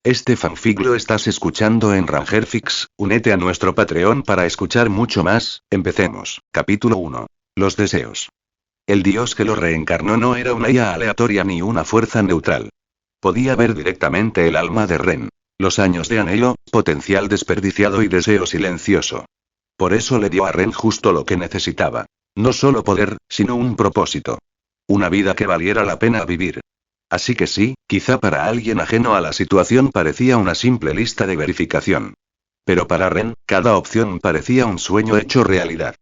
Este fanfic lo estás escuchando en Rangerfix, únete a nuestro Patreon para escuchar mucho más, empecemos. Capítulo 1. Los deseos. El dios que lo reencarnó no era una IA aleatoria ni una fuerza neutral. Podía ver directamente el alma de Ren. Los años de anhelo, potencial desperdiciado y deseo silencioso. Por eso le dio a Ren justo lo que necesitaba. No solo poder, sino un propósito. Una vida que valiera la pena vivir. Así que sí, quizá para alguien ajeno a la situación parecía una simple lista de verificación. Pero para Ren, cada opción parecía un sueño hecho realidad.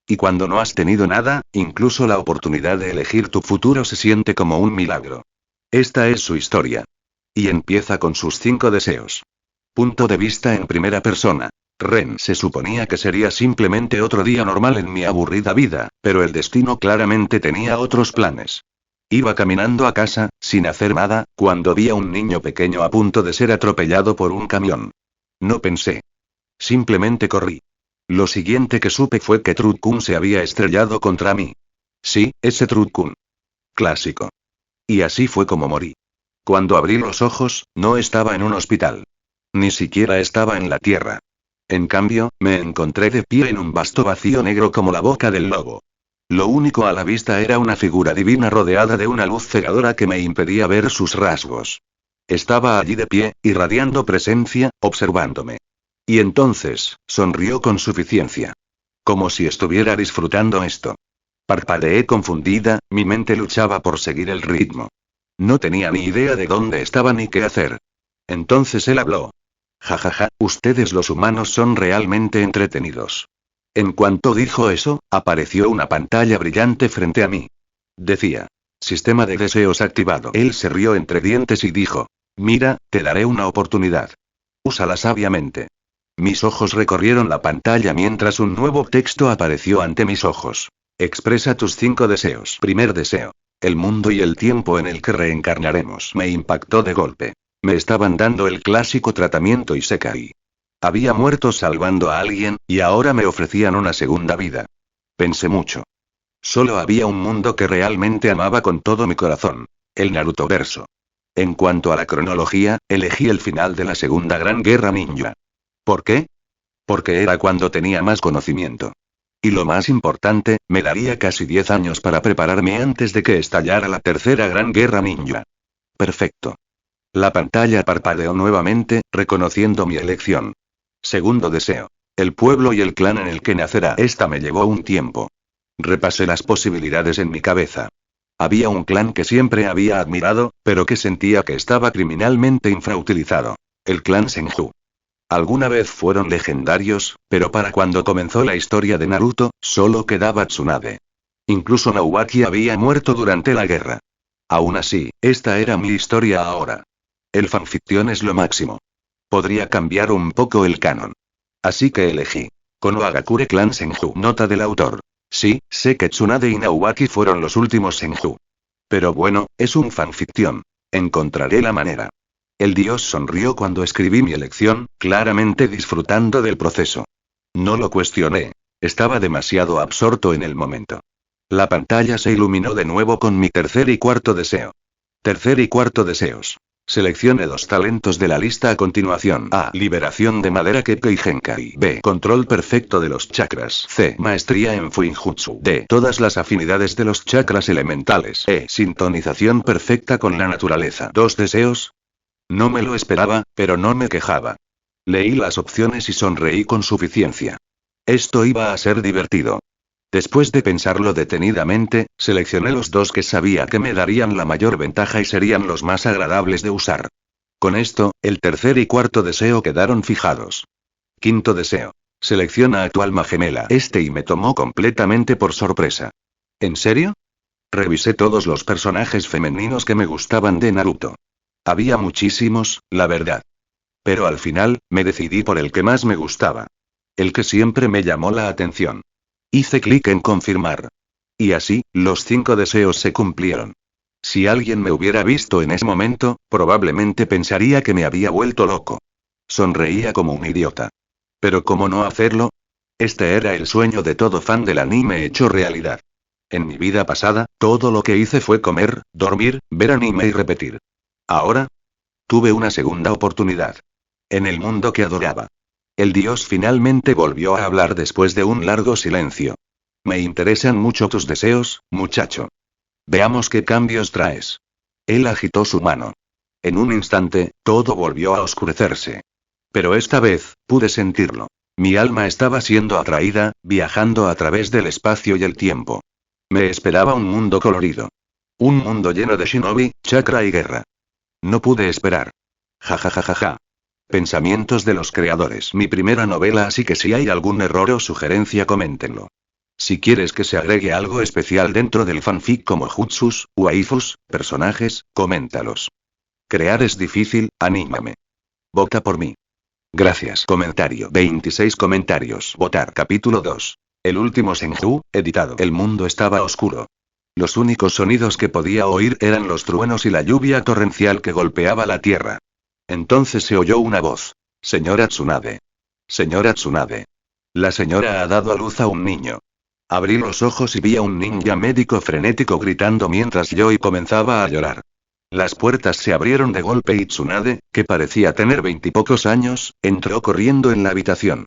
Y cuando no has tenido nada, incluso la oportunidad de elegir tu futuro se siente como un milagro. Esta es su historia. Y empieza con sus 5 deseos. Punto de vista en primera persona. Ren se suponía que sería simplemente otro día normal en mi aburrida vida, pero el destino claramente tenía otros planes. Iba caminando a casa, sin hacer nada, cuando vi a un niño pequeño a punto de ser atropellado por un camión. No pensé. Simplemente corrí. Lo siguiente que supe fue que Truth-kun se había estrellado contra mí. Sí, ese Truth-kun. Clásico. Y así fue como morí. Cuando abrí los ojos, no estaba en un hospital. Ni siquiera estaba en la tierra. En cambio, me encontré de pie en un vasto vacío negro como la boca del lobo. Lo único a la vista era una figura divina rodeada de una luz cegadora que me impedía ver sus rasgos. Estaba allí de pie, irradiando presencia, observándome. Y entonces, sonrió con suficiencia. Como si estuviera disfrutando esto. Parpadeé confundida, mi mente luchaba por seguir el ritmo. No tenía ni idea de dónde estaba ni qué hacer. Entonces él habló. Jajaja, ustedes los humanos son realmente entretenidos. En cuanto dijo eso, apareció una pantalla brillante frente a mí. Decía. Sistema de deseos activado. Él se rió entre dientes y dijo. Mira, te daré una oportunidad. Úsala sabiamente. Mis ojos recorrieron la pantalla mientras un nuevo texto apareció ante mis ojos. Expresa tus 5 deseos. Primer deseo. El mundo y el tiempo en el que reencarnaremos. Me impactó de golpe. Me estaban dando el clásico tratamiento y se caí. Había muerto salvando a alguien, y ahora me ofrecían una segunda vida. Pensé mucho. Solo había un mundo que realmente amaba con todo mi corazón. El Narutoverso. En cuanto a la cronología, elegí el final de la Segunda Gran Guerra Ninja. ¿Por qué? Porque era cuando tenía más conocimiento. Y lo más importante, me daría casi 10 años para prepararme antes de que estallara la Tercera Gran Guerra Ninja. Perfecto. La pantalla parpadeó nuevamente, reconociendo mi elección. Segundo deseo. El pueblo y el clan en el que nacerá. Esta me llevó un tiempo. Repasé las posibilidades en mi cabeza. Había un clan que siempre había admirado, pero que sentía que estaba criminalmente infrautilizado. El clan Senju. Alguna vez fueron legendarios, pero para cuando comenzó la historia de Naruto, solo quedaba Tsunade. Incluso Naubaki había muerto durante la guerra. Aún así, esta era mi historia ahora. El fanfiction es lo máximo. Podría cambiar un poco el canon. Así que elegí. Konohagakure Clan Senju. Nota del autor. Sí, sé que Tsunade y Naubaki fueron los últimos Senju. Pero bueno, es un fanfiction. Encontraré la manera. El dios sonrió cuando escribí mi elección, claramente disfrutando del proceso. No lo cuestioné. Estaba demasiado absorto en el momento. La pantalla se iluminó de nuevo con mi tercer y cuarto deseo. Tercer y cuarto deseos. Seleccione 2 talentos de la lista a continuación. A. Liberación de madera Kekkei Genkai. B. Control perfecto de los chakras. C. Maestría en Fuinjutsu. D. Todas las afinidades de los chakras elementales. E. Sintonización perfecta con la naturaleza. 2 deseos. No me lo esperaba, pero no me quejaba. Leí las opciones y sonreí con suficiencia. Esto iba a ser divertido. Después de pensarlo detenidamente, seleccioné los 2 que sabía que me darían la mayor ventaja y serían los más agradables de usar. Con esto, el tercer y cuarto deseo quedaron fijados. Quinto deseo. Selecciona a tu alma gemela. Y me tomó completamente por sorpresa. ¿En serio? Revisé todos los personajes femeninos que me gustaban de Naruto. Había muchísimos, la verdad. Pero al final, me decidí por el que más me gustaba. El que siempre me llamó la atención. Hice clic en confirmar. Y así, los 5 deseos se cumplieron. Si alguien me hubiera visto en ese momento, probablemente pensaría que me había vuelto loco. Sonreía como un idiota. Pero ¿cómo no hacerlo? Este era el sueño de todo fan del anime hecho realidad. En mi vida pasada, todo lo que hice fue comer, dormir, ver anime y repetir. Ahora, tuve una segunda oportunidad. En el mundo que adoraba. El dios finalmente volvió a hablar después de un largo silencio. Me interesan mucho tus deseos, muchacho. Veamos qué cambios traes. Él agitó su mano. En un instante, todo volvió a oscurecerse. Pero esta vez, pude sentirlo. Mi alma estaba siendo atraída, viajando a través del espacio y el tiempo. Me esperaba un mundo colorido. Un mundo lleno de shinobi, chakra y guerra. No pude esperar. Ja ja ja ja ja. Pensamientos de los creadores. Mi primera novela, así que si hay algún error o sugerencia, coméntenlo. Si quieres que se agregue algo especial dentro del fanfic como jutsus, waifus, personajes, coméntalos. Crear es difícil, anímame. Vota por mí. Gracias. Comentario. 26 comentarios. Votar. Capítulo 2. El último Senju, editado. El mundo estaba oscuro. Los únicos sonidos que podía oír eran los truenos y la lluvia torrencial que golpeaba la tierra. Entonces se oyó una voz. Señora Tsunade. Señora Tsunade. La señora ha dado a luz a un niño. Abrí los ojos y vi a un ninja médico frenético gritando mientras Yoi comenzaba a llorar. Las puertas se abrieron de golpe y Tsunade, que parecía tener 20 y pocos años, entró corriendo en la habitación.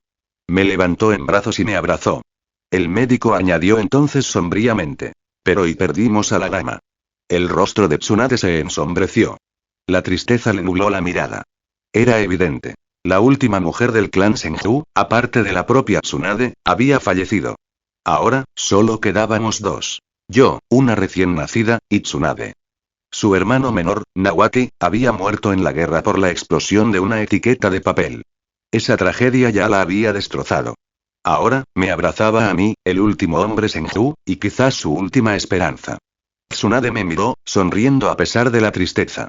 Me levantó en brazos y me abrazó. El médico añadió entonces sombríamente. Pero y perdimos a la dama. El rostro de Tsunade se ensombreció. La tristeza le nubló la mirada. Era evidente. La última mujer del clan Senju, aparte de la propia Tsunade, había fallecido. Ahora, solo quedábamos dos. Yo, una recién nacida, y Tsunade. Su hermano menor, Nawaki, había muerto en la guerra por la explosión de una etiqueta de papel. Esa tragedia ya la había destrozado. Ahora, me abrazaba a mí, el último hombre Senju, y quizás su última esperanza. Tsunade me miró, sonriendo a pesar de la tristeza.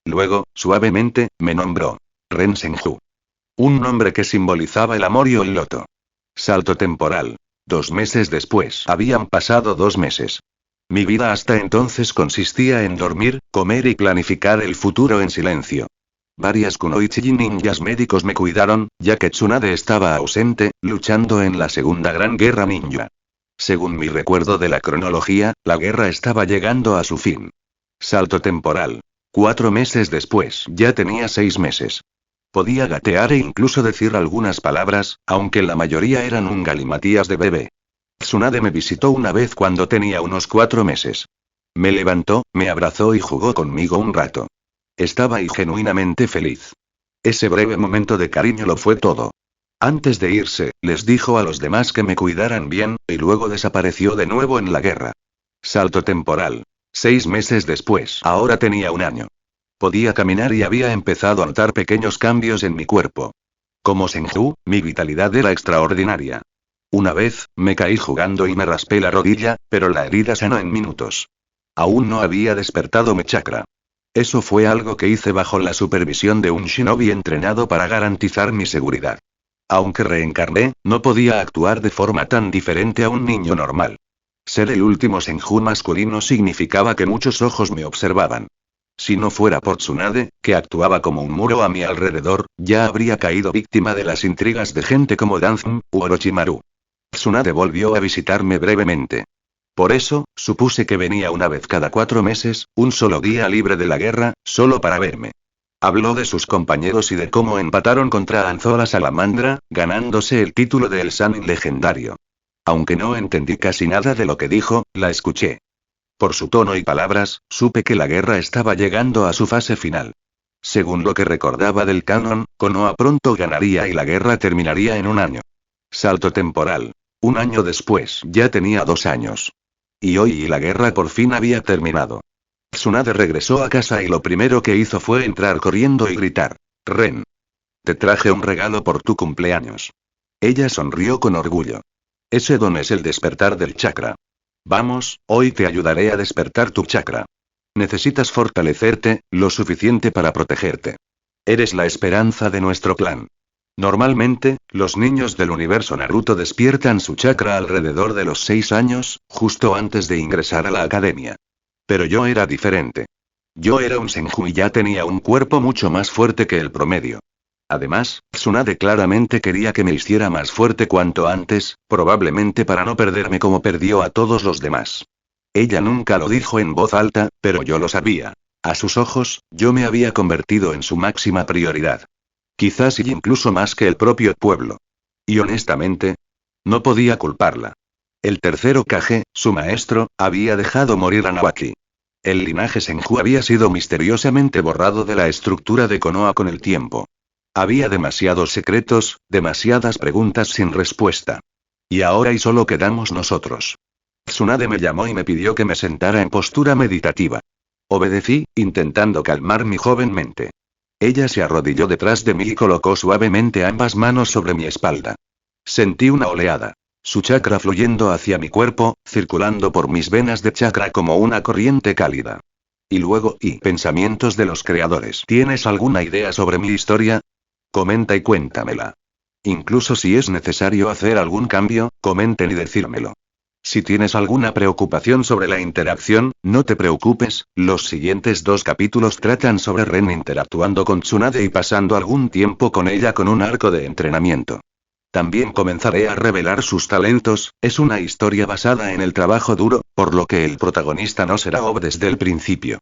Luego, suavemente, me nombró. Ren Senju. Un nombre que simbolizaba el amor y el loto. Salto temporal. 2 meses después. Habían pasado 2 meses. Mi vida hasta entonces consistía en dormir, comer y planificar el futuro en silencio. Varias kunoichi ninjas médicos me cuidaron, ya que Tsunade estaba ausente, luchando en la Segunda Gran Guerra Ninja. Según mi recuerdo de la cronología, la guerra estaba llegando a su fin. Salto temporal. 4 meses después. Ya tenía 6 meses. Podía gatear e incluso decir algunas palabras, aunque la mayoría eran un galimatías de bebé. Tsunade me visitó una vez cuando tenía unos 4 meses. Me levantó, me abrazó y jugó conmigo un rato. Estaba genuinamente feliz. Ese breve momento de cariño lo fue todo. Antes de irse, les dijo a los demás que me cuidaran bien, y luego desapareció de nuevo en la guerra. Salto temporal. 6 meses después. Ahora tenía 1 año. Podía caminar y había empezado a notar pequeños cambios en mi cuerpo. Como Senju, mi vitalidad era extraordinaria. Una vez, me caí jugando y me raspé la rodilla, pero la herida sanó en minutos. Aún no había despertado mi chakra. Eso fue algo que hice bajo la supervisión de un shinobi entrenado para garantizar mi seguridad. Aunque reencarné, no podía actuar de forma tan diferente a un niño normal. Ser el último Senju masculino significaba que muchos ojos me observaban. Si no fuera por Tsunade, que actuaba como un muro a mi alrededor, ya habría caído víctima de las intrigas de gente como Danzum u Orochimaru. Tsunade volvió a visitarme brevemente. Por eso, supuse que venía una vez cada 4 meses, un solo día libre de la guerra, solo para verme. Habló de sus compañeros y de cómo empataron contra Anzo la Salamandra, ganándose el título de El Sanin legendario. Aunque no entendí casi nada de lo que dijo, la escuché. Por su tono y palabras, supe que la guerra estaba llegando a su fase final. Según lo que recordaba del canon, Konoha pronto ganaría y la guerra terminaría en 1 año. Salto temporal. 1 año después. Ya tenía 2 años. Y hoy la guerra por fin había terminado. Tsunade regresó a casa y lo primero que hizo fue entrar corriendo y gritar. Ren. Te traje un regalo por tu cumpleaños. Ella sonrió con orgullo. Ese don es el despertar del chakra. Vamos, hoy te ayudaré a despertar tu chakra. Necesitas fortalecerte, lo suficiente para protegerte. Eres la esperanza de nuestro clan. Normalmente, los niños del universo Naruto despiertan su chakra alrededor de los 6 años, justo antes de ingresar a la academia. Pero yo era diferente. Yo era un Senju y ya tenía un cuerpo mucho más fuerte que el promedio. Además, Tsunade claramente quería que me hiciera más fuerte cuanto antes, probablemente para no perderme como perdió a todos los demás. Ella nunca lo dijo en voz alta, pero yo lo sabía. A sus ojos, yo me había convertido en su máxima prioridad. Quizás y incluso más que el propio pueblo. Y honestamente, no podía culparla. El tercer Hokage, su maestro, había dejado morir a Nawaki. El linaje Senju había sido misteriosamente borrado de la estructura de Konoha con el tiempo. Había demasiados secretos, demasiadas preguntas sin respuesta. Y ahora y solo quedamos nosotros. Tsunade me llamó y me pidió que me sentara en postura meditativa. Obedecí, intentando calmar mi joven mente. Ella se arrodilló detrás de mí y colocó suavemente ambas manos sobre mi espalda. Sentí una oleada. Su chakra fluyendo hacia mi cuerpo, circulando por mis venas de chakra como una corriente cálida. Y luego, pensamientos de los creadores. ¿Tienes alguna idea sobre mi historia? Comenta y cuéntamela. Incluso si es necesario hacer algún cambio, comenten y decírmelo. Si tienes alguna preocupación sobre la interacción, no te preocupes, los siguientes 2 capítulos tratan sobre Ren interactuando con Tsunade y pasando algún tiempo con ella con un arco de entrenamiento. También comenzaré a revelar sus talentos, es una historia basada en el trabajo duro, por lo que el protagonista no será Ob desde el principio.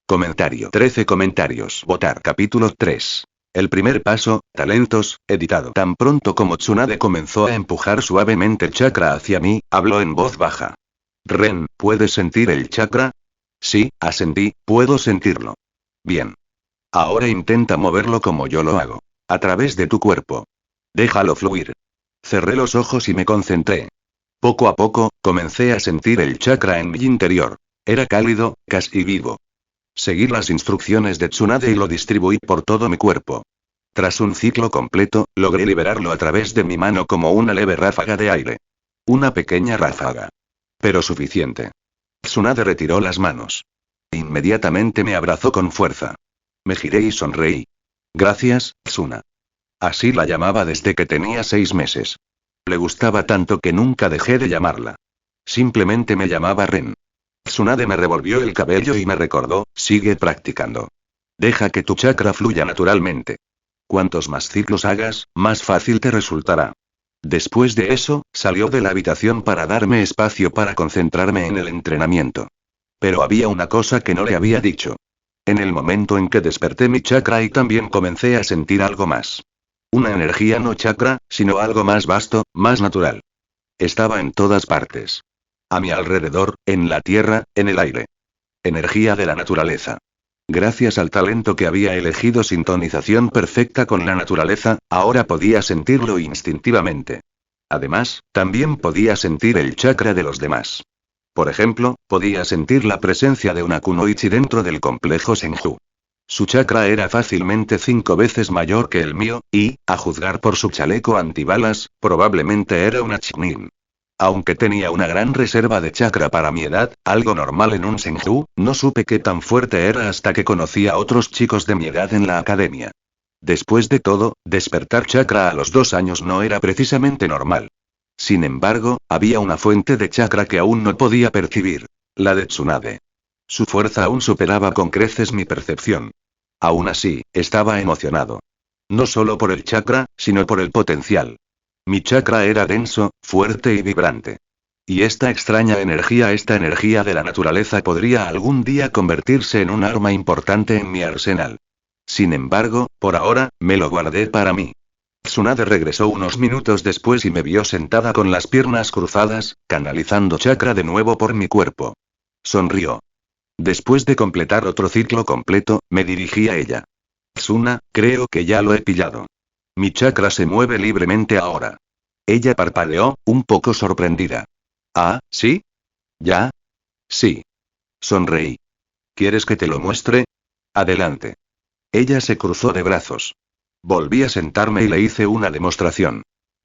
Comentario. 13 comentarios. Votar. Capítulo 3. El primer paso, talentos, editado. Tan pronto como Tsunade comenzó a empujar suavemente el chakra hacia mí, habló en voz baja. Ren, ¿puedes sentir el chakra? Sí, asentí, puedo sentirlo. Bien. Ahora intenta moverlo como yo lo hago. A través de tu cuerpo. Déjalo fluir. Cerré los ojos y me concentré. Poco a poco, comencé a sentir el chakra en mi interior. Era cálido, casi vivo. Seguí las instrucciones de Tsunade y lo distribuí por todo mi cuerpo. Tras un ciclo completo, logré liberarlo a través de mi mano como una leve ráfaga de aire. Una pequeña ráfaga. Pero suficiente. Tsunade retiró las manos. Inmediatamente me abrazó con fuerza. Me giré y sonreí. Gracias, Tsuna. Así la llamaba desde que tenía 6 meses. Le gustaba tanto que nunca dejé de llamarla. Simplemente me llamaba Ren. Tsunade me revolvió el cabello y me recordó, sigue practicando. Deja que tu chakra fluya naturalmente. Cuantos más ciclos hagas, más fácil te resultará. Después de eso, salió de la habitación para darme espacio para concentrarme en el entrenamiento. Pero había una cosa que no le había dicho. En el momento en que desperté mi chakra y también comencé a sentir algo más. Una energía no chakra, sino algo más vasto, más natural. Estaba en todas partes. A mi alrededor, en la tierra, en el aire. Energía de la naturaleza. Gracias al talento que había elegido sintonización perfecta con la naturaleza, ahora podía sentirlo instintivamente. Además, también podía sentir el chakra de los demás. Por ejemplo, podía sentir la presencia de una kunoichi dentro del complejo Senju. Su chakra era fácilmente 5 veces mayor que el mío, y, a juzgar por su chaleco antibalas, probablemente era una Chunin. Aunque tenía una gran reserva de chakra para mi edad, algo normal en un Senju, no supe qué tan fuerte era hasta que conocí a otros chicos de mi edad en la academia. Después de todo, despertar chakra a los 2 años no era precisamente normal. Sin embargo, había una fuente de chakra que aún no podía percibir. La de Tsunade. Su fuerza aún superaba con creces mi percepción. Aún así, estaba emocionado. No solo por el chakra, sino por el potencial. Mi chakra era denso, fuerte y vibrante. Y esta extraña energía, esta energía de la naturaleza podría algún día convertirse en un arma importante en mi arsenal. Sin embargo, por ahora, me lo guardé para mí. Tsunade regresó unos minutos después y me vio sentada con las piernas cruzadas, canalizando chakra de nuevo por mi cuerpo. Sonrió. Después de completar otro ciclo completo, me dirigí a ella. Tsuna, creo que ya lo he pillado. Mi chakra se mueve libremente ahora. Ella parpadeó, un poco sorprendida. ¿Ah, sí? ¿Ya? Sí. Sonreí. ¿Quieres que te lo muestre? Adelante. Ella se cruzó de brazos. Volví a sentarme y le hice una demostración.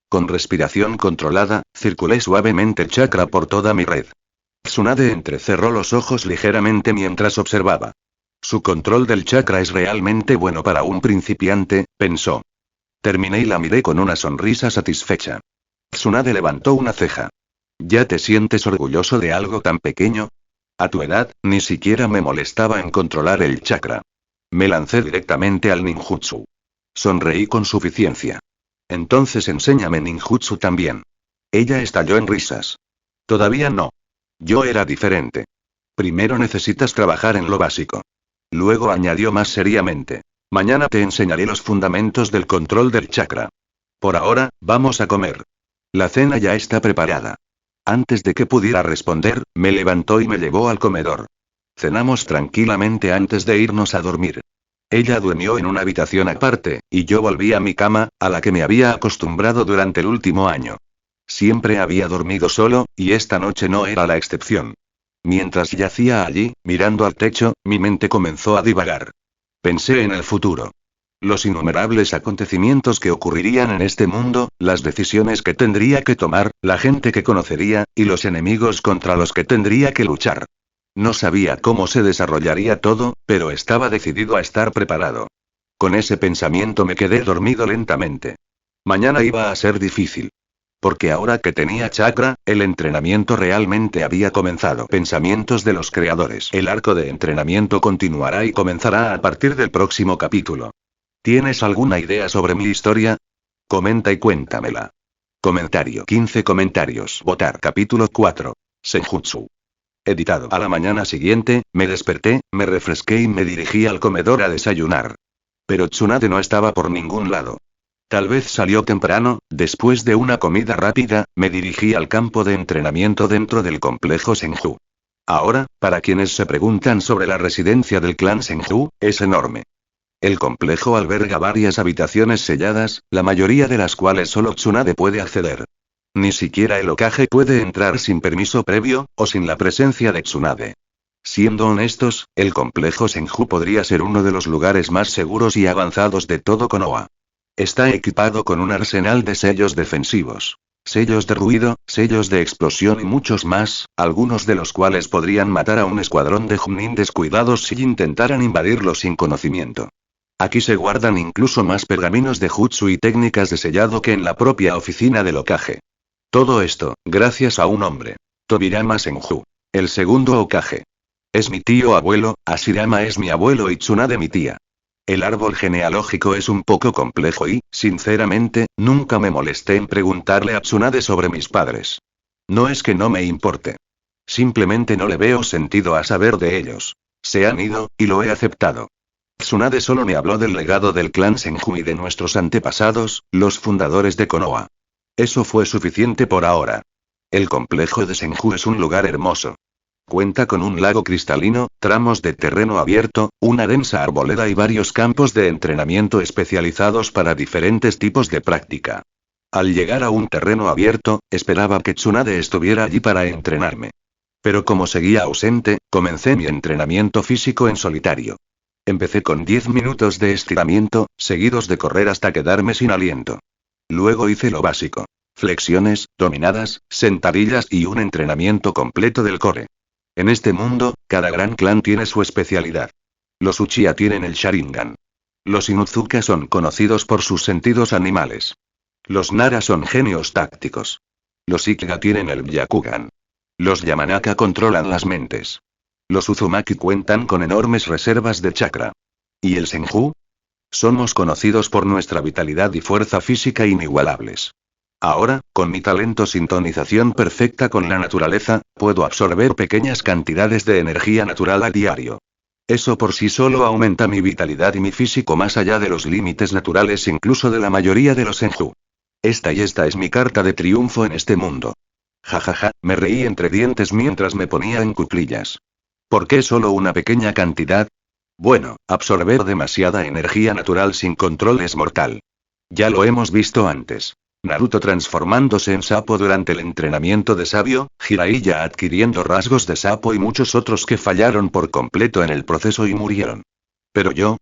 Con respiración controlada, circulé suavemente el chakra por toda mi red. Tsunade entrecerró los ojos ligeramente mientras observaba. Su control del chakra es realmente bueno para un principiante, pensó. Terminé y la miré con una sonrisa satisfecha. Tsunade levantó una ceja. ¿Ya te sientes orgulloso de algo tan pequeño? A tu edad, ni siquiera me molestaba en controlar el chakra. Me lancé directamente al ninjutsu. Sonreí con suficiencia. Entonces enséñame ninjutsu también. Ella estalló en risas. Todavía no. Yo era diferente. Primero necesitas trabajar en lo básico. Luego añadió más seriamente. Mañana te enseñaré los fundamentos del control del chakra. Por ahora, vamos a comer. La cena ya está preparada. Antes de que pudiera responder, me levantó y me llevó al comedor. Cenamos tranquilamente antes de irnos a dormir. Ella durmió en una habitación aparte, y yo volví a mi cama, a la que me había acostumbrado durante el último año. Siempre había dormido solo, y esta noche no era la excepción. Mientras yacía allí, mirando al techo, mi mente comenzó a divagar. Pensé en el futuro. Los innumerables acontecimientos que ocurrirían en este mundo, las decisiones que tendría que tomar, la gente que conocería, y los enemigos contra los que tendría que luchar. No sabía cómo se desarrollaría todo, pero estaba decidido a estar preparado. Con ese pensamiento me quedé dormido lentamente. Mañana iba a ser difícil. Porque ahora que tenía chakra, el entrenamiento realmente había comenzado. Pensamientos de los creadores. El arco de entrenamiento continuará y comenzará a partir del próximo capítulo. ¿Tienes alguna idea sobre mi historia? Comenta y cuéntamela. Comentario. 15 comentarios. Votar. Capítulo 4. Senjutsu. Editado. A la mañana siguiente, me desperté, me refresqué y me dirigí al comedor a desayunar. Pero Tsunade no estaba por ningún lado. Tal vez salió temprano. Después de una comida rápida, me dirigí al campo de entrenamiento dentro del complejo Senju. Ahora, para quienes se preguntan sobre la residencia del clan Senju, es enorme. El complejo alberga varias habitaciones selladas, la mayoría de las cuales solo Tsunade puede acceder. Ni siquiera el Hokage puede entrar sin permiso previo, o sin la presencia de Tsunade. Siendo honestos, el complejo Senju podría ser uno de los lugares más seguros y avanzados de todo Konoha. Está equipado con un arsenal de sellos defensivos. Sellos de ruido, sellos de explosión y muchos más, algunos de los cuales podrían matar a un escuadrón de Chunin descuidados si intentaran invadirlo sin conocimiento. Aquí se guardan incluso más pergaminos de jutsu y técnicas de sellado que en la propia oficina del Hokage. Todo esto, gracias a un hombre. Tobirama Senju. El segundo Hokage. Es mi tío abuelo, Hashirama es mi abuelo y Tsunade mi tía. El árbol genealógico es un poco complejo y, sinceramente, nunca me molesté en preguntarle a Tsunade sobre mis padres. No es que no me importe. Simplemente no le veo sentido a saber de ellos. Se han ido, y lo he aceptado. Tsunade solo me habló del legado del clan Senju y de nuestros antepasados, los fundadores de Konoha. Eso fue suficiente por ahora. El complejo de Senju es un lugar hermoso. Cuenta con un lago cristalino, tramos de terreno abierto, una densa arboleda y varios campos de entrenamiento especializados para diferentes tipos de práctica. Al llegar a un terreno abierto, esperaba que Tsunade estuviera allí para entrenarme. Pero como seguía ausente, comencé mi entrenamiento físico en solitario. Empecé con 10 minutos de estiramiento, seguidos de correr hasta quedarme sin aliento. Luego hice lo básico. Flexiones, dominadas, sentadillas y un entrenamiento completo del core. En este mundo, cada gran clan tiene su especialidad. Los Uchiha tienen el Sharingan. Los Inuzuka son conocidos por sus sentidos animales. Los Nara son genios tácticos. Los Ikiga tienen el Byakugan. Los Yamanaka controlan las mentes. Los Uzumaki cuentan con enormes reservas de chakra. ¿Y el Senju? Somos conocidos por nuestra vitalidad y fuerza física inigualables. Ahora, con mi talento sintonización perfecta con la naturaleza, puedo absorber pequeñas cantidades de energía natural a diario. Eso por sí solo aumenta mi vitalidad y mi físico más allá de los límites naturales incluso de la mayoría de los Senju. Esta es mi carta de triunfo en este mundo. Jajaja, me reí entre dientes mientras me ponía en cuclillas. ¿Por qué solo una pequeña cantidad? Bueno, absorber demasiada energía natural sin control es mortal. Ya lo hemos visto antes. Naruto transformándose en sapo durante el entrenamiento de sabio, Jiraiya adquiriendo rasgos de sapo y muchos otros que fallaron por completo en el proceso y murieron. Pero yo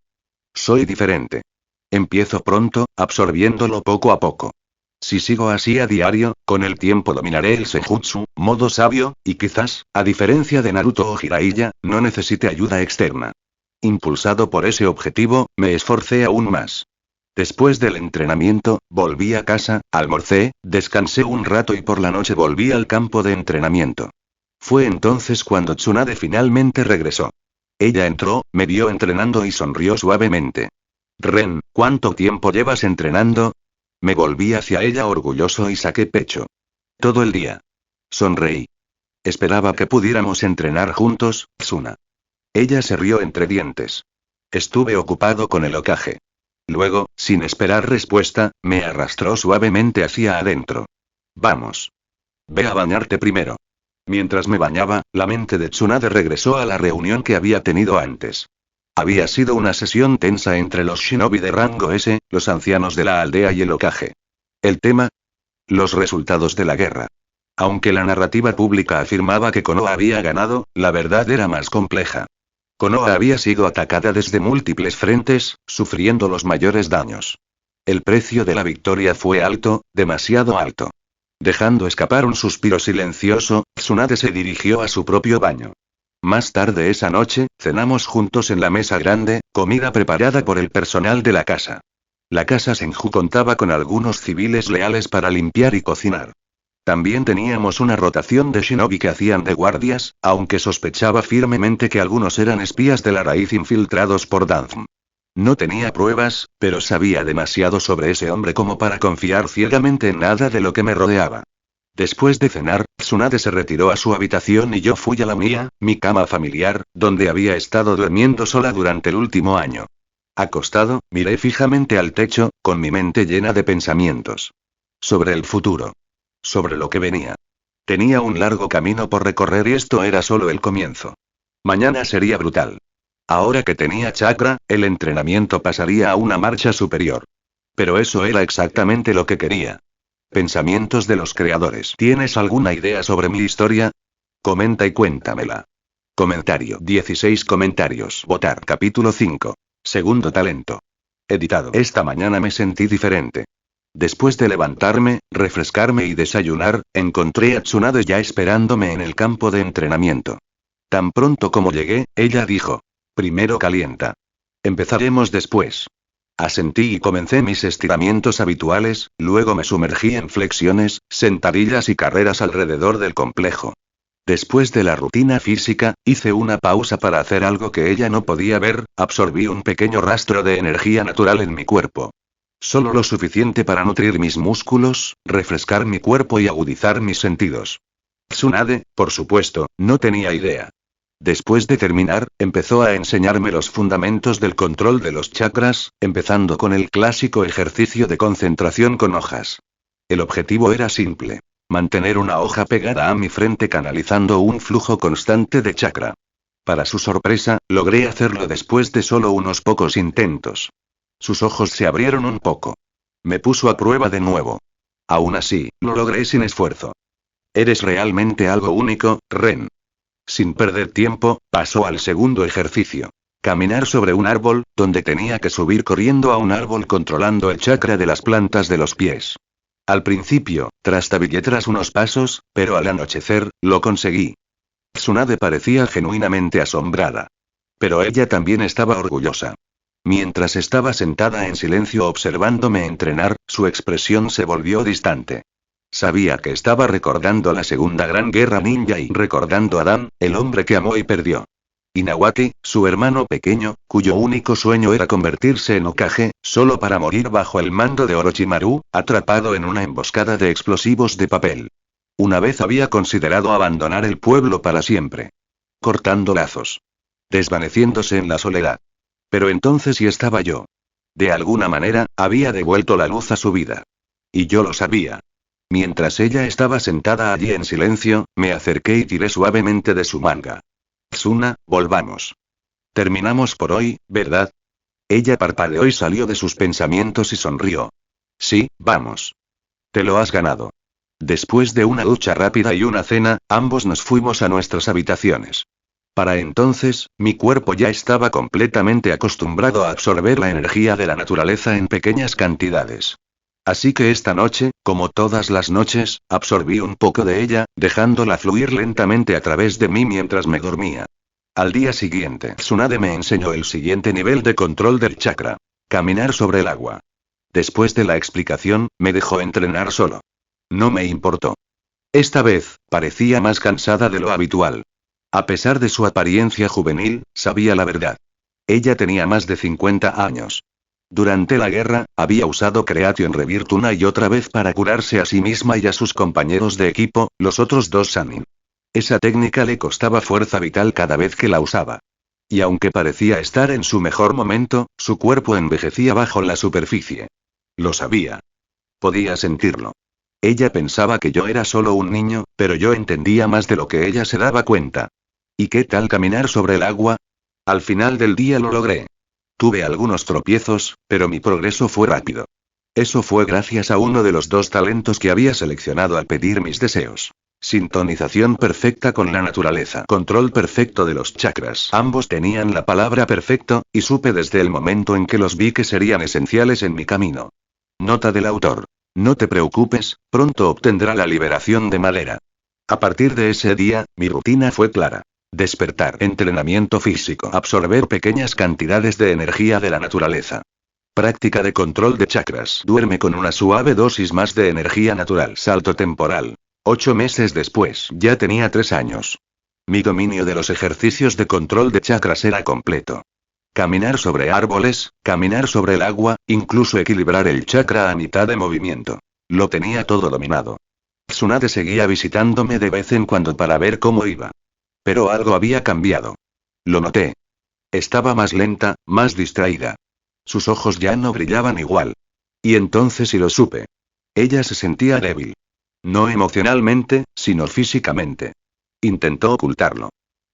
soy diferente. Empiezo pronto, absorbiéndolo poco a poco. Si sigo así a diario, con el tiempo dominaré el Senjutsu, modo sabio, y quizás, a diferencia de Naruto o Jiraiya, no necesite ayuda externa. Impulsado por ese objetivo, me esforcé aún más. Después del entrenamiento, volví a casa, almorcé, descansé un rato y por la noche volví al campo de entrenamiento. Fue entonces cuando Tsunade finalmente regresó. Ella entró, me vio entrenando y sonrió suavemente. Ren, ¿cuánto tiempo llevas entrenando? Me volví hacia ella orgulloso y saqué pecho. Todo el día. Sonreí. Esperaba que pudiéramos entrenar juntos, Tsuna. Ella se rió entre dientes. Estuve ocupado con el ocaje. Luego, sin esperar respuesta, me arrastró suavemente hacia adentro. Vamos. Ve a bañarte primero. Mientras me bañaba, la mente de Tsunade regresó a la reunión que había tenido antes. Había sido una sesión tensa entre los shinobi de rango S, los ancianos de la aldea y el ocaje. ¿El tema? Los resultados de la guerra. Aunque la narrativa pública afirmaba que Konoha había ganado, la verdad era más compleja. Konoha había sido atacada desde múltiples frentes, sufriendo los mayores daños. El precio de la victoria fue alto, demasiado alto. Dejando escapar un suspiro silencioso, Tsunade se dirigió a su propio baño. Más tarde esa noche, cenamos juntos en la mesa grande, comida preparada por el personal de la casa. La casa Senju contaba con algunos civiles leales para limpiar y cocinar. También teníamos una rotación de shinobi que hacían de guardias, aunque sospechaba firmemente que algunos eran espías de la raíz infiltrados por Danzm. No tenía pruebas, pero sabía demasiado sobre ese hombre como para confiar ciegamente en nada de lo que me rodeaba. Después de cenar, Tsunade se retiró a su habitación y yo fui a la mía, mi cama familiar, donde había estado durmiendo sola durante el último año. Acostado, miré fijamente al techo, con mi mente llena de pensamientos. Sobre el futuro. Sobre lo que venía. Tenía un largo camino por recorrer y esto era solo el comienzo. Mañana sería brutal. Ahora que tenía chakra, el entrenamiento pasaría a una marcha superior. Pero eso era exactamente lo que quería. Pensamientos de los creadores. ¿Tienes alguna idea sobre mi historia? Comenta y cuéntamela. Comentario. 16 comentarios. Votar. Capítulo 5. Segundo talento. Editado. Esta mañana me sentí diferente. Después de levantarme, refrescarme y desayunar, encontré a Tsunade ya esperándome en el campo de entrenamiento. Tan pronto como llegué, ella dijo: primero calienta. Empezaremos después. Asentí y comencé mis estiramientos habituales, luego me sumergí en flexiones, sentadillas y carreras alrededor del complejo. Después de la rutina física, hice una pausa para hacer algo que ella no podía ver, absorbí un pequeño rastro de energía natural en mi cuerpo. Solo lo suficiente para nutrir mis músculos, refrescar mi cuerpo y agudizar mis sentidos. Tsunade, por supuesto, no tenía idea. Después de terminar, empezó a enseñarme los fundamentos del control de los chakras, empezando con el clásico ejercicio de concentración con hojas. El objetivo era simple: mantener una hoja pegada a mi frente canalizando un flujo constante de chakra. Para su sorpresa, logré hacerlo después de solo unos pocos intentos. Sus ojos se abrieron un poco. Me puso a prueba de nuevo. Aún así, lo logré sin esfuerzo. Eres realmente algo único, Ren. Sin perder tiempo, pasó al segundo ejercicio. Caminar sobre un árbol, donde tenía que subir corriendo a un árbol controlando el chakra de las plantas de los pies. Al principio, trastabillé tras unos pasos, pero al anochecer, lo conseguí. Tsunade parecía genuinamente asombrada. Pero ella también estaba orgullosa. Mientras estaba sentada en silencio observándome entrenar, su expresión se volvió distante. Sabía que estaba recordando la Segunda Gran Guerra Ninja y recordando a Dan, el hombre que amó y perdió. Inawaki, su hermano pequeño, cuyo único sueño era convertirse en Hokage, solo para morir bajo el mando de Orochimaru, atrapado en una emboscada de explosivos de papel. Una vez había considerado abandonar el pueblo para siempre. Cortando lazos. Desvaneciéndose en la soledad. Pero entonces sí estaba yo. De alguna manera, había devuelto la luz a su vida. Y yo lo sabía. Mientras ella estaba sentada allí en silencio, me acerqué y tiré suavemente de su manga. Tsuna, volvamos. Terminamos por hoy, ¿verdad? Ella parpadeó y salió de sus pensamientos y sonrió. Sí, vamos. Te lo has ganado. Después de una ducha rápida y una cena, ambos nos fuimos a nuestras habitaciones. Para entonces, mi cuerpo ya estaba completamente acostumbrado a absorber la energía de la naturaleza en pequeñas cantidades. Así que esta noche, como todas las noches, absorbí un poco de ella, dejándola fluir lentamente a través de mí mientras me dormía. Al día siguiente, Tsunade me enseñó el siguiente nivel de control del chakra: caminar sobre el agua. Después de la explicación, me dejó entrenar solo. No me importó. Esta vez, parecía más cansada de lo habitual. A pesar de su apariencia juvenil, sabía la verdad. Ella tenía más de 50 años. Durante la guerra, había usado Creation Rebirth una y otra vez para curarse a sí misma y a sus compañeros de equipo, los otros dos Sannin. Esa técnica le costaba fuerza vital cada vez que la usaba. Y aunque parecía estar en su mejor momento, su cuerpo envejecía bajo la superficie. Lo sabía. Podía sentirlo. Ella pensaba que yo era solo un niño, pero yo entendía más de lo que ella se daba cuenta. ¿Y qué tal caminar sobre el agua? Al final del día lo logré. Tuve algunos tropiezos, pero mi progreso fue rápido. Eso fue gracias a uno de los 2 talentos que había seleccionado al pedir mis deseos. Sintonización perfecta con la naturaleza. Control perfecto de los chakras. Ambos tenían la palabra perfecto, y supe desde el momento en que los vi que serían esenciales en mi camino. Nota del autor. No te preocupes, pronto obtendrá la liberación de madera. A partir de ese día, mi rutina fue clara. Despertar. Entrenamiento físico. Absorber pequeñas cantidades de energía de la naturaleza. Práctica de control de chakras. Duerme con una suave dosis más de energía natural. Salto temporal. 8 meses después. Ya tenía 3 años. Mi dominio de los ejercicios de control de chakras era completo. Caminar sobre árboles, caminar sobre el agua, incluso equilibrar el chakra a mitad de movimiento. Lo tenía todo dominado. Tsunade seguía visitándome de vez en cuando para ver cómo iba. Pero algo había cambiado. Lo noté. Estaba más lenta, más distraída. Sus ojos ya no brillaban igual. Y entonces sí lo supe. Ella se sentía débil. No emocionalmente, sino físicamente. Intentó ocultarlo.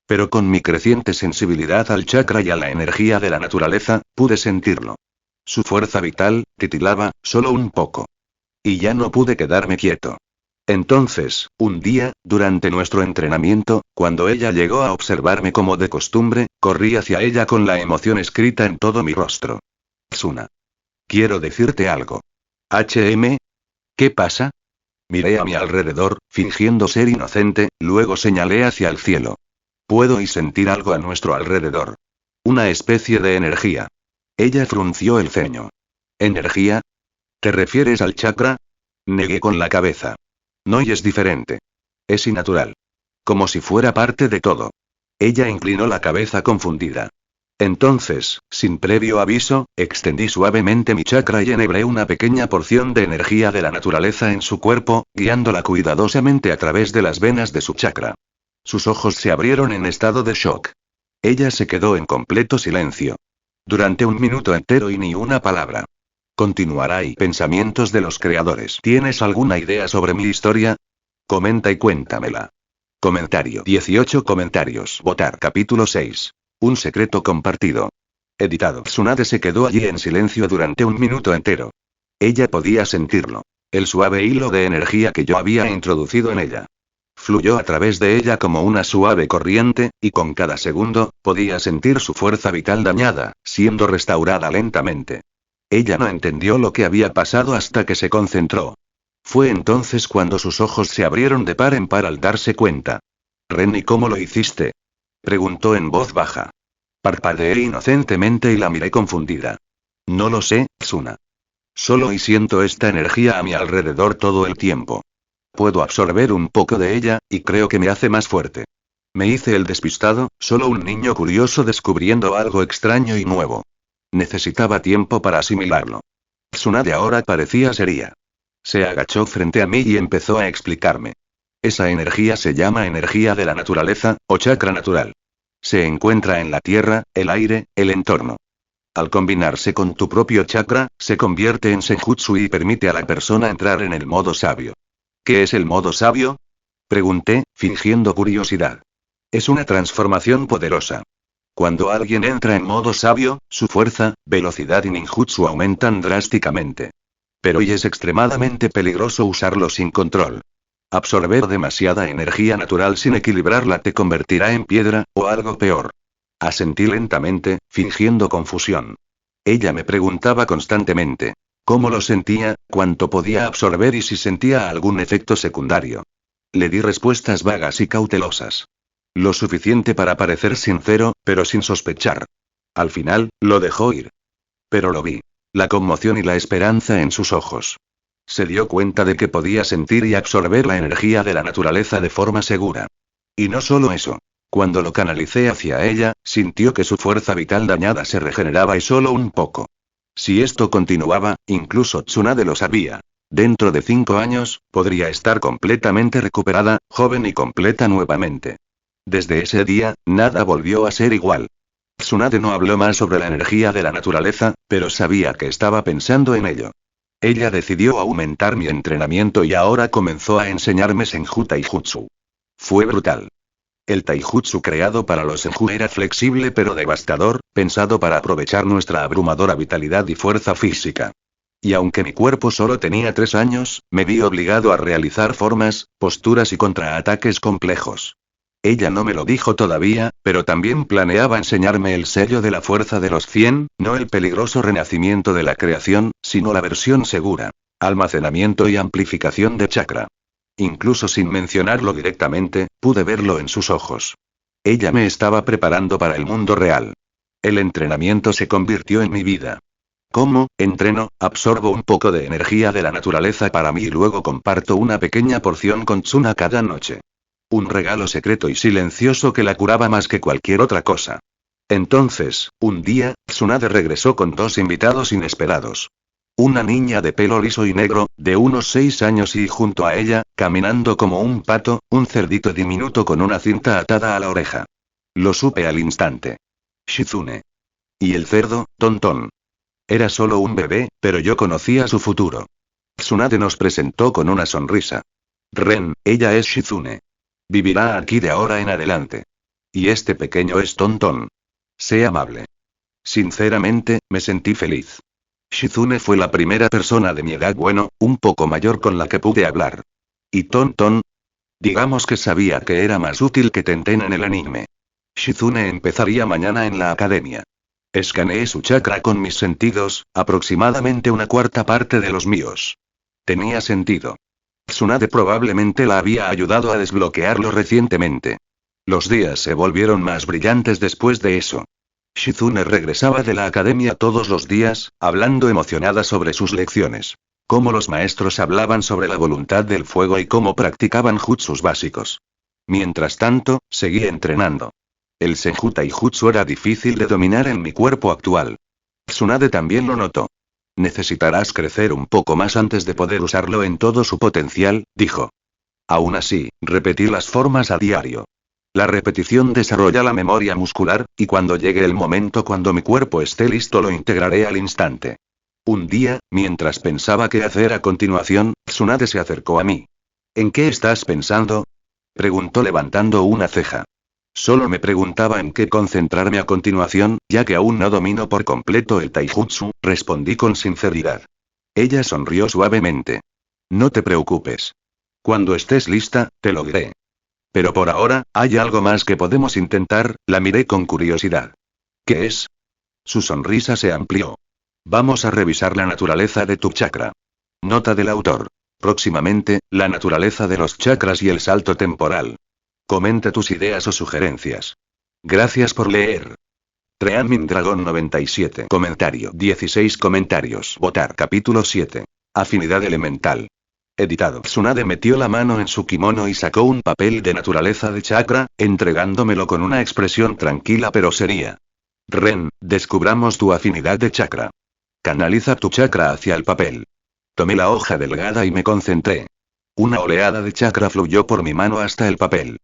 Pero con mi creciente sensibilidad al chakra y a la energía de la naturaleza, pude sentirlo. Su fuerza vital, titilaba, solo un poco. Y ya no pude quedarme quieto. Entonces, un día, durante nuestro entrenamiento, cuando ella llegó a observarme como de costumbre, corrí hacia ella con la emoción escrita en todo mi rostro. Tsuna. Quiero decirte algo. ¿Qué pasa? Miré a mi alrededor, fingiendo ser inocente, luego señalé hacia el cielo. Puedo y sentir algo a nuestro alrededor. Una especie de energía. Ella frunció el ceño. ¿Energía? ¿Te refieres al chakra? Negué con la cabeza. No, y es diferente. Es innatural. Como si fuera parte de todo. Ella inclinó la cabeza confundida. Entonces, sin previo aviso, extendí suavemente mi chakra y enhebré una pequeña porción de energía de la naturaleza en su cuerpo, guiándola cuidadosamente a través de las venas de su chakra. Sus ojos se abrieron en estado de shock. Ella se quedó en completo silencio. Durante 1 minuto entero y ni una palabra. Continuará y pensamientos de los creadores. ¿Tienes alguna idea sobre mi historia? Comenta y cuéntamela. Comentario. 18 comentarios. Votar. Capítulo 6. Un secreto compartido. Editado. Tsunade se quedó allí en silencio durante 1 minuto entero. Ella podía sentirlo. El suave hilo de energía que yo había introducido en ella. Fluyó a través de ella como una suave corriente, y con cada segundo, podía sentir su fuerza vital dañada, siendo restaurada lentamente. Ella no entendió lo que había pasado hasta que se concentró. Fue entonces cuando sus ojos se abrieron de par en par al darse cuenta. «Ren, ¿cómo lo hiciste?», preguntó en voz baja. Parpadeé inocentemente y la miré confundida. «No lo sé, Tsuna. Solo y siento esta energía a mi alrededor todo el tiempo. Puedo absorber un poco de ella, y creo que me hace más fuerte». Me hice el despistado, solo un niño curioso descubriendo algo extraño y nuevo. Necesitaba tiempo para asimilarlo. Tsunade ahora parecía seria. Se agachó frente a mí y empezó a explicarme. Esa energía se llama energía de la naturaleza, o chakra natural. Se encuentra en la tierra, el aire, el entorno. Al combinarse con tu propio chakra, se convierte en senjutsu y permite a la persona entrar en el modo sabio. ¿Qué es el modo sabio?, pregunté, fingiendo curiosidad. Es una transformación poderosa. Cuando alguien entra en modo sabio, su fuerza, velocidad y ninjutsu aumentan drásticamente. Pero y es extremadamente peligroso usarlo sin control. Absorber demasiada energía natural sin equilibrarla te convertirá en piedra, o algo peor. Asentí lentamente, fingiendo confusión. Ella me preguntaba constantemente cómo lo sentía, cuánto podía absorber y si sentía algún efecto secundario. Le di respuestas vagas y cautelosas. Lo suficiente para parecer sincero, pero sin sospechar. Al final, lo dejó ir. Pero lo vi. La conmoción y la esperanza en sus ojos. Se dio cuenta de que podía sentir y absorber la energía de la naturaleza de forma segura. Y no solo eso. Cuando lo canalicé hacia ella, sintió que su fuerza vital dañada se regeneraba y solo un poco. Si esto continuaba, incluso Tsunade lo sabía. Dentro de 5 años, podría estar completamente recuperada, joven y completa nuevamente. Desde ese día, nada volvió a ser igual. Tsunade no habló más sobre la energía de la naturaleza, pero sabía que estaba pensando en ello. Ella decidió aumentar mi entrenamiento y ahora comenzó a enseñarme Senju Taijutsu. Fue brutal. El taijutsu creado para los Senju era flexible pero devastador, pensado para aprovechar nuestra abrumadora vitalidad y fuerza física. Y aunque mi cuerpo solo tenía 3 años, me vi obligado a realizar formas, posturas y contraataques complejos. Ella no me lo dijo todavía, pero también planeaba enseñarme el sello de la fuerza de los 100, no el peligroso renacimiento de la creación, sino la versión segura. Almacenamiento y amplificación de chakra. Incluso sin mencionarlo directamente, pude verlo en sus ojos. Ella me estaba preparando para el mundo real. El entrenamiento se convirtió en mi vida. ¿Cómo? Entreno, absorbo un poco de energía de la naturaleza para mí y luego comparto una pequeña porción con Tsuna cada noche. Un regalo secreto y silencioso que la curaba más que cualquier otra cosa. Entonces, un día, Tsunade regresó con 2 invitados inesperados. Una niña de pelo liso y negro, de unos 6 años y junto a ella, caminando como un pato, un cerdito diminuto con una cinta atada a la oreja. Lo supe al instante. Shizune. Y el cerdo, Tonton. Era solo un bebé, pero yo conocía su futuro. Tsunade nos presentó con una sonrisa. Ren, ella es Shizune. Vivirá aquí de ahora en adelante. Y este pequeño es Tonton. Sé amable. Sinceramente, me sentí feliz. Shizune fue la primera persona de mi edad un poco mayor con la que pude hablar. ¿Y Tonton? Digamos que sabía que era más útil que Tenten en el anime. Shizune empezaría mañana en la academia. Escaneé su chakra con mis sentidos, aproximadamente una cuarta parte de los míos. Tenía sentido. Tsunade probablemente la había ayudado a desbloquearlo recientemente. Los días se volvieron más brillantes después de eso. Shizune regresaba de la academia todos los días, hablando emocionada sobre sus lecciones. Cómo los maestros hablaban sobre la voluntad del fuego y cómo practicaban jutsus básicos. Mientras tanto, seguí entrenando. El Senju Taijutsu era difícil de dominar en mi cuerpo actual. Tsunade también lo notó. Necesitarás crecer un poco más antes de poder usarlo en todo su potencial, dijo. Aún así, repetí las formas a diario. La repetición desarrolla la memoria muscular, y cuando llegue el momento cuando mi cuerpo esté listo lo integraré al instante. Un día, mientras pensaba qué hacer a continuación, Tsunade se acercó a mí. ¿En qué estás pensando? Preguntó levantando una ceja. Solo me preguntaba en qué concentrarme a continuación, ya que aún no domino por completo el taijutsu, respondí con sinceridad. Ella sonrió suavemente. No te preocupes. Cuando estés lista, te lo diré. Pero por ahora, hay algo más que podemos intentar, la miré con curiosidad. ¿Qué es? Su sonrisa se amplió. Vamos a revisar la naturaleza de tu chakra. Nota del autor. Próximamente, la naturaleza de los chakras y el salto temporal. Comenta tus ideas o sugerencias. Gracias por leer. Treamin Dragon 97. Comentario. 16 comentarios. Votar. Capítulo 7. Afinidad elemental. Editado. Tsunade metió la mano en su kimono y sacó un papel de naturaleza de chakra, entregándomelo con una expresión tranquila pero seria. Ren, descubramos tu afinidad de chakra. Canaliza tu chakra hacia el papel. Tomé la hoja delgada y me concentré. Una oleada de chakra fluyó por mi mano hasta el papel.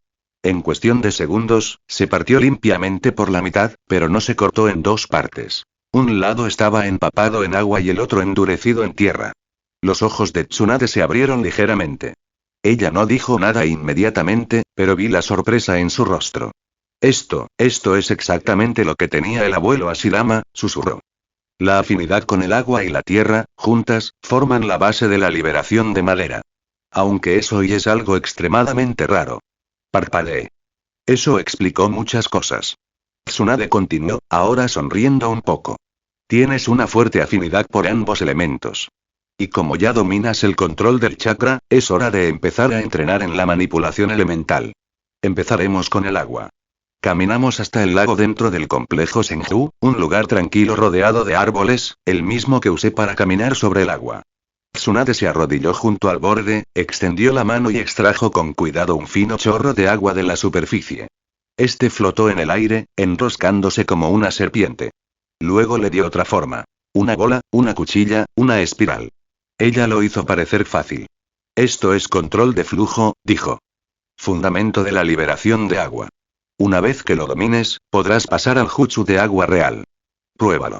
En cuestión de segundos, se partió limpiamente por la mitad, pero no se cortó en 2 partes. Un lado estaba empapado en agua y el otro endurecido en tierra. Los ojos de Tsunade se abrieron ligeramente. Ella no dijo nada inmediatamente, pero vi la sorpresa en su rostro. Esto es exactamente lo que tenía el abuelo Ashirama, susurró. La afinidad con el agua y la tierra, juntas, forman la base de la liberación de madera. Aunque eso hoy es algo extremadamente raro. Parpadeé. Eso explicó muchas cosas. Tsunade continuó, ahora sonriendo un poco. Tienes una fuerte afinidad por ambos elementos. Y como ya dominas el control del chakra, es hora de empezar a entrenar en la manipulación elemental. Empezaremos con el agua. Caminamos hasta el lago dentro del complejo Senju, un lugar tranquilo rodeado de árboles, el mismo que usé para caminar sobre el agua. Tsunade se arrodilló junto al borde, extendió la mano y extrajo con cuidado un fino chorro de agua de la superficie. Este flotó en el aire, enroscándose como una serpiente. Luego le dio otra forma. Una bola, una cuchilla, una espiral. Ella lo hizo parecer fácil. Esto es control de flujo, dijo. Fundamento de la liberación de agua. Una vez que lo domines, podrás pasar al jutsu de agua real. Pruébalo.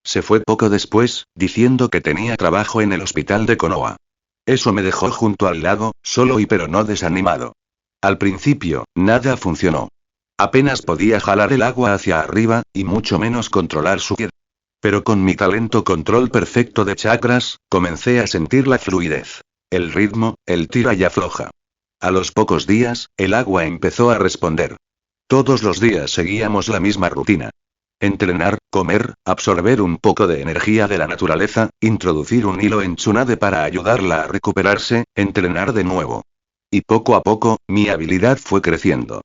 Se fue poco después, diciendo que tenía trabajo en el hospital de Konoha. Eso me dejó junto al lago, solo y pero no desanimado. Al principio, nada funcionó. Apenas podía jalar el agua hacia arriba, y mucho menos controlar su ki. Pero con mi talento control perfecto de chakras, comencé a sentir la fluidez. El ritmo, el tira y afloja. A los pocos días, el agua empezó a responder. Todos los días seguíamos la misma rutina. Entrenar, comer, absorber un poco de energía de la naturaleza, introducir un hilo en Tsunade para ayudarla a recuperarse, entrenar de nuevo. Y poco a poco, mi habilidad fue creciendo.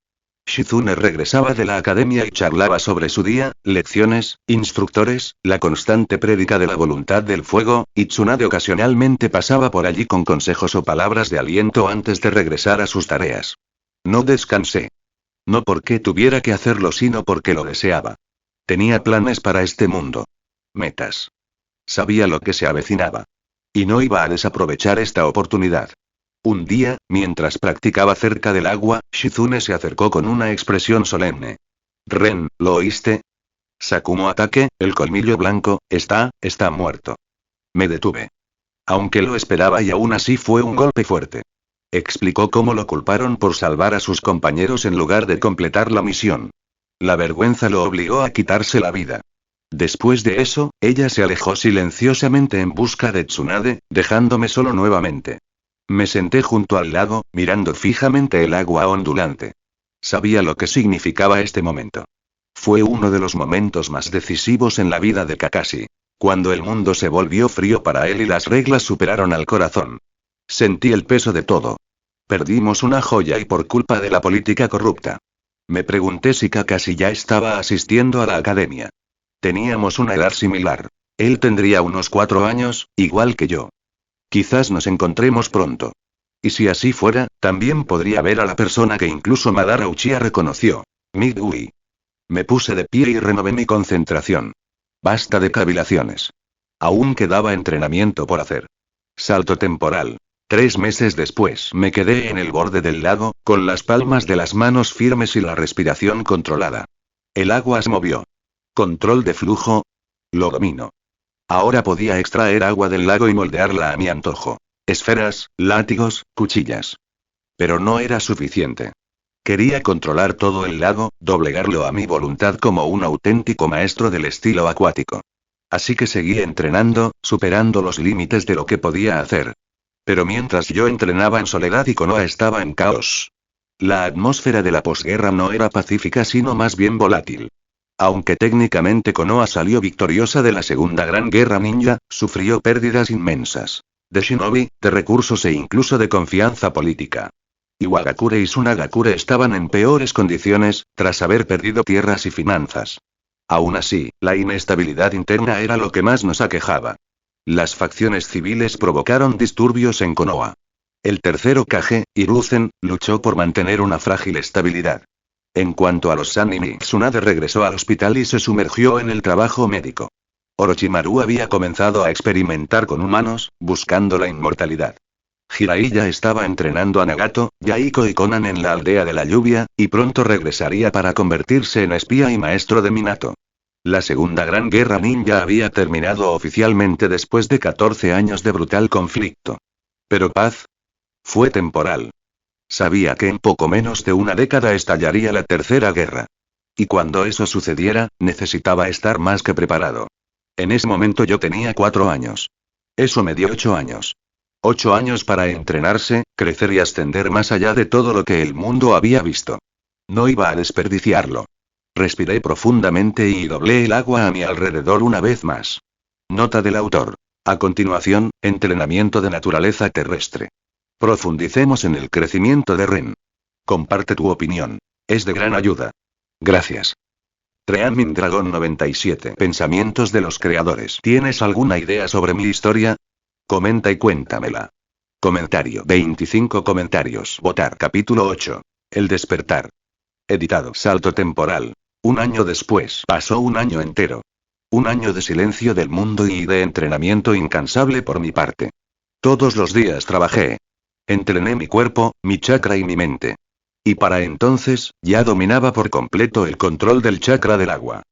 Shizune regresaba de la academia y charlaba sobre su día, lecciones, instructores, la constante prédica de la voluntad del fuego, y Tsunade ocasionalmente pasaba por allí con consejos o palabras de aliento antes de regresar a sus tareas. No descansé. No porque tuviera que hacerlo, sino porque lo deseaba. Tenía planes para este mundo. Metas. Sabía lo que se avecinaba. Y no iba a desaprovechar esta oportunidad. Un día, mientras practicaba cerca del agua, Shizune se acercó con una expresión solemne. Ren, ¿lo oíste? Sakumo Atake, el colmillo blanco, está muerto. Me detuve. Aunque lo esperaba y aún así fue un golpe fuerte. Explicó cómo lo culparon por salvar a sus compañeros en lugar de completar la misión. La vergüenza lo obligó a quitarse la vida. Después de eso, ella se alejó silenciosamente en busca de Tsunade, dejándome solo nuevamente. Me senté junto al lago, mirando fijamente el agua ondulante. Sabía lo que significaba este momento. Fue uno de los momentos más decisivos en la vida de Kakashi. Cuando el mundo se volvió frío para él y las reglas superaron al corazón. Sentí el peso de todo. Perdimos una joya y por culpa de la política corrupta. Me pregunté si Kakashi ya estaba asistiendo a la academia. Teníamos una edad similar. Él tendría unos 4 años, igual que yo. Quizás nos encontremos pronto. Y si así fuera, también podría ver a la persona que incluso Madara Uchiha reconoció. Midway. Me puse de pie y renové mi concentración. Basta de cavilaciones. Aún quedaba entrenamiento por hacer. Salto temporal. 3 meses después me quedé en el borde del lago, con las palmas de las manos firmes y la respiración controlada. El agua se movió. Control de flujo. Lo domino. Ahora podía extraer agua del lago y moldearla a mi antojo. Esferas, látigos, cuchillas. Pero no era suficiente. Quería controlar todo el lago, doblegarlo a mi voluntad como un auténtico maestro del estilo acuático. Así que seguí entrenando, superando los límites de lo que podía hacer. Pero mientras yo entrenaba en soledad y Konoha estaba en caos. La atmósfera de la posguerra no era pacífica sino más bien volátil. Aunque técnicamente Konoha salió victoriosa de la Segunda Gran Guerra Ninja, sufrió pérdidas inmensas. De shinobi, de recursos e incluso de confianza política. Iwagakure y Sunagakure estaban en peores condiciones, tras haber perdido tierras y finanzas. Aún así, la inestabilidad interna era lo que más nos aquejaba. Las facciones civiles provocaron disturbios en Konoha. El tercer Hokage, Hiruzen, luchó por mantener una frágil estabilidad. En cuanto a los Sannin, Tsunade regresó al hospital y se sumergió en el trabajo médico. Orochimaru había comenzado a experimentar con humanos, buscando la inmortalidad. Jiraiya estaba entrenando a Nagato, Yaiko y Conan en la aldea de la lluvia, y pronto regresaría para convertirse en espía y maestro de Minato. La Segunda Gran Guerra Ninja había terminado oficialmente después de 14 años de brutal conflicto. Pero paz fue temporal. Sabía que en poco menos de una década estallaría la Tercera Guerra. Y cuando eso sucediera, necesitaba estar más que preparado. En ese momento yo tenía 4 años. Eso me dio 8 años. 8 años para entrenarse, crecer y ascender más allá de todo lo que el mundo había visto. No iba a desperdiciarlo. Respiré profundamente y doblé el agua a mi alrededor una vez más. Nota del autor. A continuación, entrenamiento de naturaleza terrestre. Profundicemos en el crecimiento de Ren. Comparte tu opinión. Es de gran ayuda. Gracias. Treamin Dragon 97. Pensamientos de los creadores. ¿Tienes alguna idea sobre mi historia? Comenta y cuéntamela. Comentario. 25 comentarios. Votar. Capítulo 8. El despertar. Editado. Salto temporal. Un año después. Pasó un año entero. Un año de silencio del mundo y de entrenamiento incansable por mi parte. Todos los días trabajé. Entrené mi cuerpo, mi chakra y mi mente. Y para entonces, ya dominaba por completo el control del chakra del agua.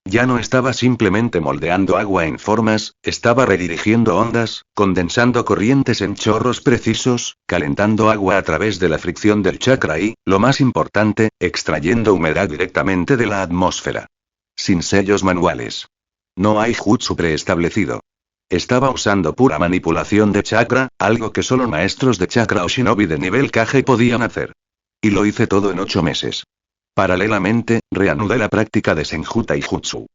Ya no estaba simplemente moldeando agua en formas, estaba redirigiendo ondas, condensando corrientes en chorros precisos, calentando agua a través de la fricción del chakra y, lo más importante, extrayendo humedad directamente de la atmósfera. Sin sellos manuales. No hay jutsu preestablecido. Estaba usando pura manipulación de chakra, algo que solo maestros de chakra o shinobi de nivel Kage podían hacer. Y lo hice todo en 8 meses. Paralelamente, reanudé la práctica de Senju Taijutsu.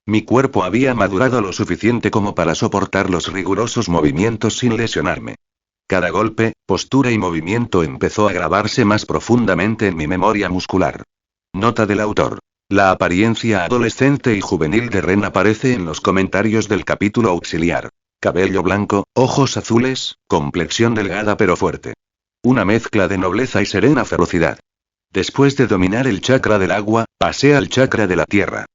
Mi cuerpo había madurado lo suficiente como para soportar los rigurosos movimientos sin lesionarme. Cada golpe, postura y movimiento empezó a grabarse más profundamente en mi memoria muscular. Nota del autor. La apariencia adolescente y juvenil de Ren aparece en los comentarios del capítulo auxiliar. Cabello blanco, ojos azules, complexión delgada pero fuerte. Una mezcla de nobleza y serena ferocidad. Después de dominar el chakra del agua, pasé al chakra de la tierra.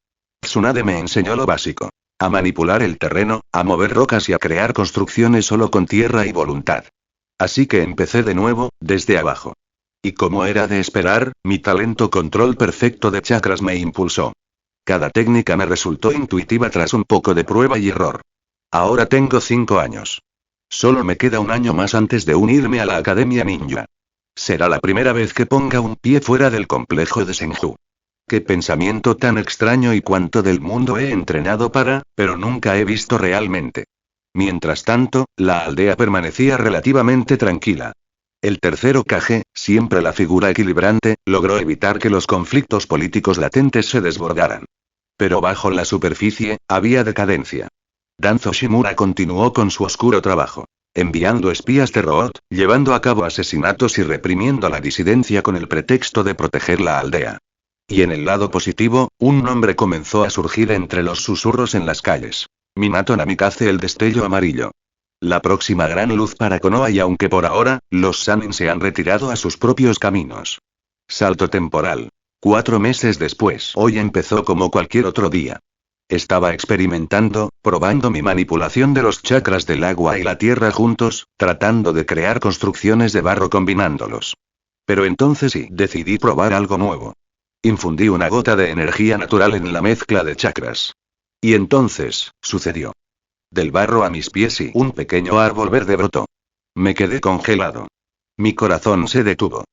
Tsunade me enseñó lo básico. A manipular el terreno, a mover rocas y a crear construcciones solo con tierra y voluntad. Así que empecé de nuevo, desde abajo. Y como era de esperar, mi talento control perfecto de chakras me impulsó. Cada técnica me resultó intuitiva tras un poco de prueba y error. Ahora tengo 5 años. Solo me queda un año más antes de unirme a la Academia Ninja. Será la primera vez que ponga un pie fuera del complejo de Senju. Qué pensamiento tan extraño y cuánto del mundo he entrenado para, pero nunca he visto realmente. Mientras tanto, la aldea permanecía relativamente tranquila. El tercer Hokage, siempre la figura equilibrante, logró evitar que los conflictos políticos latentes se desbordaran. Pero bajo la superficie, había decadencia. Danzo Shimura continuó con su oscuro trabajo. Enviando espías de Root, llevando a cabo asesinatos y reprimiendo la disidencia con el pretexto de proteger la aldea. Y en el lado positivo, un nombre comenzó a surgir entre los susurros en las calles. Minato Namikaze, el destello amarillo. La próxima gran luz para Konoha, y aunque por ahora, los Sannin se han retirado a sus propios caminos. Salto temporal. 4 meses después. Hoy empezó como cualquier otro día. Estaba experimentando, probando mi manipulación de los chakras del agua y la tierra juntos, tratando de crear construcciones de barro combinándolos. Pero entonces sí, decidí probar algo nuevo. Infundí una gota de energía natural en la mezcla de chakras. Y entonces, sucedió. Del barro a mis pies y un pequeño árbol verde brotó. Me quedé congelado. Mi corazón se detuvo.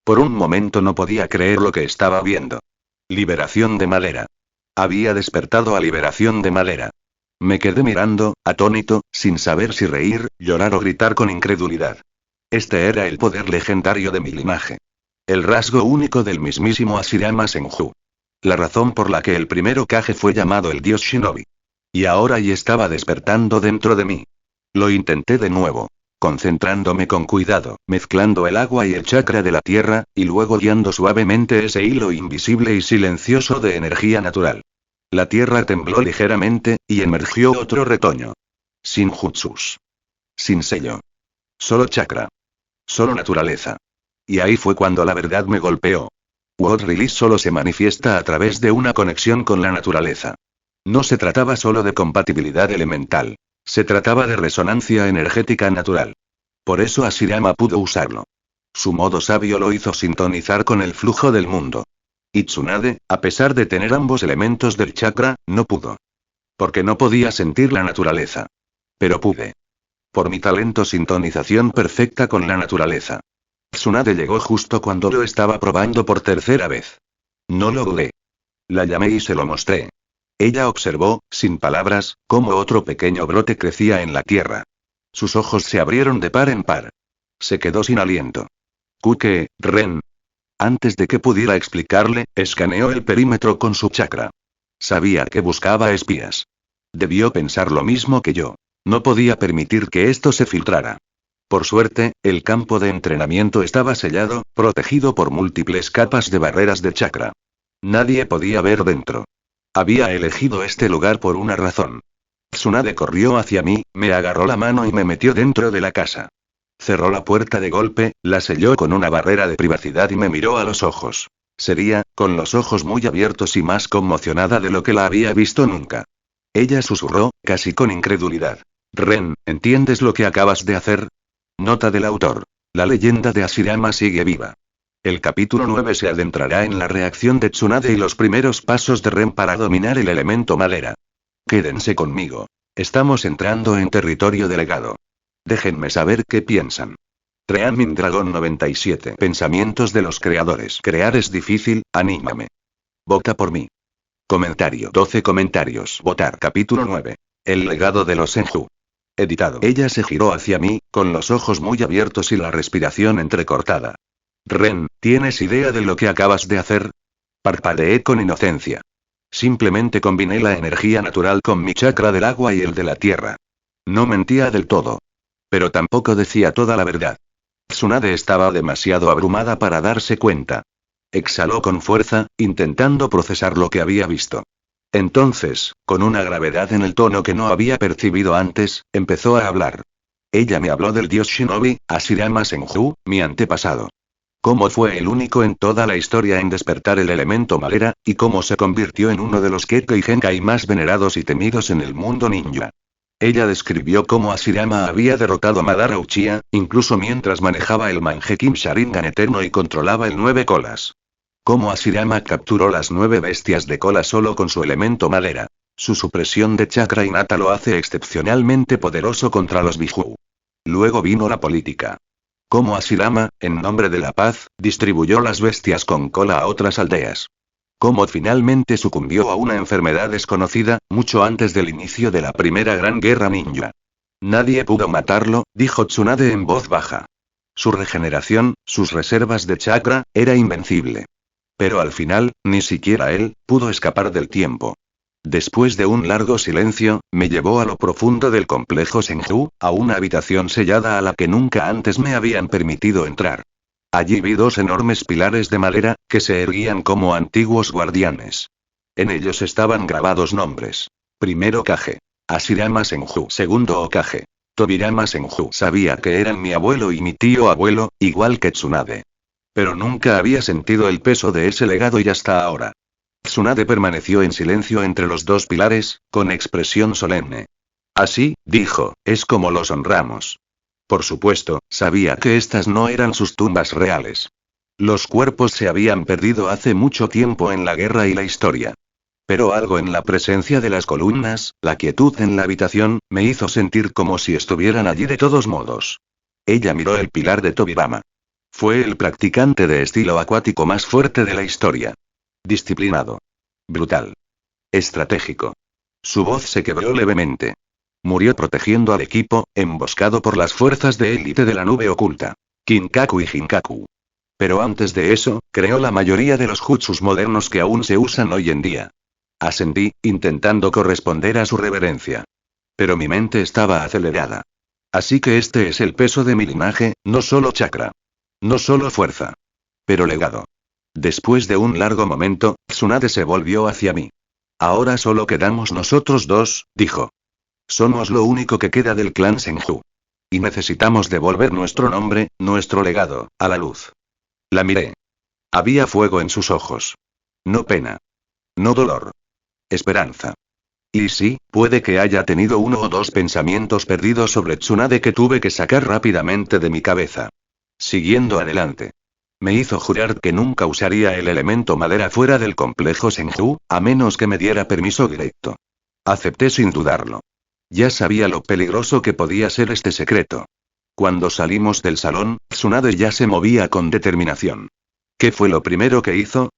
Por un momento no podía creer lo que estaba viendo. Liberación de madera. Había despertado a liberación de madera. Me quedé mirando, atónito, sin saber si reír, llorar o gritar con incredulidad. Este era el poder legendario de mi linaje. El rasgo único del mismísimo Hashirama Senju. La razón por la que el primer Hokage fue llamado el dios Shinobi. Y ahora ya estaba despertando dentro de mí. Lo intenté de nuevo. Concentrándome con cuidado, mezclando el agua y el chakra de la tierra, y luego guiando suavemente ese hilo invisible y silencioso de energía natural. La tierra tembló ligeramente, y emergió otro retoño. Sin jutsus. Sin sello. Solo chakra. Solo naturaleza. Y ahí fue cuando la verdad me golpeó. World Release solo se manifiesta a través de una conexión con la naturaleza. No se trataba solo de compatibilidad elemental. Se trataba de resonancia energética natural. Por eso Hashirama pudo usarlo. Su modo sabio lo hizo sintonizar con el flujo del mundo. Y Tsunade, a pesar de tener ambos elementos del chakra, no pudo. Porque no podía sentir la naturaleza. Pero pude. Por mi talento sintonización perfecta con la naturaleza. Tsunade llegó justo cuando lo estaba probando por tercera vez. No lo dudé. La llamé y se lo mostré. Ella observó, sin palabras, cómo otro pequeño brote crecía en la tierra. Sus ojos se abrieron de par en par. Se quedó sin aliento. Kuke, Ren. Antes de que pudiera explicarle, escaneó el perímetro con su chakra. Sabía que buscaba espías. Debió pensar lo mismo que yo. No podía permitir que esto se filtrara. Por suerte, el campo de entrenamiento estaba sellado, protegido por múltiples capas de barreras de chakra. Nadie podía ver dentro. Había elegido este lugar por una razón. Tsunade corrió hacia mí, me agarró la mano y me metió dentro de la casa. Cerró la puerta de golpe, la selló con una barrera de privacidad y me miró a los ojos. Sería, con los ojos muy abiertos y más conmocionada de lo que la había visto nunca. Ella susurró, casi con incredulidad. Ren, ¿entiendes lo que acabas de hacer? Nota del autor. La leyenda de Hashirama sigue viva. El capítulo 9 se adentrará en la reacción de Tsunade y los primeros pasos de Ren para dominar el elemento madera. Quédense conmigo. Estamos entrando en territorio de legado. Déjenme saber qué piensan. Dreaming Dragon 97. Pensamientos de los creadores. Crear es difícil, anímame. Vota por mí. Comentario. 12 comentarios. Votar. Capítulo 9. El legado de los Senju. Editado. Ella se giró hacia mí, con los ojos muy abiertos y la respiración entrecortada. Ren, ¿tienes idea de lo que acabas de hacer? Parpadeé con inocencia. Simplemente combiné la energía natural con mi chakra del agua y el de la tierra. No mentía del todo. Pero tampoco decía toda la verdad. Tsunade estaba demasiado abrumada para darse cuenta. Exhaló con fuerza, intentando procesar lo que había visto. Entonces, con una gravedad en el tono que no había percibido antes, empezó a hablar. Ella me habló del dios Shinobi, Hashirama Senju, mi antepasado. Cómo fue el único en toda la historia en despertar el elemento madera, y cómo se convirtió en uno de los Kekkei Genkai más venerados y temidos en el mundo ninja. Ella describió cómo Hashirama había derrotado a Madara Uchiha, incluso mientras manejaba el Mangekyou Sharingan eterno y controlaba el 9 colas. Cómo Hashirama capturó las 9 bestias de cola solo con su elemento madera. Su supresión de chakra innata lo hace excepcionalmente poderoso contra los Biju. Luego vino la política. Cómo Hashirama, en nombre de la paz, distribuyó las bestias con cola a otras aldeas. Cómo finalmente sucumbió a una enfermedad desconocida, mucho antes del inicio de la primera gran guerra ninja. Nadie pudo matarlo, dijo Tsunade en voz baja. Su regeneración, sus reservas de chakra, era invencible. Pero al final, ni siquiera él, pudo escapar del tiempo. Después de un largo silencio, me llevó a lo profundo del complejo Senju, a una habitación sellada a la que nunca antes me habían permitido entrar. Allí vi 2 enormes pilares de madera, que se erguían como antiguos guardianes. En ellos estaban grabados nombres. Primero Kage. Hashirama Senju. Segundo Hokage. Tobirama Senju. Sabía que eran mi abuelo y mi tío abuelo, igual que Tsunade. Pero nunca había sentido el peso de ese legado y hasta ahora. Tsunade permaneció en silencio entre los 2 pilares, con expresión solemne. Así, dijo, es como los honramos. Por supuesto, sabía que estas no eran sus tumbas reales. Los cuerpos se habían perdido hace mucho tiempo en la guerra y la historia. Pero algo en la presencia de las columnas, la quietud en la habitación, me hizo sentir como si estuvieran allí de todos modos. Ella miró el pilar de Tobirama. Fue el practicante de estilo acuático más fuerte de la historia. Disciplinado. Brutal. Estratégico. Su voz se quebró levemente. Murió protegiendo al equipo, emboscado por las fuerzas de élite de la nube oculta. Kinkaku y Jinkaku. Pero antes de eso, creó la mayoría de los jutsus modernos que aún se usan hoy en día. Asentí, intentando corresponder a su reverencia. Pero mi mente estaba acelerada. Así que este es el peso de mi linaje, no solo chakra. No solo fuerza. Pero legado. Después de un largo momento, Tsunade se volvió hacia mí. Ahora solo quedamos nosotros 2, dijo. Somos lo único que queda del clan Senju. Y necesitamos devolver nuestro nombre, nuestro legado, a la luz. La miré. Había fuego en sus ojos. No pena. No dolor. Esperanza. Y sí, puede que haya tenido 1 o 2 pensamientos perdidos sobre Tsunade que tuve que sacar rápidamente de mi cabeza. Siguiendo adelante. Me hizo jurar que nunca usaría el elemento madera fuera del complejo Senju, a menos que me diera permiso directo. Acepté sin dudarlo. Ya sabía lo peligroso que podía ser este secreto. Cuando salimos del salón, Tsunade ya se movía con determinación. ¿Qué fue lo primero que hizo?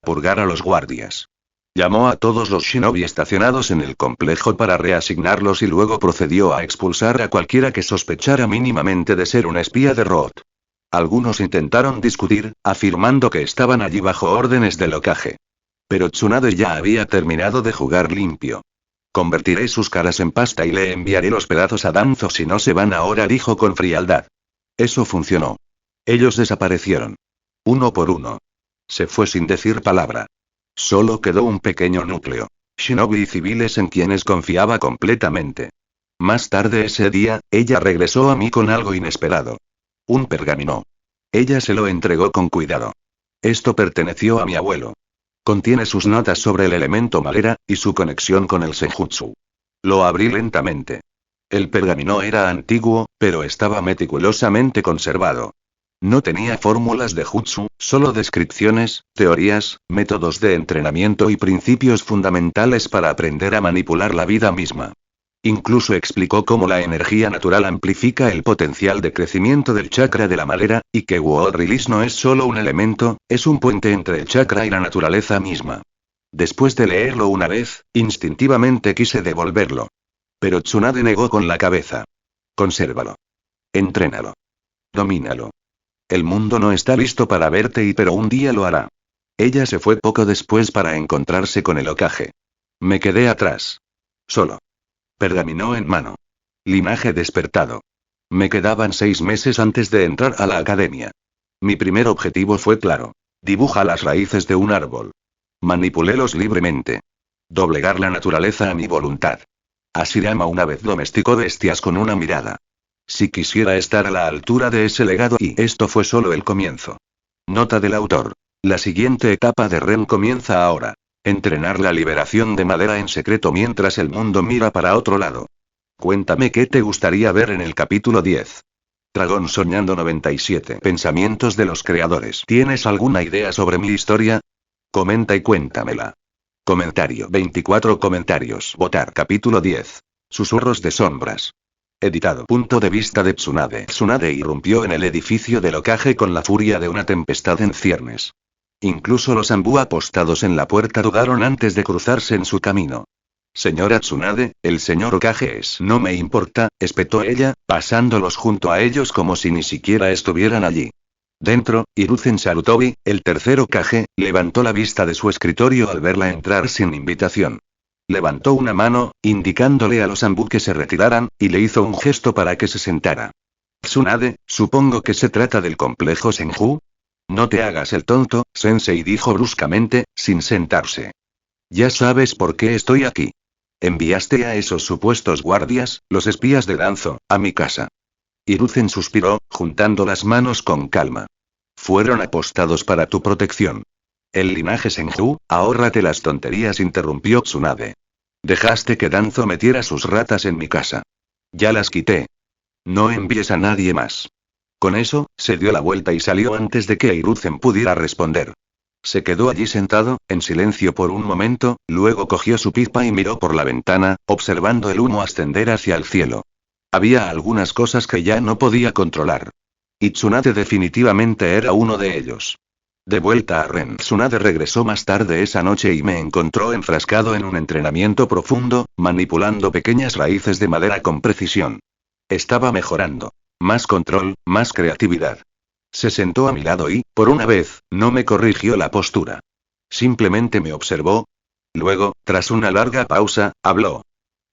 Purgar a los guardias. Llamó a todos los shinobi estacionados en el complejo para reasignarlos y luego procedió a expulsar a cualquiera que sospechara mínimamente de ser un espía de Roth. Algunos intentaron discutir, afirmando que estaban allí bajo órdenes del Hokage. Pero Tsunade ya había terminado de jugar limpio. Convertiré sus caras en pasta y le enviaré los pedazos a Danzo si no se van ahora, dijo con frialdad. Eso funcionó. Ellos desaparecieron. Uno por uno. Se fue sin decir palabra. Solo quedó un pequeño núcleo. Shinobi y civiles en quienes confiaba completamente. Más tarde ese día, ella regresó a mí con algo inesperado. Un pergamino. Ella se lo entregó con cuidado. Esto perteneció a mi abuelo. Contiene sus notas sobre el elemento madera, y su conexión con el Senjutsu. Lo abrí lentamente. El pergamino era antiguo, pero estaba meticulosamente conservado. No tenía fórmulas de jutsu, solo descripciones, teorías, métodos de entrenamiento y principios fundamentales para aprender a manipular la vida misma. Incluso explicó cómo la energía natural amplifica el potencial de crecimiento del chakra de la madera, y que World Release no es solo un elemento, es un puente entre el chakra y la naturaleza misma. Después de leerlo una vez, instintivamente quise devolverlo. Pero Tsunade negó con la cabeza. Consérvalo. Entrénalo. Domínalo. El mundo no está listo para verte pero un día lo hará. Ella se fue poco después para encontrarse con el Hokage. Me quedé atrás. Solo. Pergamino en mano. Linaje despertado. Me quedaban 6 meses antes de entrar a la academia. Mi primer objetivo fue claro. Dibuja las raíces de un árbol. Manipulélos libremente. Doblegar la naturaleza a mi voluntad. Hashirama una vez domesticó bestias con una mirada. Si quisiera estar a la altura de ese legado, y esto fue solo el comienzo. Nota del autor. La siguiente etapa de Ren comienza ahora. Entrenar la liberación de madera en secreto mientras el mundo mira para otro lado. Cuéntame qué te gustaría ver en el capítulo 10. Dragón Soñando 97. Pensamientos de los creadores. ¿Tienes alguna idea sobre mi historia? Comenta y cuéntamela. Comentario 24 comentarios. Votar capítulo 10. Susurros de sombras. Editado. Punto de vista de Tsunade. Tsunade irrumpió en el edificio del Hokage con la furia de una tempestad en ciernes. Incluso los Anbu apostados en la puerta dudaron antes de cruzarse en su camino. Señora Tsunade, el señor Hokage es. No me importa, espetó ella, pasándolos junto a ellos como si ni siquiera estuvieran allí. Dentro, Hiruzen Sarutobi, el tercer Hokage, levantó la vista de su escritorio al verla entrar sin invitación. Levantó una mano, indicándole a los Anbu que se retiraran, y le hizo un gesto para que se sentara. Tsunade, supongo que se trata del complejo Senju. No te hagas el tonto, Sensei dijo bruscamente, sin sentarse. Ya sabes por qué estoy aquí. Enviaste a esos supuestos guardias, los espías de Danzo, a mi casa. Hiruzen suspiró, juntando las manos con calma. Fueron apostados para tu protección. El linaje Senju, ahórrate las tonterías, interrumpió Tsunade. Dejaste que Danzo metiera sus ratas en mi casa. Ya las quité. No envíes a nadie más. Con eso, se dio la vuelta y salió antes de que Hiruzen pudiera responder. Se quedó allí sentado, en silencio por un momento, luego cogió su pipa y miró por la ventana, observando el humo ascender hacia el cielo. Había algunas cosas que ya no podía controlar. Y Tsunade definitivamente era uno de ellos. De vuelta a Ren, Tsunade regresó más tarde esa noche y me encontró enfrascado en un entrenamiento profundo, manipulando pequeñas raíces de madera con precisión. Estaba mejorando. Más control, más creatividad. Se sentó a mi lado y, por una vez, no me corrigió la postura. Simplemente me observó. Luego, tras una larga pausa, habló.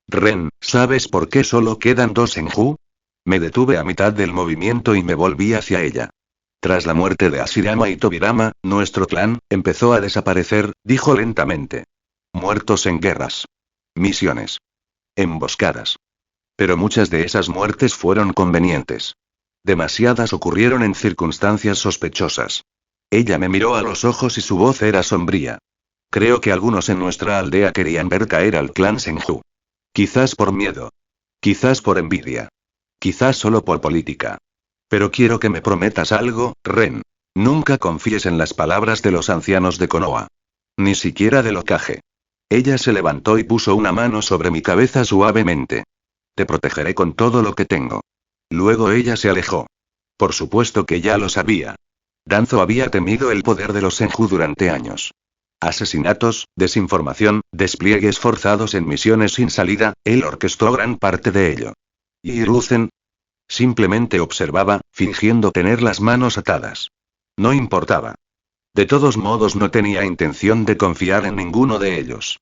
Ren, ¿sabes por qué solo quedan 2 Senju? Me detuve a mitad del movimiento y me volví hacia ella. Tras la muerte de Hashirama y Tobirama, nuestro clan empezó a desaparecer, dijo lentamente. Muertos en guerras. Misiones. Emboscadas. Pero muchas de esas muertes fueron convenientes. Demasiadas ocurrieron en circunstancias sospechosas. Ella me miró a los ojos y su voz era sombría. Creo que algunos en nuestra aldea querían ver caer al clan Senju. Quizás por miedo. Quizás por envidia. Quizás solo por política. Pero quiero que me prometas algo, Ren. Nunca confíes en las palabras de los ancianos de Konoha. Ni siquiera del Hokage. Ella se levantó y puso una mano sobre mi cabeza suavemente. Te protegeré con todo lo que tengo. Luego ella se alejó. Por supuesto que ya lo sabía. Danzo había temido el poder de los Senju durante años. Asesinatos, desinformación, despliegues forzados en misiones sin salida, él orquestó gran parte de ello. ¿Y Hiruzen? Simplemente observaba, fingiendo tener las manos atadas. No importaba. De todos modos no tenía intención de confiar en ninguno de ellos.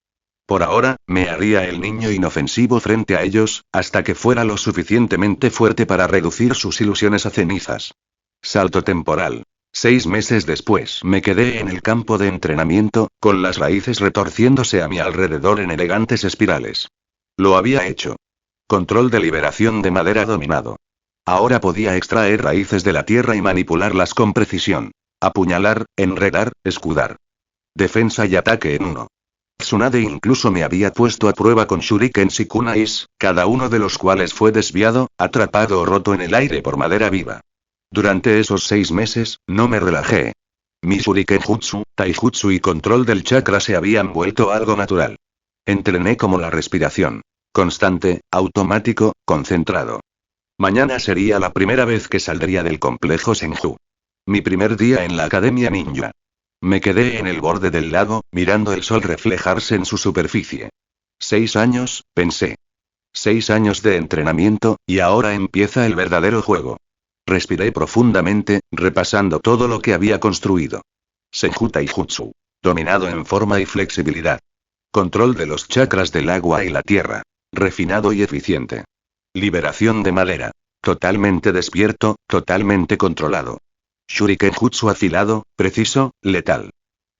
Por ahora, me haría el niño inofensivo frente a ellos, hasta que fuera lo suficientemente fuerte para reducir sus ilusiones a cenizas. Salto temporal. 6 meses después me quedé en el campo de entrenamiento, con las raíces retorciéndose a mi alrededor en elegantes espirales. Lo había hecho. Control de liberación de madera dominado. Ahora podía extraer raíces de la tierra y manipularlas con precisión. Apuñalar, enredar, escudar. Defensa y ataque en uno. Tsunade incluso me había puesto a prueba con shurikens y kunais, cada uno de los cuales fue desviado, atrapado o roto en el aire por madera viva. Durante esos 6 meses, no me relajé. Mi shurikenjutsu, taijutsu y control del chakra se habían vuelto algo natural. Entrené como la respiración. Constante, automático, concentrado. Mañana sería la primera vez que saldría del complejo Senju. Mi primer día en la Academia Ninja. Me quedé en el borde del lago, mirando el sol reflejarse en su superficie. 6 años, pensé. 6 años de entrenamiento, y ahora empieza el verdadero juego. Respiré profundamente, repasando todo lo que había construido. Senju Taijutsu. Dominado en forma y flexibilidad. Control de los chakras del agua y la tierra. Refinado y eficiente. Liberación de madera. Totalmente despierto, totalmente controlado. Shurikenjutsu afilado, preciso, letal.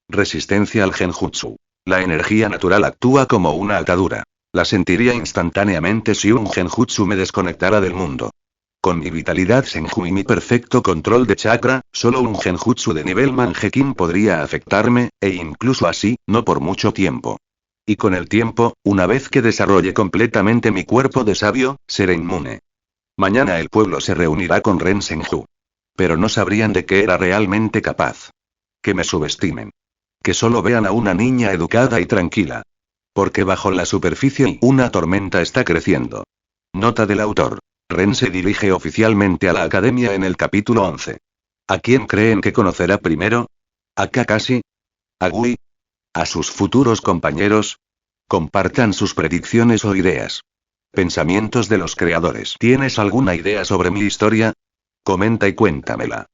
Resistencia al genjutsu. La energía natural actúa como una atadura. La sentiría instantáneamente si un genjutsu me desconectara del mundo. Con mi vitalidad Senju y mi perfecto control de chakra, solo un genjutsu de nivel Mangekyou podría afectarme, e incluso así, no por mucho tiempo. Y con el tiempo, una vez que desarrolle completamente mi cuerpo de sabio, seré inmune. Mañana el pueblo se reunirá con Ren Senju. Pero no sabrían de qué era realmente capaz. Que me subestimen. Que solo vean a una niña educada y tranquila. Porque bajo la superficie una tormenta está creciendo. Nota del autor. Ren se dirige oficialmente a la academia en el capítulo 11. ¿A quién creen que conocerá primero? ¿A Kakashi? ¿A Gui? ¿A sus futuros compañeros? Compartan sus predicciones o ideas. Pensamientos de los creadores. ¿Tienes alguna idea sobre mi historia? Comenta y cuéntamela.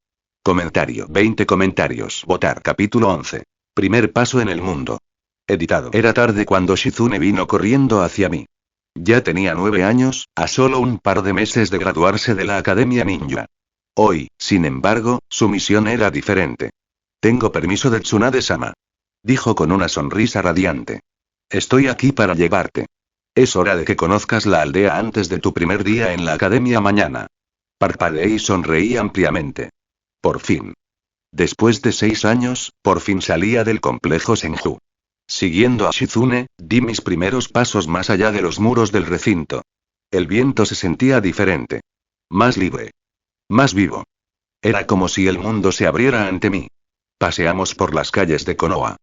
Comentario. 20 comentarios. Votar. Capítulo 11. Primer paso en el mundo. Editado. Era tarde cuando Shizune vino corriendo hacia mí. Ya tenía 9 años, a solo un par de meses de graduarse de la Academia Ninja. Hoy, sin embargo, su misión era diferente. Tengo permiso de Tsunade-sama. Dijo con una sonrisa radiante. Estoy aquí para llevarte. Es hora de que conozcas la aldea antes de tu primer día en la academia mañana. Parpadeé y sonreí ampliamente. Por fin. Después de 6 años, por fin salía del complejo Senju. Siguiendo a Shizune, di mis primeros pasos más allá de los muros del recinto. El viento se sentía diferente. Más libre. Más vivo. Era como si el mundo se abriera ante mí. Paseamos por las calles de Konoha.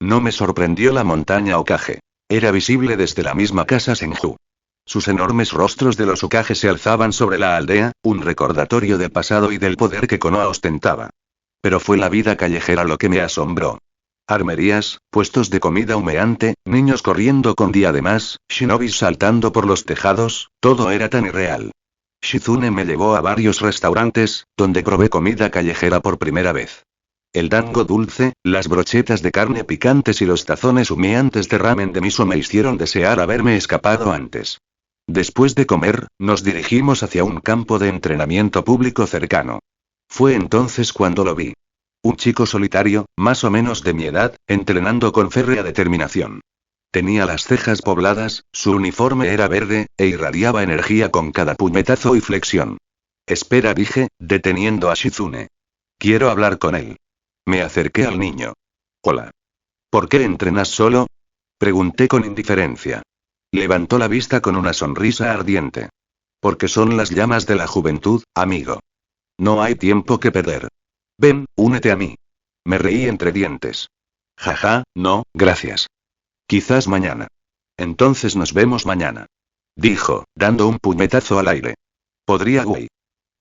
No me sorprendió la montaña Okage. Era visible desde la misma casa Senju. Sus enormes rostros de los Okage se alzaban sobre la aldea, un recordatorio del pasado y del poder que Konoha ostentaba. Pero fue la vida callejera lo que me asombró. Armerías, puestos de comida humeante, niños corriendo con diademas, shinobis saltando por los tejados, todo era tan irreal. Shizune me llevó a varios restaurantes, donde probé comida callejera por primera vez. El dango dulce, las brochetas de carne picantes y los tazones humeantes de ramen de miso me hicieron desear haberme escapado antes. Después de comer, nos dirigimos hacia un campo de entrenamiento público cercano. Fue entonces cuando lo vi. Un chico solitario, más o menos de mi edad, entrenando con férrea determinación. Tenía las cejas pobladas, su uniforme era verde, e irradiaba energía con cada puñetazo y flexión. Espera, dije, deteniendo a Shizune. Quiero hablar con él. Me acerqué al niño. Hola. ¿Por qué entrenas solo? Pregunté con indiferencia. Levantó la vista con una sonrisa ardiente. Porque son las llamas de la juventud, amigo. No hay tiempo que perder. Ven, únete a mí. Me reí entre dientes. Jaja, no, gracias. Quizás mañana. Entonces nos vemos mañana. Dijo, dando un puñetazo al aire. ¿Podría Wei?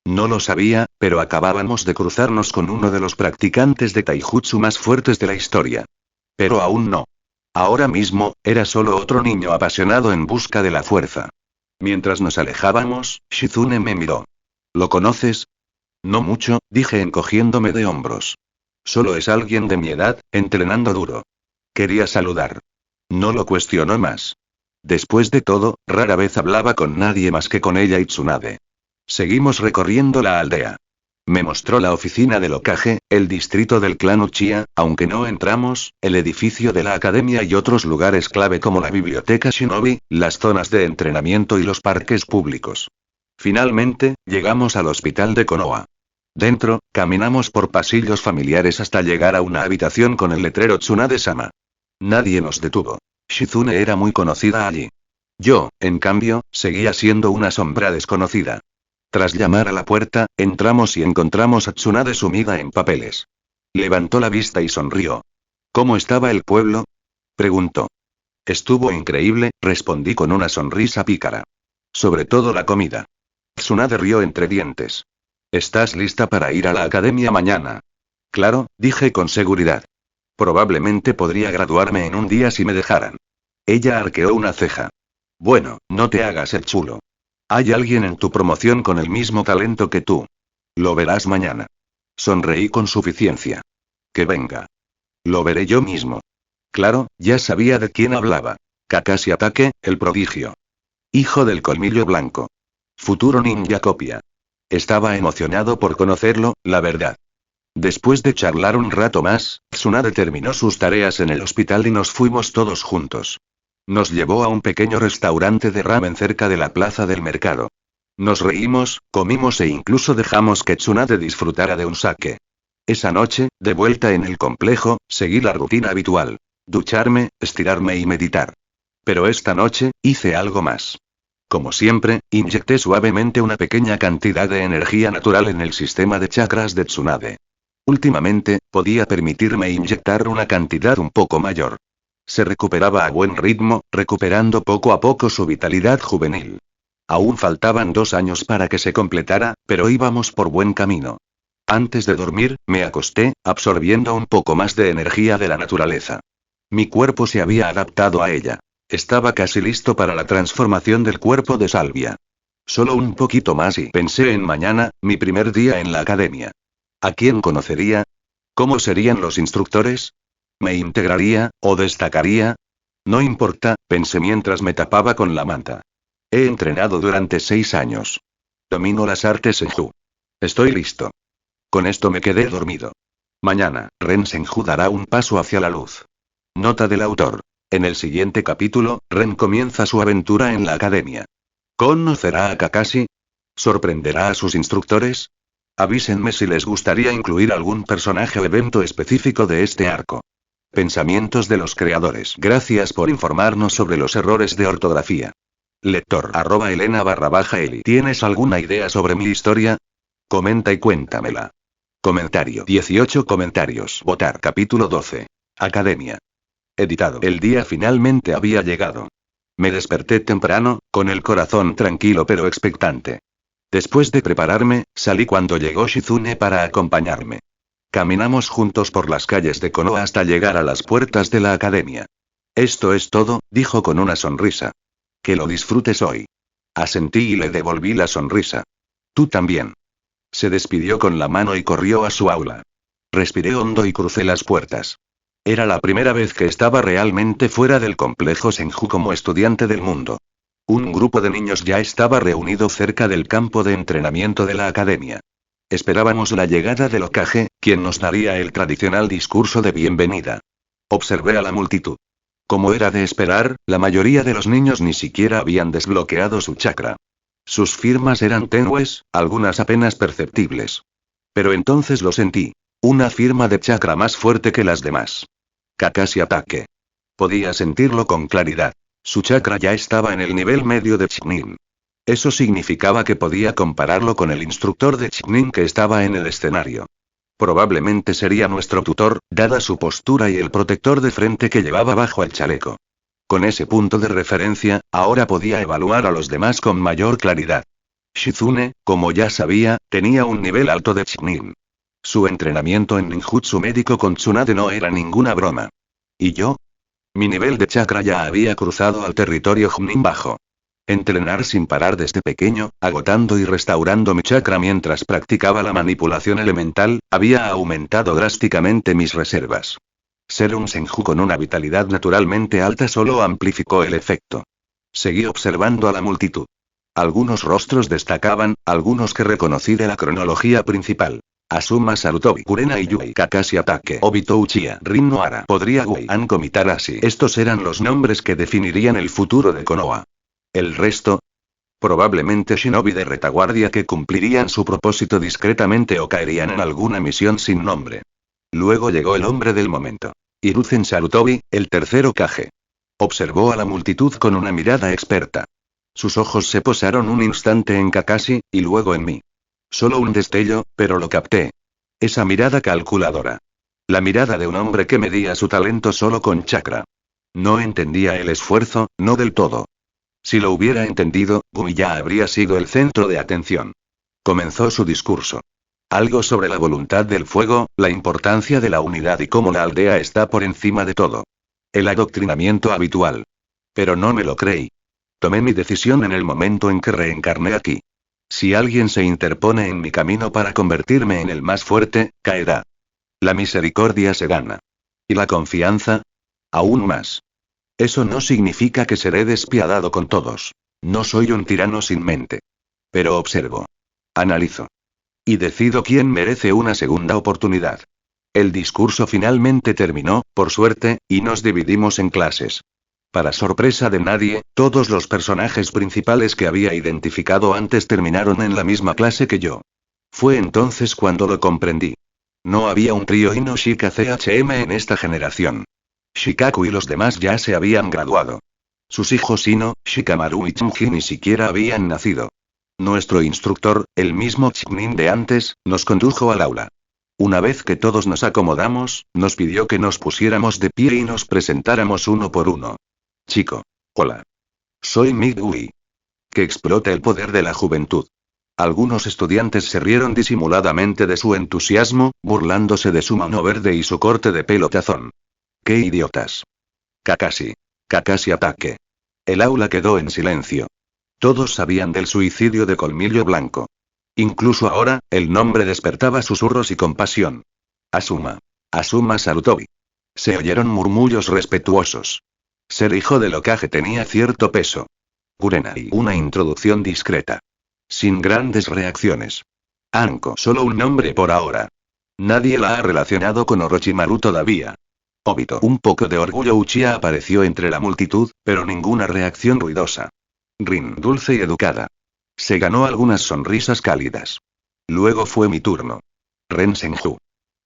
No lo sabía, pero acabábamos de cruzarnos con uno de los practicantes de taijutsu más fuertes de la historia. Pero aún no. Ahora mismo, era solo otro niño apasionado en busca de la fuerza. Mientras nos alejábamos, Shizune me miró. ¿Lo conoces? No mucho, dije encogiéndome de hombros. Solo es alguien de mi edad, entrenando duro. Quería saludar. No lo cuestionó más. Después de todo, rara vez hablaba con nadie más que con ella y Tsunade. Seguimos recorriendo la aldea. Me mostró la oficina del Hokage, el distrito del clan Uchiha, aunque no entramos, el edificio de la academia y otros lugares clave como la biblioteca Shinobi, las zonas de entrenamiento y los parques públicos. Finalmente, llegamos al hospital de Konoha. Dentro, caminamos por pasillos familiares hasta llegar a una habitación con el letrero Tsunade-sama. Nadie nos detuvo. Shizune era muy conocida allí. Yo, en cambio, seguía siendo una sombra desconocida. Tras llamar a la puerta, entramos y encontramos a Tsunade sumida en papeles. Levantó la vista y sonrió. ¿Cómo estaba el pueblo? Preguntó. Estuvo increíble, respondí con una sonrisa pícara. Sobre todo la comida. Tsunade rió entre dientes. ¿Estás lista para ir a la academia mañana? Claro, dije con seguridad. Probablemente podría graduarme en un día si me dejaran. Ella arqueó una ceja. Bueno, no te hagas el chulo. Hay alguien en tu promoción con el mismo talento que tú. Lo verás mañana. Sonreí con suficiencia. Que venga. Lo veré yo mismo. Claro, ya sabía de quién hablaba. Kakashi Ataque, el prodigio. Hijo del colmillo blanco. Futuro ninja copia. Estaba emocionado por conocerlo, la verdad. Después de charlar un rato más, Tsunade terminó sus tareas en el hospital y nos fuimos todos juntos. Nos llevó a un pequeño restaurante de ramen cerca de la plaza del mercado. Nos reímos, comimos e incluso dejamos que Tsunade disfrutara de un sake. Esa noche, de vuelta en el complejo, seguí la rutina habitual. Ducharme, estirarme y meditar. Pero esta noche, hice algo más. Como siempre, inyecté suavemente una pequeña cantidad de energía natural en el sistema de chakras de Tsunade. Últimamente, podía permitirme inyectar una cantidad un poco mayor. Se recuperaba a buen ritmo, recuperando poco a poco su vitalidad juvenil. Aún faltaban 2 años para que se completara, pero íbamos por buen camino. Antes de dormir, me acosté, absorbiendo un poco más de energía de la naturaleza. Mi cuerpo se había adaptado a ella. Estaba casi listo para la transformación del cuerpo de Salvia. Solo un poquito más y pensé en mañana, mi primer día en la academia. ¿A quién conocería? ¿Cómo serían los instructores? ¿Me integraría, o destacaría? No importa, pensé mientras me tapaba con la manta. He entrenado durante 6 años. Domino las artes Senju. Estoy listo. Con esto me quedé dormido. Mañana, Ren Senju dará un paso hacia la luz. Nota del autor. En el siguiente capítulo, Ren comienza su aventura en la academia. ¿Conocerá a Kakashi? ¿Sorprenderá a sus instructores? Avísenme si les gustaría incluir algún personaje o evento específico de este arco. Pensamientos de los creadores. Gracias por informarnos sobre los errores de ortografía. Lector @Elena_Eli. ¿Tienes alguna idea sobre mi historia? Comenta y cuéntamela. Comentario. 18 comentarios. Votar. Capítulo 12. Academia. Editado. El día finalmente había llegado. Me desperté temprano, con el corazón tranquilo pero expectante. Después de prepararme, salí cuando llegó Shizune para acompañarme. Caminamos juntos por las calles de Konoha hasta llegar a las puertas de la academia. Esto es todo, dijo con una sonrisa. Que lo disfrutes hoy. Asentí y le devolví la sonrisa. Tú también. Se despidió con la mano y corrió a su aula. Respiré hondo y crucé las puertas. Era la primera vez que estaba realmente fuera del complejo Senju como estudiante del mundo. Un grupo de niños ya estaba reunido cerca del campo de entrenamiento de la academia. Esperábamos la llegada del Hokage, quien nos daría el tradicional discurso de bienvenida. Observé a la multitud. Como era de esperar, la mayoría de los niños ni siquiera habían desbloqueado su chakra. Sus firmas eran tenues, algunas apenas perceptibles. Pero entonces lo sentí. Una firma de chakra más fuerte que las demás. Kakashi Ataque. Podía sentirlo con claridad. Su chakra ya estaba en el nivel medio de Chunin. Eso significaba que podía compararlo con el instructor de Chunin que estaba en el escenario. Probablemente sería nuestro tutor, dada su postura y el protector de frente que llevaba bajo el chaleco. Con ese punto de referencia, ahora podía evaluar a los demás con mayor claridad. Shizune, como ya sabía, tenía un nivel alto de Chunin. Su entrenamiento en ninjutsu médico con Tsunade no era ninguna broma. ¿Y yo? Mi nivel de chakra ya había cruzado al territorio Chunin bajo. Entrenar sin parar desde pequeño, agotando y restaurando mi chakra mientras practicaba la manipulación elemental, había aumentado drásticamente mis reservas. Ser un Senju con una vitalidad naturalmente alta solo amplificó el efecto. Seguí observando a la multitud. Algunos rostros destacaban, algunos que reconocí de la cronología principal. Asuma Sarutobi, Kurena y Yui, Kakashi Ataque, Obito Uchiha, Rin Nohara, Podría Wei, Anko Mitarashi. Estos eran los nombres que definirían el futuro de Konoha. ¿El resto? Probablemente shinobi de retaguardia que cumplirían su propósito discretamente o caerían en alguna misión sin nombre. Luego llegó el hombre del momento. Hiruzen Sarutobi, el tercer Hokage. Observó a la multitud con una mirada experta. Sus ojos se posaron un instante en Kakashi, y luego en mí. Solo un destello, pero lo capté. Esa mirada calculadora. La mirada de un hombre que medía su talento solo con chakra. No entendía el esfuerzo, no del todo. Si lo hubiera entendido, Gumi ya habría sido el centro de atención. Comenzó su discurso. Algo sobre la voluntad del fuego, la importancia de la unidad y cómo la aldea está por encima de todo. El adoctrinamiento habitual. Pero no me lo creí. Tomé mi decisión en el momento en que reencarné aquí. Si alguien se interpone en mi camino para convertirme en el más fuerte, caerá. La misericordia se gana. ¿Y la confianza? Aún más. Eso no significa que seré despiadado con todos. No soy un tirano sin mente. Pero observo. Analizo. Y decido quién merece una segunda oportunidad. El discurso finalmente terminó, por suerte, y nos dividimos en clases. Para sorpresa de nadie, todos los personajes principales que había identificado antes terminaron en la misma clase que yo. Fue entonces cuando lo comprendí. No había un trío Ino Shika CHM en esta generación. Shikaku y los demás ya se habían graduado. Sus hijos Ino, Shikamaru y Chunji ni siquiera habían nacido. Nuestro instructor, el mismo Chinin de antes, nos condujo al aula. Una vez que todos nos acomodamos, nos pidió que nos pusiéramos de pie y nos presentáramos uno por uno. Chico. Hola. Soy Midway. Que explote el poder de la juventud. Algunos estudiantes se rieron disimuladamente de su entusiasmo, burlándose de su mano verde y su corte de pelo tazón. ¡Qué idiotas! Kakashi. Kakashi ataque. El aula quedó en silencio. Todos sabían del suicidio de Colmillo Blanco. Incluso ahora, el nombre despertaba susurros y compasión. Asuma. Asuma Sarutobi. Se oyeron murmullos respetuosos. Ser hijo del Hokage tenía cierto peso. Kurenai. Una introducción discreta. Sin grandes reacciones. Anko. Solo un nombre por ahora. Nadie la ha relacionado con Orochimaru todavía. Obito. Un poco de orgullo Uchiha apareció entre la multitud, pero ninguna reacción ruidosa. Rin. Dulce y educada. Se ganó algunas sonrisas cálidas. Luego fue mi turno. Ren Senju.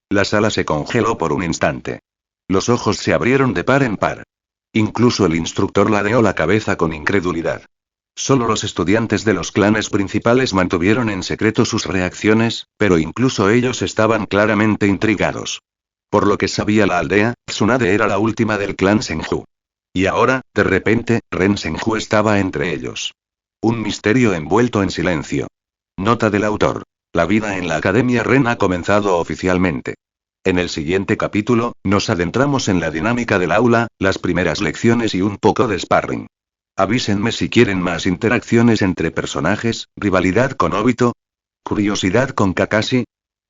La sala se congeló por un instante. Los ojos se abrieron de par en par. Incluso el instructor ladeó la cabeza con incredulidad. Solo los estudiantes de los clanes principales mantuvieron en secreto sus reacciones, pero incluso ellos estaban claramente intrigados. Por lo que sabía la aldea, Tsunade era la última del clan Senju. Y ahora, de repente, Ren Senju estaba entre ellos. Un misterio envuelto en silencio. Nota del autor. La vida en la Academia Ren ha comenzado oficialmente. En el siguiente capítulo, nos adentramos en la dinámica del aula, las primeras lecciones y un poco de sparring. Avísenme si quieren más interacciones entre personajes, rivalidad con Obito, curiosidad con Kakashi,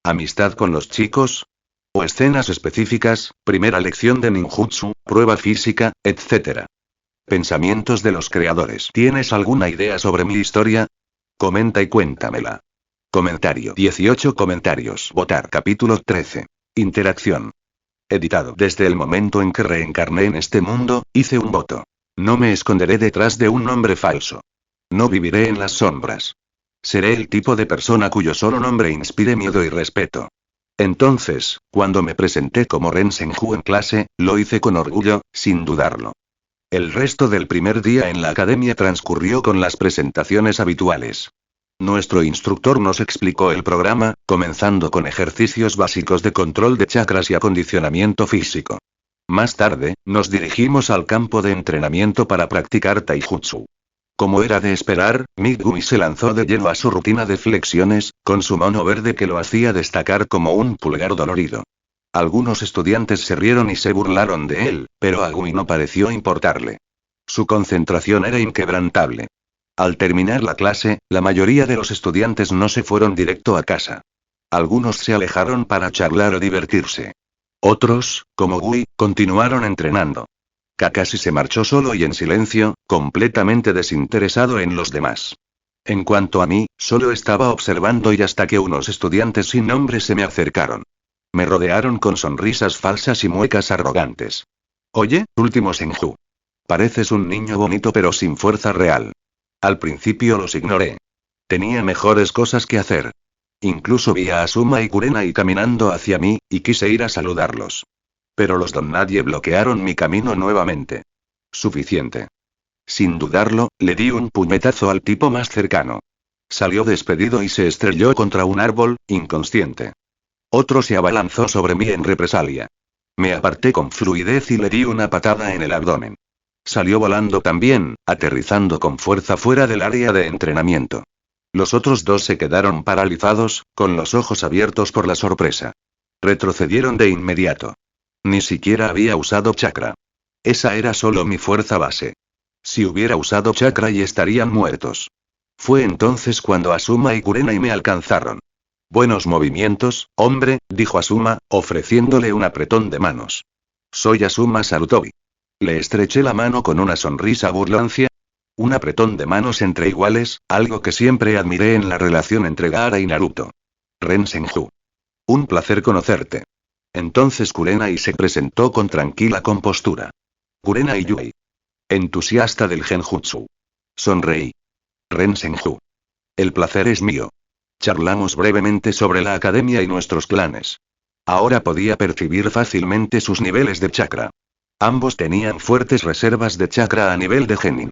amistad con los chicos, o escenas específicas, primera lección de ninjutsu, prueba física, etc. Pensamientos de los creadores. ¿Tienes alguna idea sobre mi historia? Comenta y cuéntamela. Comentario. 18 comentarios. Votar. Capítulo 13. Interacción. Editado. Desde el momento en que reencarné en este mundo, hice un voto. No me esconderé detrás de un nombre falso. No viviré en las sombras. Seré el tipo de persona cuyo solo nombre inspire miedo y respeto. Entonces, cuando me presenté como Ren Senju en clase, lo hice con orgullo, sin dudarlo. El resto del primer día en la academia transcurrió con las presentaciones habituales. Nuestro instructor nos explicó el programa, comenzando con ejercicios básicos de control de chakras y acondicionamiento físico. Más tarde, nos dirigimos al campo de entrenamiento para practicar taijutsu. Como era de esperar, Midway se lanzó de lleno a su rutina de flexiones, con su mano verde que lo hacía destacar como un pulgar dolorido. Algunos estudiantes se rieron y se burlaron de él, pero a Gumi no pareció importarle. Su concentración era inquebrantable. Al terminar la clase, la mayoría de los estudiantes no se fueron directo a casa. Algunos se alejaron para charlar o divertirse. Otros, como Gui, continuaron entrenando. Kakashi se marchó solo y en silencio, completamente desinteresado en los demás. En cuanto a mí, solo estaba observando y hasta que unos estudiantes sin nombre se me acercaron. Me rodearon con sonrisas falsas y muecas arrogantes. Oye, último Senju. Pareces un niño bonito pero sin fuerza real. Al principio los ignoré. Tenía mejores cosas que hacer. Incluso vi a Asuma y Kurenai caminando hacia mí, y quise ir a saludarlos. Pero los don nadie bloquearon mi camino nuevamente. Suficiente. Sin dudarlo, le di un puñetazo al tipo más cercano. Salió despedido y se estrelló contra un árbol, inconsciente. Otro se abalanzó sobre mí en represalia. Me aparté con fluidez y le di una patada en el abdomen. Salió volando también, aterrizando con fuerza fuera del área de entrenamiento. Los otros dos se quedaron paralizados, con los ojos abiertos por la sorpresa. Retrocedieron de inmediato. Ni siquiera había usado chakra. Esa era solo mi fuerza base. Si hubiera usado chakra y estarían muertos. Fue entonces cuando Asuma y Kurenai me alcanzaron. Buenos movimientos, hombre, dijo Asuma, ofreciéndole un apretón de manos. Soy Asuma Sarutobi. Le estreché la mano con una sonrisa burlancia. Un apretón de manos entre iguales, algo que siempre admiré en la relación entre Gaara y Naruto. Ren Senju. Un placer conocerte. Entonces Kurenai se presentó con tranquila compostura. Kurenai Yui. Entusiasta del genjutsu. Sonreí. Ren Senju. El placer es mío. Charlamos brevemente sobre la academia y nuestros planes. Ahora podía percibir fácilmente sus niveles de chakra. Ambos tenían fuertes reservas de chakra a nivel de genin.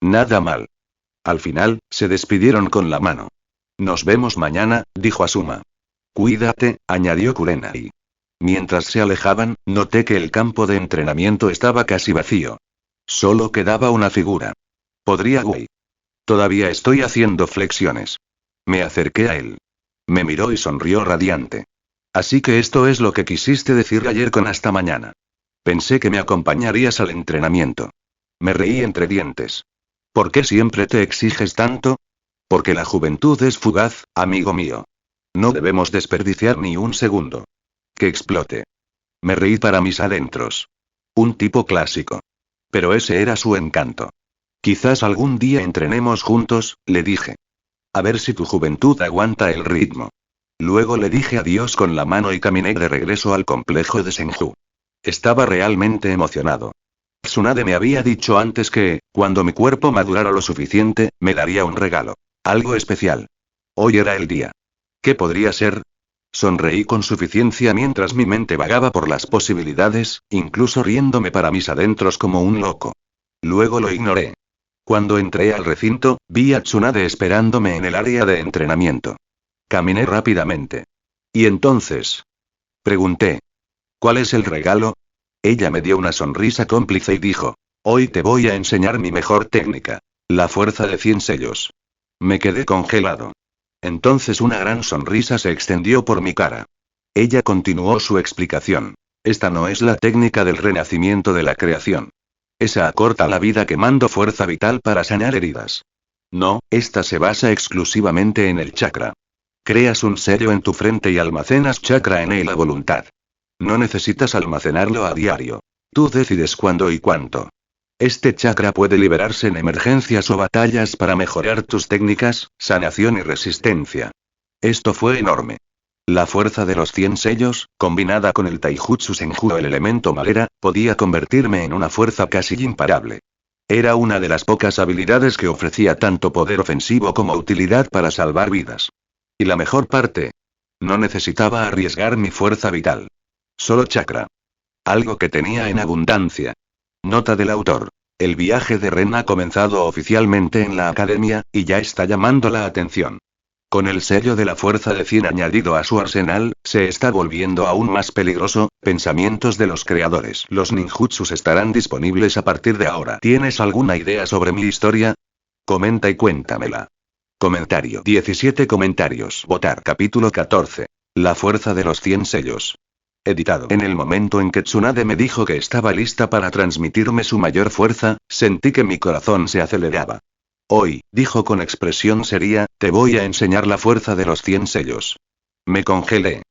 Nada mal. Al final, se despidieron con la mano. Nos vemos mañana, dijo Asuma. Cuídate, añadió Kurenai. Mientras se alejaban, noté que el campo de entrenamiento estaba casi vacío. Solo quedaba una figura. ¿Podría Wei? Todavía estoy haciendo flexiones. Me acerqué a él. Me miró y sonrió radiante. Así que esto es lo que quisiste decir ayer con hasta mañana. Pensé que me acompañarías al entrenamiento. Me reí entre dientes. ¿Por qué siempre te exiges tanto? Porque la juventud es fugaz, amigo mío. No debemos desperdiciar ni un segundo. Que explote. Me reí para mis adentros. Un tipo clásico. Pero ese era su encanto. Quizás algún día entrenemos juntos, le dije. A ver si tu juventud aguanta el ritmo. Luego le dije adiós con la mano y caminé de regreso al complejo de Senju. Estaba realmente emocionado. Tsunade me había dicho antes que, cuando mi cuerpo madurara lo suficiente, me daría un regalo. Algo especial. Hoy era el día. ¿Qué podría ser? Sonreí con suficiencia mientras mi mente vagaba por las posibilidades, incluso riéndome para mis adentros como un loco. Luego lo ignoré. Cuando entré al recinto, vi a Tsunade esperándome en el área de entrenamiento. Caminé rápidamente. ¿Y entonces? Pregunté. ¿Cuál es el regalo? Ella me dio una sonrisa cómplice y dijo. Hoy te voy a enseñar mi mejor técnica. La fuerza de 100 sellos. Me quedé congelado. Entonces una gran sonrisa se extendió por mi cara. Ella continuó su explicación. Esta no es la técnica del renacimiento de la creación. Esa acorta la vida quemando fuerza vital para sanar heridas. No, esta se basa exclusivamente en el chakra. Creas un sello en tu frente y almacenas chakra en él a voluntad. No necesitas almacenarlo a diario. Tú decides cuándo y cuánto. Este chakra puede liberarse en emergencias o batallas para mejorar tus técnicas, sanación y resistencia. Esto fue enorme. La fuerza de los 100 sellos, combinada con el Taijutsu Senju o el elemento madera, podía convertirme en una fuerza casi imparable. Era una de las pocas habilidades que ofrecía tanto poder ofensivo como utilidad para salvar vidas. Y la mejor parte. No necesitaba arriesgar mi fuerza vital. Solo chakra. Algo que tenía en abundancia. Nota del autor. El viaje de Ren ha comenzado oficialmente en la academia, y ya está llamando la atención. Con el sello de la fuerza de 100 añadido a su arsenal, se está volviendo aún más peligroso. Pensamientos de los creadores. Los ninjutsus estarán disponibles a partir de ahora. ¿Tienes alguna idea sobre mi historia? Comenta y cuéntamela. Comentario. 17 comentarios. Votar. Capítulo 14. La fuerza de los 100 sellos. Editado. En el momento en que Tsunade me dijo que estaba lista para transmitirme su mayor fuerza, sentí que mi corazón se aceleraba. Hoy, dijo con expresión seria, te voy a enseñar la fuerza de los 100 sellos. Me congelé.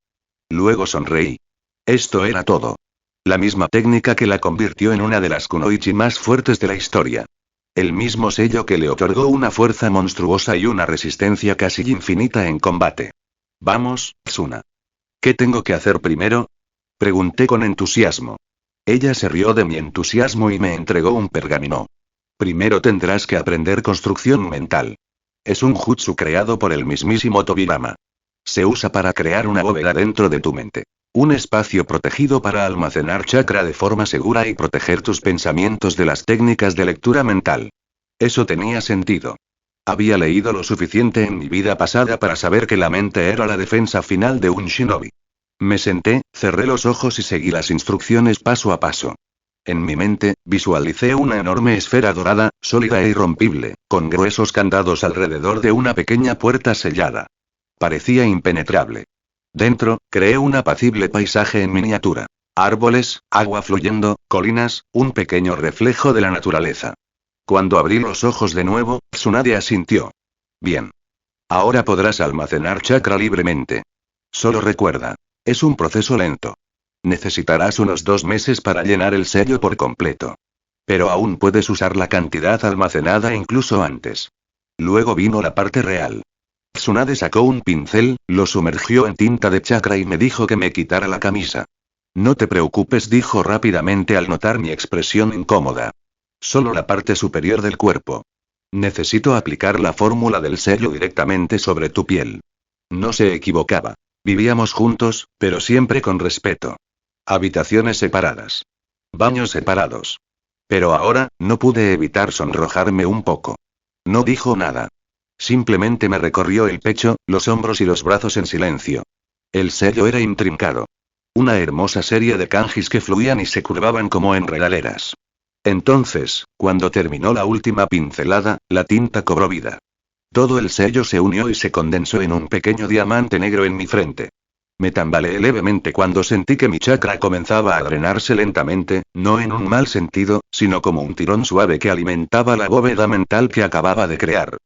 Luego sonreí. Esto era todo. La misma técnica que la convirtió en una de las kunoichi más fuertes de la historia. El mismo sello que le otorgó una fuerza monstruosa y una resistencia casi infinita en combate. Vamos, Tsuna. ¿Qué tengo que hacer primero? Pregunté con entusiasmo. Ella se rió de mi entusiasmo y me entregó un pergamino. Primero tendrás que aprender construcción mental. Es un jutsu creado por el mismísimo Tobirama. Se usa para crear una bóveda dentro de tu mente. Un espacio protegido para almacenar chakra de forma segura y proteger tus pensamientos de las técnicas de lectura mental. Eso tenía sentido. Había leído lo suficiente en mi vida pasada para saber que la mente era la defensa final de un shinobi. Me senté, cerré los ojos y seguí las instrucciones paso a paso. En mi mente, visualicé una enorme esfera dorada, sólida e irrompible, con gruesos candados alrededor de una pequeña puerta sellada. Parecía impenetrable. Dentro, creé un apacible paisaje en miniatura. Árboles, agua fluyendo, colinas, un pequeño reflejo de la naturaleza. Cuando abrí los ojos de nuevo, Tsunade asintió. Bien. Ahora podrás almacenar chakra libremente. Solo recuerda. Es un proceso lento. Necesitarás unos 2 meses para llenar el sello por completo. Pero aún puedes usar la cantidad almacenada incluso antes. Luego vino la parte real. Tsunade sacó un pincel, lo sumergió en tinta de chakra y me dijo que me quitara la camisa. No te preocupes, dijo rápidamente al notar mi expresión incómoda. Solo la parte superior del cuerpo. Necesito aplicar la fórmula del sello directamente sobre tu piel. No se equivocaba. Vivíamos juntos, pero siempre con respeto. Habitaciones separadas. Baños separados. Pero ahora, no pude evitar sonrojarme un poco. No dijo nada. Simplemente me recorrió el pecho, los hombros y los brazos en silencio. El sello era intrincado. Una hermosa serie de kanjis que fluían y se curvaban como enredaderas. Entonces, cuando terminó la última pincelada, la tinta cobró vida. Todo el sello se unió y se condensó en un pequeño diamante negro en mi frente. Me tambaleé levemente cuando sentí que mi chakra comenzaba a drenarse lentamente, no en un mal sentido, sino como un tirón suave que alimentaba la bóveda mental que acababa de crear.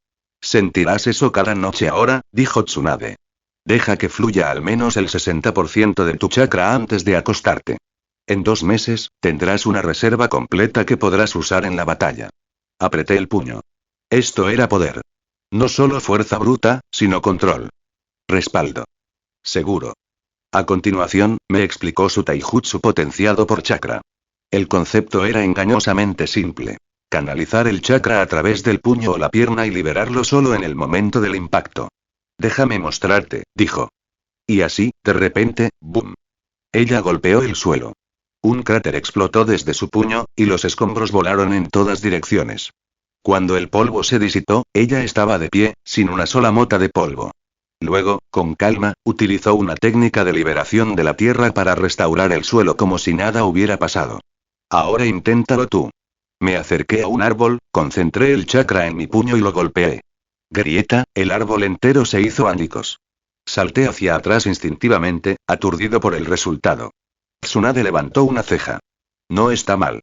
Sentirás eso cada noche ahora, dijo Tsunade. Deja que fluya al menos el 60% de tu chakra antes de acostarte. En 2 meses, tendrás una reserva completa que podrás usar en la batalla. Apreté el puño. Esto era poder. No solo fuerza bruta, sino control. Respaldo. Seguro. A continuación, me explicó su taijutsu potenciado por chakra. El concepto era engañosamente simple. Canalizar el chakra a través del puño o la pierna y liberarlo solo en el momento del impacto. Déjame mostrarte, dijo. Y así, de repente, ¡boom! Ella golpeó el suelo. Un cráter explotó desde su puño, y los escombros volaron en todas direcciones. Cuando el polvo se disipó, ella estaba de pie, sin una sola mota de polvo. Luego, con calma, utilizó una técnica de liberación de la tierra para restaurar el suelo como si nada hubiera pasado. Ahora inténtalo tú. Me acerqué a un árbol, concentré el chakra en mi puño y lo golpeé. Grieta, el árbol entero se hizo ánicos. Salté hacia atrás instintivamente, aturdido por el resultado. Tsunade levantó una ceja. No está mal.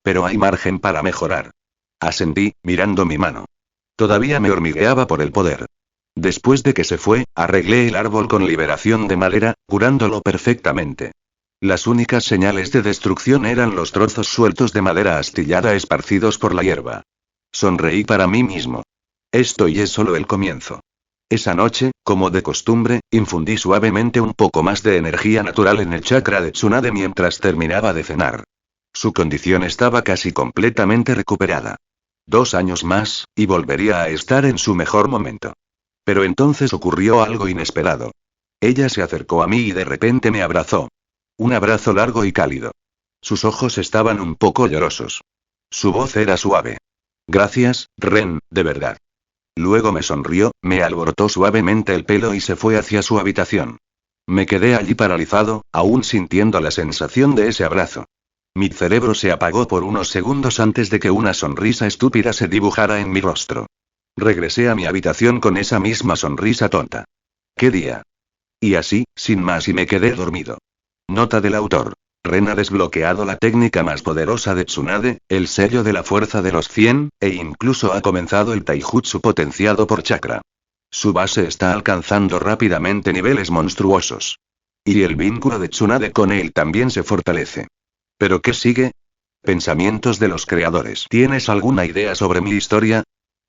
Pero hay margen para mejorar. Asentí, mirando mi mano. Todavía me hormigueaba por el poder. Después de que se fue, arreglé el árbol con liberación de madera, curándolo perfectamente. Las únicas señales de destrucción eran los trozos sueltos de madera astillada esparcidos por la hierba. Sonreí para mí mismo. Esto y es solo el comienzo. Esa noche, como de costumbre, infundí suavemente un poco más de energía natural en el chakra de Tsunade mientras terminaba de cenar. Su condición estaba casi completamente recuperada. 2 años más, y volvería a estar en su mejor momento. Pero entonces ocurrió algo inesperado. Ella se acercó a mí y de repente me abrazó. Un abrazo largo y cálido. Sus ojos estaban un poco llorosos. Su voz era suave. Gracias, Ren, de verdad. Luego me sonrió, me alborotó suavemente el pelo y se fue hacia su habitación. Me quedé allí paralizado, aún sintiendo la sensación de ese abrazo. Mi cerebro se apagó por unos segundos antes de que una sonrisa estúpida se dibujara en mi rostro. Regresé a mi habitación con esa misma sonrisa tonta. ¿Qué día? Y así, sin más, y me quedé dormido. Nota del autor. Ren ha desbloqueado la técnica más poderosa de Tsunade, el sello de la fuerza de los 100, e incluso ha comenzado el taijutsu potenciado por chakra. Su base está alcanzando rápidamente niveles monstruosos. Y el vínculo de Tsunade con él también se fortalece. ¿Pero qué sigue? Pensamientos de los creadores. ¿Tienes alguna idea sobre mi historia?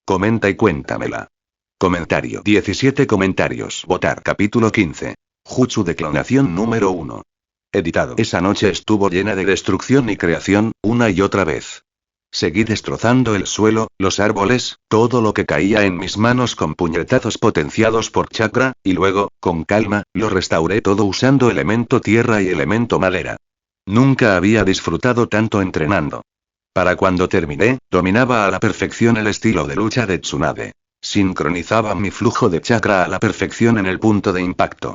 Comenta y cuéntamela. Comentario. 17 comentarios. Votar. Capítulo 15. Jutsu de clonación número 1. Editado. Esa noche estuvo llena de destrucción y creación, una y otra vez. Seguí destrozando el suelo, los árboles, todo lo que caía en mis manos con puñetazos potenciados por chakra, y luego, con calma, lo restauré todo usando elemento tierra y elemento madera. Nunca había disfrutado tanto entrenando. Para cuando terminé, dominaba a la perfección el estilo de lucha de Tsunade. Sincronizaba mi flujo de chakra a la perfección en el punto de impacto.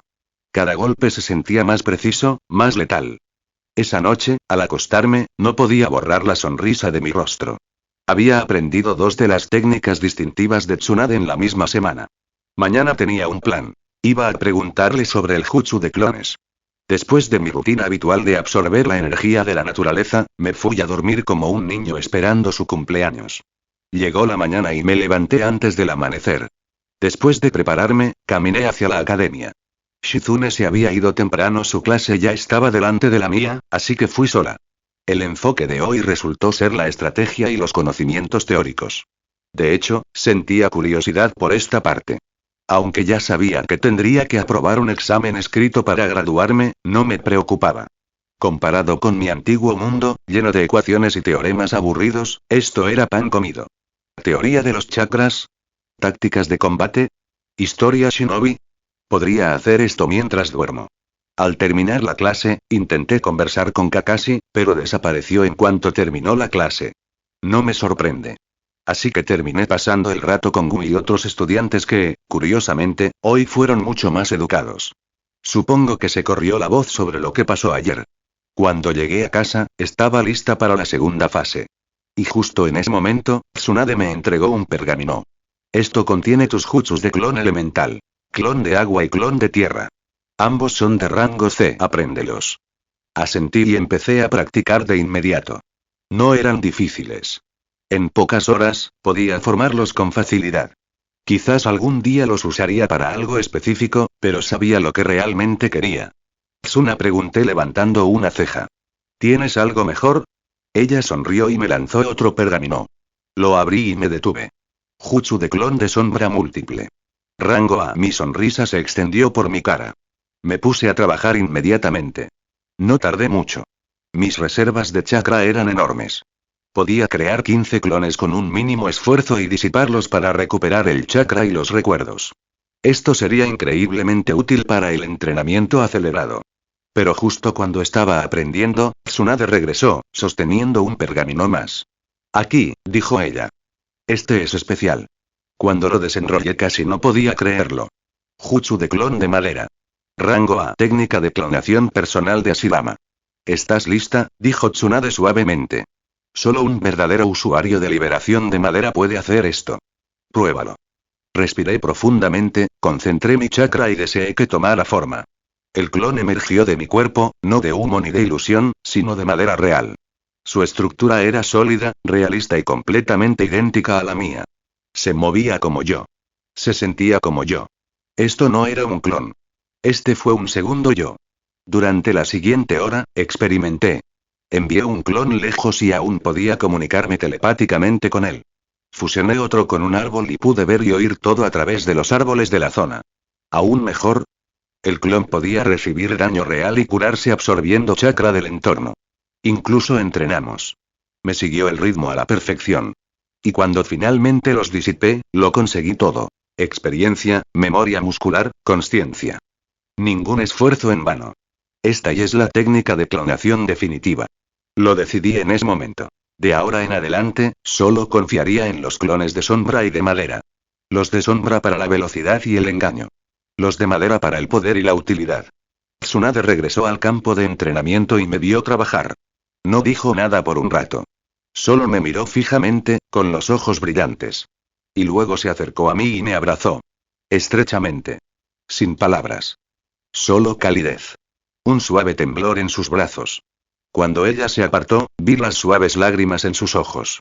Cada golpe se sentía más preciso, más letal. Esa noche, al acostarme, no podía borrar la sonrisa de mi rostro. Había aprendido 2 de las técnicas distintivas de Tsunade en la misma semana. Mañana tenía un plan. Iba a preguntarle sobre el jutsu de clones. Después de mi rutina habitual de absorber la energía de la naturaleza, me fui a dormir como un niño esperando su cumpleaños. Llegó la mañana y me levanté antes del amanecer. Después de prepararme, caminé hacia la academia. Shizune se había ido temprano, su clase ya estaba delante de la mía, así que fui sola. El enfoque de hoy resultó ser la estrategia y los conocimientos teóricos. De hecho, sentía curiosidad por esta parte. Aunque ya sabía que tendría que aprobar un examen escrito para graduarme, no me preocupaba. Comparado con mi antiguo mundo, lleno de ecuaciones y teoremas aburridos, esto era pan comido. ¿Teoría de los chakras? ¿Tácticas de combate? ¿Historia shinobi? Podría hacer esto mientras duermo. Al terminar la clase, intenté conversar con Kakashi, pero desapareció en cuanto terminó la clase. No me sorprende. Así que terminé pasando el rato con Gu y otros estudiantes que, curiosamente, hoy fueron mucho más educados. Supongo que se corrió la voz sobre lo que pasó ayer. Cuando llegué a casa, estaba lista para la segunda fase. Y justo en ese momento, Tsunade me entregó un pergamino. Esto contiene tus jutsus de clon elemental. Clon de agua y clon de tierra. Ambos son de rango C, apréndelos. Asentí y empecé a practicar de inmediato. No eran difíciles. En pocas horas, podía formarlos con facilidad. Quizás algún día los usaría para algo específico, pero sabía lo que realmente quería. Tsuna, pregunté levantando una ceja. ¿Tienes algo mejor? Ella sonrió y me lanzó otro pergamino. Lo abrí y me detuve. Jutsu de clon de sombra múltiple. Rango A. Mi sonrisa se extendió por mi cara. Me puse a trabajar inmediatamente. No tardé mucho. Mis reservas de chakra eran enormes. Podía crear 15 clones con un mínimo esfuerzo y disiparlos para recuperar el chakra y los recuerdos. Esto sería increíblemente útil para el entrenamiento acelerado. Pero justo cuando estaba aprendiendo, Tsunade regresó, sosteniendo un pergamino más. Aquí, dijo ella. Este es especial. Cuando lo desenrollé casi no podía creerlo. Jutsu de clon de madera. Rango A. Técnica de clonación personal de Ashirama. ¿Estás lista?, dijo Tsunade suavemente. Solo un verdadero usuario de liberación de madera puede hacer esto. Pruébalo. Respiré profundamente, concentré mi chakra y deseé que tomara forma. El clon emergió de mi cuerpo, no de humo ni de ilusión, sino de madera real. Su estructura era sólida, realista y completamente idéntica a la mía. Se movía como yo. Se sentía como yo. Esto no era un clon. Este fue un segundo yo. Durante la siguiente hora, experimenté. Envié un clon lejos y aún podía comunicarme telepáticamente con él. Fusioné otro con un árbol y pude ver y oír todo a través de los árboles de la zona. Aún mejor. El clon podía recibir daño real y curarse absorbiendo chakra del entorno. Incluso entrenamos. Me siguió el ritmo a la perfección. Y cuando finalmente los disipé, lo conseguí todo. Experiencia, memoria muscular, consciencia. Ningún esfuerzo en vano. Esta y es la técnica de clonación definitiva. Lo decidí en ese momento. De ahora en adelante, solo confiaría en los clones de sombra y de madera. Los de sombra para la velocidad y el engaño. Los de madera para el poder y la utilidad. Tsunade regresó al campo de entrenamiento y me vio trabajar. No dijo nada por un rato. Solo me miró fijamente, con los ojos brillantes. Y luego se acercó a mí y me abrazó. Estrechamente. Sin palabras. Solo calidez. Un suave temblor en sus brazos. Cuando ella se apartó, vi las suaves lágrimas en sus ojos.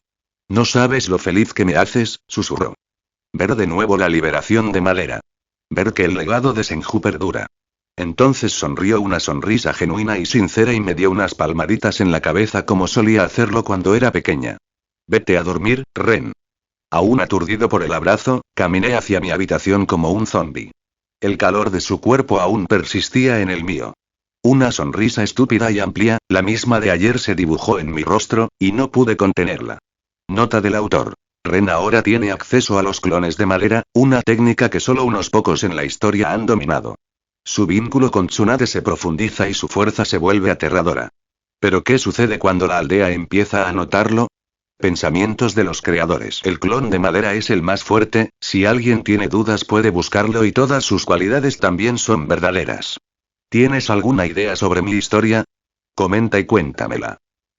No sabes lo feliz que me haces, susurró. Ver de nuevo la liberación de madera. Ver que el legado de Senju perdura. Entonces sonrió una sonrisa genuina y sincera y me dio unas palmaditas en la cabeza como solía hacerlo cuando era pequeña. Vete a dormir, Ren. Aún aturdido por el abrazo, caminé hacia mi habitación como un zombi. El calor de su cuerpo aún persistía en el mío. Una sonrisa estúpida y amplia, la misma de ayer, se dibujó en mi rostro, y no pude contenerla. Nota del autor. Ren ahora tiene acceso a los clones de madera, una técnica que solo unos pocos en la historia han dominado. Su vínculo con Tsunade se profundiza y su fuerza se vuelve aterradora. ¿Pero qué sucede cuando la aldea empieza a notarlo? Pensamientos de los creadores. El clon de madera es el más fuerte, si alguien tiene dudas puede buscarlo y todas sus cualidades también son verdaderas. ¿Tienes alguna idea sobre mi historia? Comenta y cuéntamela.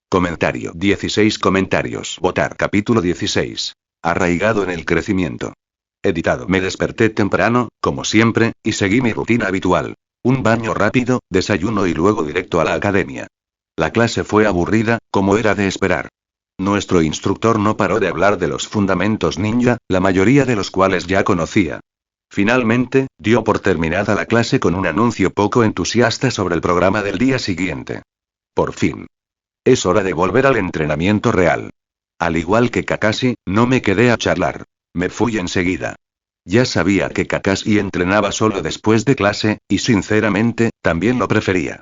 Comentario. 16 comentarios. Votar. Capítulo 16. Arraigado en el crecimiento. Editado. Me desperté temprano, como siempre, y seguí mi rutina habitual. Un baño rápido, desayuno y luego directo a la academia. La clase fue aburrida, como era de esperar. Nuestro instructor no paró de hablar de los fundamentos ninja, la mayoría de los cuales ya conocía. Finalmente, dio por terminada la clase con un anuncio poco entusiasta sobre el programa del día siguiente. Por fin. Es hora de volver al entrenamiento real. Al igual que Kakashi, no me quedé a charlar. Me fui enseguida. Ya sabía que Kakashi entrenaba solo después de clase, y sinceramente, también lo prefería.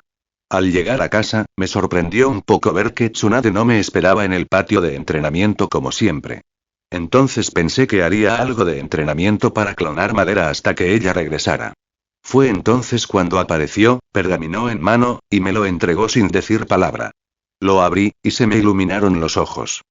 Al llegar a casa, me sorprendió un poco ver que Tsunade no me esperaba en el patio de entrenamiento como siempre. Entonces pensé que haría algo de entrenamiento para clonar madera hasta que ella regresara. Fue entonces cuando apareció, pergamino en mano, y me lo entregó sin decir palabra. Lo abrí, y se me iluminaron los ojos.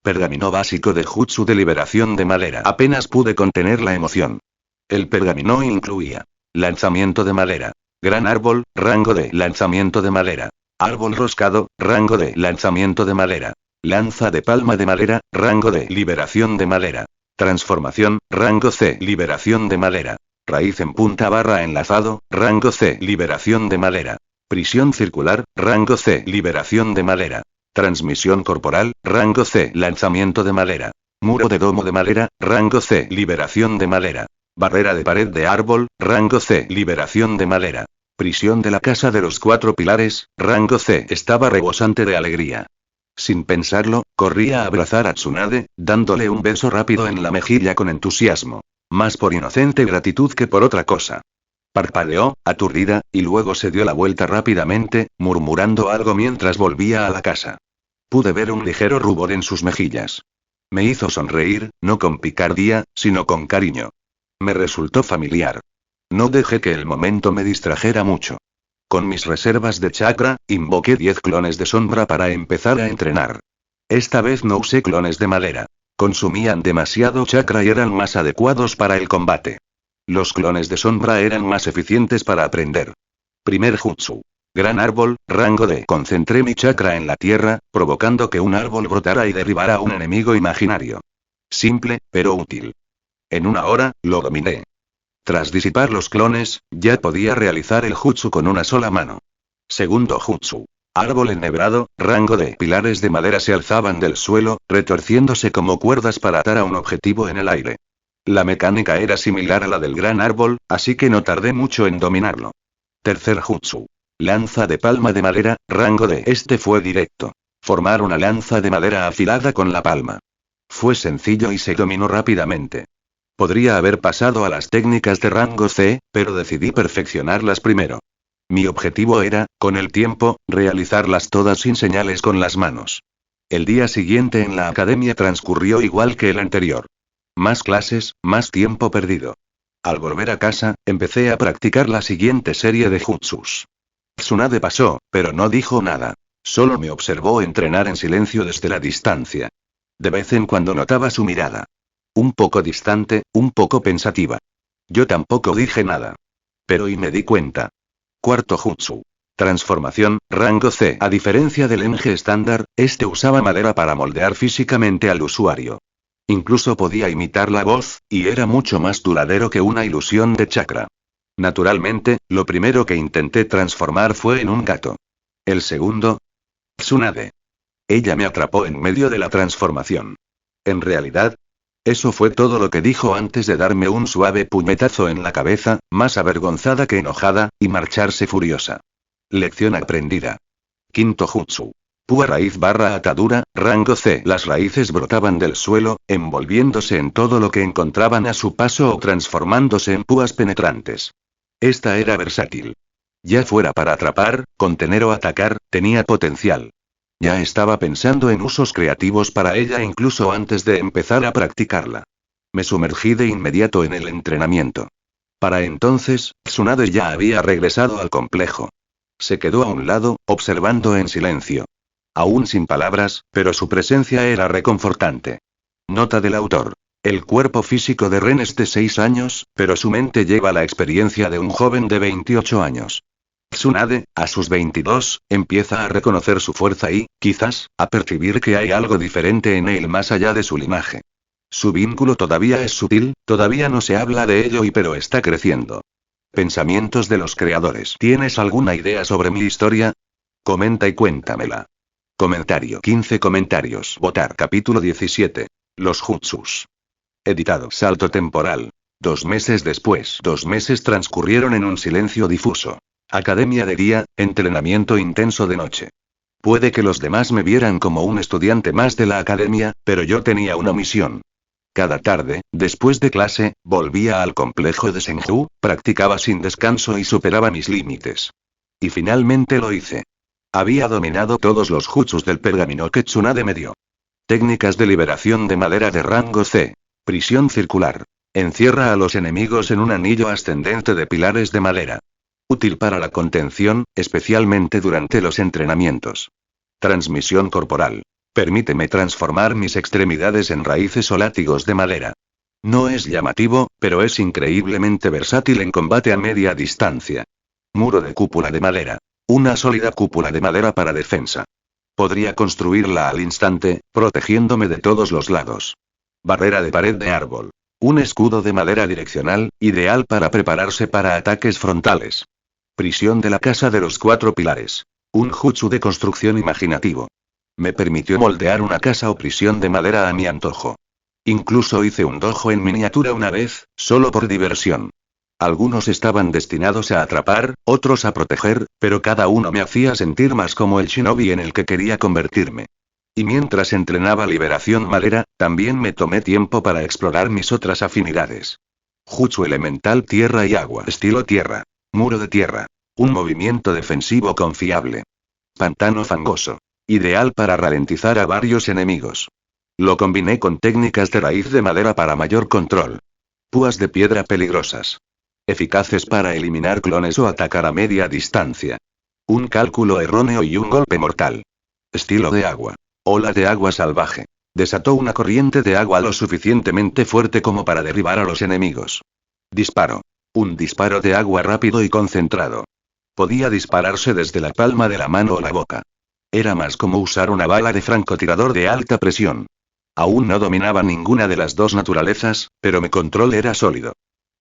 Pergamino básico de Jutsu de liberación de madera. Apenas pude contener la emoción. El pergamino incluía lanzamiento de madera. Gran árbol, rango de lanzamiento de madera. Árbol roscado, rango de lanzamiento de madera. Lanza de palma de madera, rango de liberación de madera. Transformación, rango C, liberación de madera. Raíz en punta barra enlazado, rango C, liberación de madera. Prisión circular, rango C, liberación de madera. Transmisión corporal, rango C, lanzamiento de madera. Muro de domo de madera, rango C, liberación de madera. Barrera de pared de árbol, rango C, liberación de madera. Prisión de la casa de los 4 pilares, rango C. Estaba rebosante de alegría. Sin pensarlo, corrí a abrazar a Tsunade, dándole un beso rápido en la mejilla con entusiasmo. Más por inocente gratitud que por otra cosa. Parpadeó, aturdida, y luego se dio la vuelta rápidamente, murmurando algo mientras volvía a la casa. Pude ver un ligero rubor en sus mejillas. Me hizo sonreír, no con picardía, sino con cariño. Me resultó familiar. No dejé que el momento me distrajera mucho. Con mis reservas de chakra, invoqué 10 clones de sombra para empezar a entrenar. Esta vez no usé clones de madera. Consumían demasiado chakra y eran más adecuados para el combate. Los clones de sombra eran más eficientes para aprender. Primer jutsu. Gran árbol, rango D. Concentré mi chakra en la tierra, provocando que un árbol brotara y derribara a un enemigo imaginario. Simple, pero útil. En una hora, lo dominé. Tras disipar los clones, ya podía realizar el jutsu con una sola mano. Segundo jutsu. Árbol enhebrado, rango de pilares de madera se alzaban del suelo, retorciéndose como cuerdas para atar a un objetivo en el aire. La mecánica era similar a la del gran árbol, así que no tardé mucho en dominarlo. Tercer jutsu. Lanza de palma de madera, rango de este fue directo. Formar una lanza de madera afilada con la palma. Fue sencillo y se dominó rápidamente. Podría haber pasado a las técnicas de rango C, pero decidí perfeccionarlas primero. Mi objetivo era, con el tiempo, realizarlas todas sin señales con las manos. El día siguiente en la academia transcurrió igual que el anterior. Más clases, más tiempo perdido. Al volver a casa, empecé a practicar la siguiente serie de jutsus. Tsunade pasó, pero no dijo nada. Solo me observó entrenar en silencio desde la distancia. De vez en cuando notaba su mirada. Un poco distante, un poco pensativa. Yo tampoco dije nada. Pero y me di cuenta. Cuarto jutsu. Transformación, rango C. A diferencia del Enge estándar, este usaba madera para moldear físicamente al usuario. Incluso podía imitar la voz, y era mucho más duradero que una ilusión de chakra. Naturalmente, lo primero que intenté transformar fue en un gato. El segundo. Tsunade. Ella me atrapó en medio de la transformación. En realidad, eso fue todo lo que dijo antes de darme un suave puñetazo en la cabeza, más avergonzada que enojada, y marcharse furiosa. Lección aprendida. Quinto jutsu. Púa raíz barra atadura, rango C. Las raíces brotaban del suelo, envolviéndose en todo lo que encontraban a su paso o transformándose en púas penetrantes. Esta era versátil. Ya fuera para atrapar, contener o atacar, tenía potencial. Ya estaba pensando en usos creativos para ella incluso antes de empezar a practicarla. Me sumergí de inmediato en el entrenamiento. Para entonces, Tsunade ya había regresado al complejo. Se quedó a un lado, observando en silencio. Aún sin palabras, pero su presencia era reconfortante. Nota del autor. El cuerpo físico de Ren es de 6 años, pero su mente lleva la experiencia de un joven de 28 años. Tsunade, a sus 22, empieza a reconocer su fuerza y, quizás, a percibir que hay algo diferente en él más allá de su linaje. Su vínculo todavía es sutil, todavía no se habla de ello pero está creciendo. Pensamientos de los creadores. ¿Tienes alguna idea sobre mi historia? Comenta y cuéntamela. Comentario. 15 comentarios. Votar. Capítulo 17. Los Jutsus. Editado. Salto temporal. 2 meses después. 2 meses transcurrieron en un silencio difuso. Academia de día, entrenamiento intenso de noche. Puede que los demás me vieran como un estudiante más de la academia, pero yo tenía una misión. Cada tarde, después de clase, volvía al complejo de Senju, practicaba sin descanso y superaba mis límites. Y finalmente lo hice. Había dominado todos los jutsus del pergamino que Tsunade me dio. Técnicas de liberación de madera de rango C. Prisión circular. Encierra a los enemigos en un anillo ascendente de pilares de madera. Útil para la contención, especialmente durante los entrenamientos. Transmisión corporal. Permíteme transformar mis extremidades en raíces o látigos de madera. No es llamativo, pero es increíblemente versátil en combate a media distancia. Muro de cúpula de madera. Una sólida cúpula de madera para defensa. Podría construirla al instante, protegiéndome de todos los lados. Barrera de pared de árbol. Un escudo de madera direccional, ideal para prepararse para ataques frontales. Prisión de la casa de los 4 pilares. Un jutsu de construcción imaginativo. Me permitió moldear una casa o prisión de madera a mi antojo. Incluso hice un dojo en miniatura una vez, solo por diversión. Algunos estaban destinados a atrapar, otros a proteger, pero cada uno me hacía sentir más como el shinobi en el que quería convertirme. Y mientras entrenaba liberación madera, también me tomé tiempo para explorar mis otras afinidades. Jutsu elemental tierra y agua. Estilo tierra. Muro de tierra. Un movimiento defensivo confiable. Pantano fangoso. Ideal para ralentizar a varios enemigos. Lo combiné con técnicas de raíz de madera para mayor control. Púas de piedra peligrosas. Eficaces para eliminar clones o atacar a media distancia. Un cálculo erróneo y un golpe mortal. Estilo de agua. Ola de agua salvaje. Desató una corriente de agua lo suficientemente fuerte como para derribar a los enemigos. Disparo. Un disparo de agua rápido y concentrado. Podía dispararse desde la palma de la mano o la boca. Era más como usar una bala de francotirador de alta presión. Aún no dominaba ninguna de las dos naturalezas, pero mi control era sólido.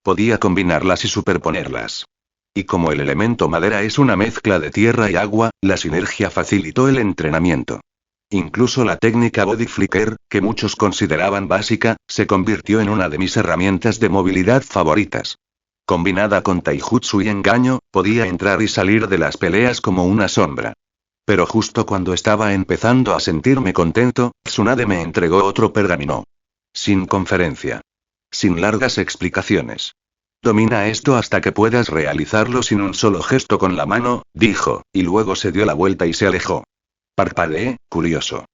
Podía combinarlas y superponerlas. Y como el elemento madera es una mezcla de tierra y agua, la sinergia facilitó el entrenamiento. Incluso la técnica Body Flicker, que muchos consideraban básica, se convirtió en una de mis herramientas de movilidad favoritas. Combinada con taijutsu y engaño, podía entrar y salir de las peleas como una sombra. Pero justo cuando estaba empezando a sentirme contento, Tsunade me entregó otro pergamino. Sin conferencia. Sin largas explicaciones. Domina esto hasta que puedas realizarlo sin un solo gesto con la mano, dijo, y luego se dio la vuelta y se alejó. Parpadeé, curioso.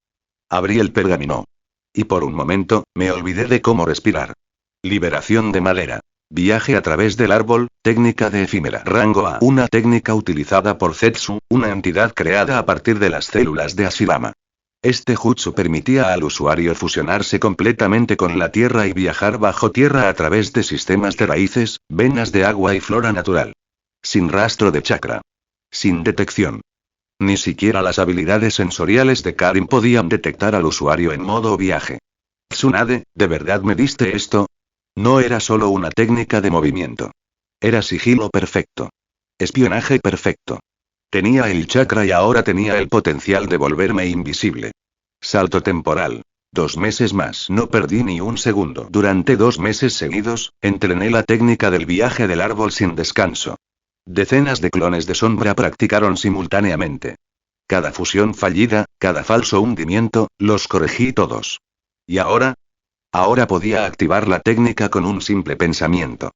Abrí el pergamino. Y por un momento, me olvidé de cómo respirar. Liberación de madera. Viaje a través del árbol, técnica de efímera. Rango A. Una técnica utilizada por Zetsu, una entidad creada a partir de las células de Hashirama. Este jutsu permitía al usuario fusionarse completamente con la tierra y viajar bajo tierra a través de sistemas de raíces, venas de agua y flora natural. Sin rastro de chakra. Sin detección. Ni siquiera las habilidades sensoriales de Karin podían detectar al usuario en modo viaje. Tsunade, ¿de verdad me diste esto? No era solo una técnica de movimiento. Era sigilo perfecto. Espionaje perfecto. Tenía el chakra y ahora tenía el potencial de volverme invisible. Salto temporal. 2 meses más. No perdí ni un segundo. Durante 2 meses seguidos, entrené la técnica del viaje del árbol sin descanso. Decenas de clones de sombra practicaron simultáneamente. Cada fusión fallida, cada falso hundimiento, los corregí todos. ¿Y ahora? Ahora podía activar la técnica con un simple pensamiento.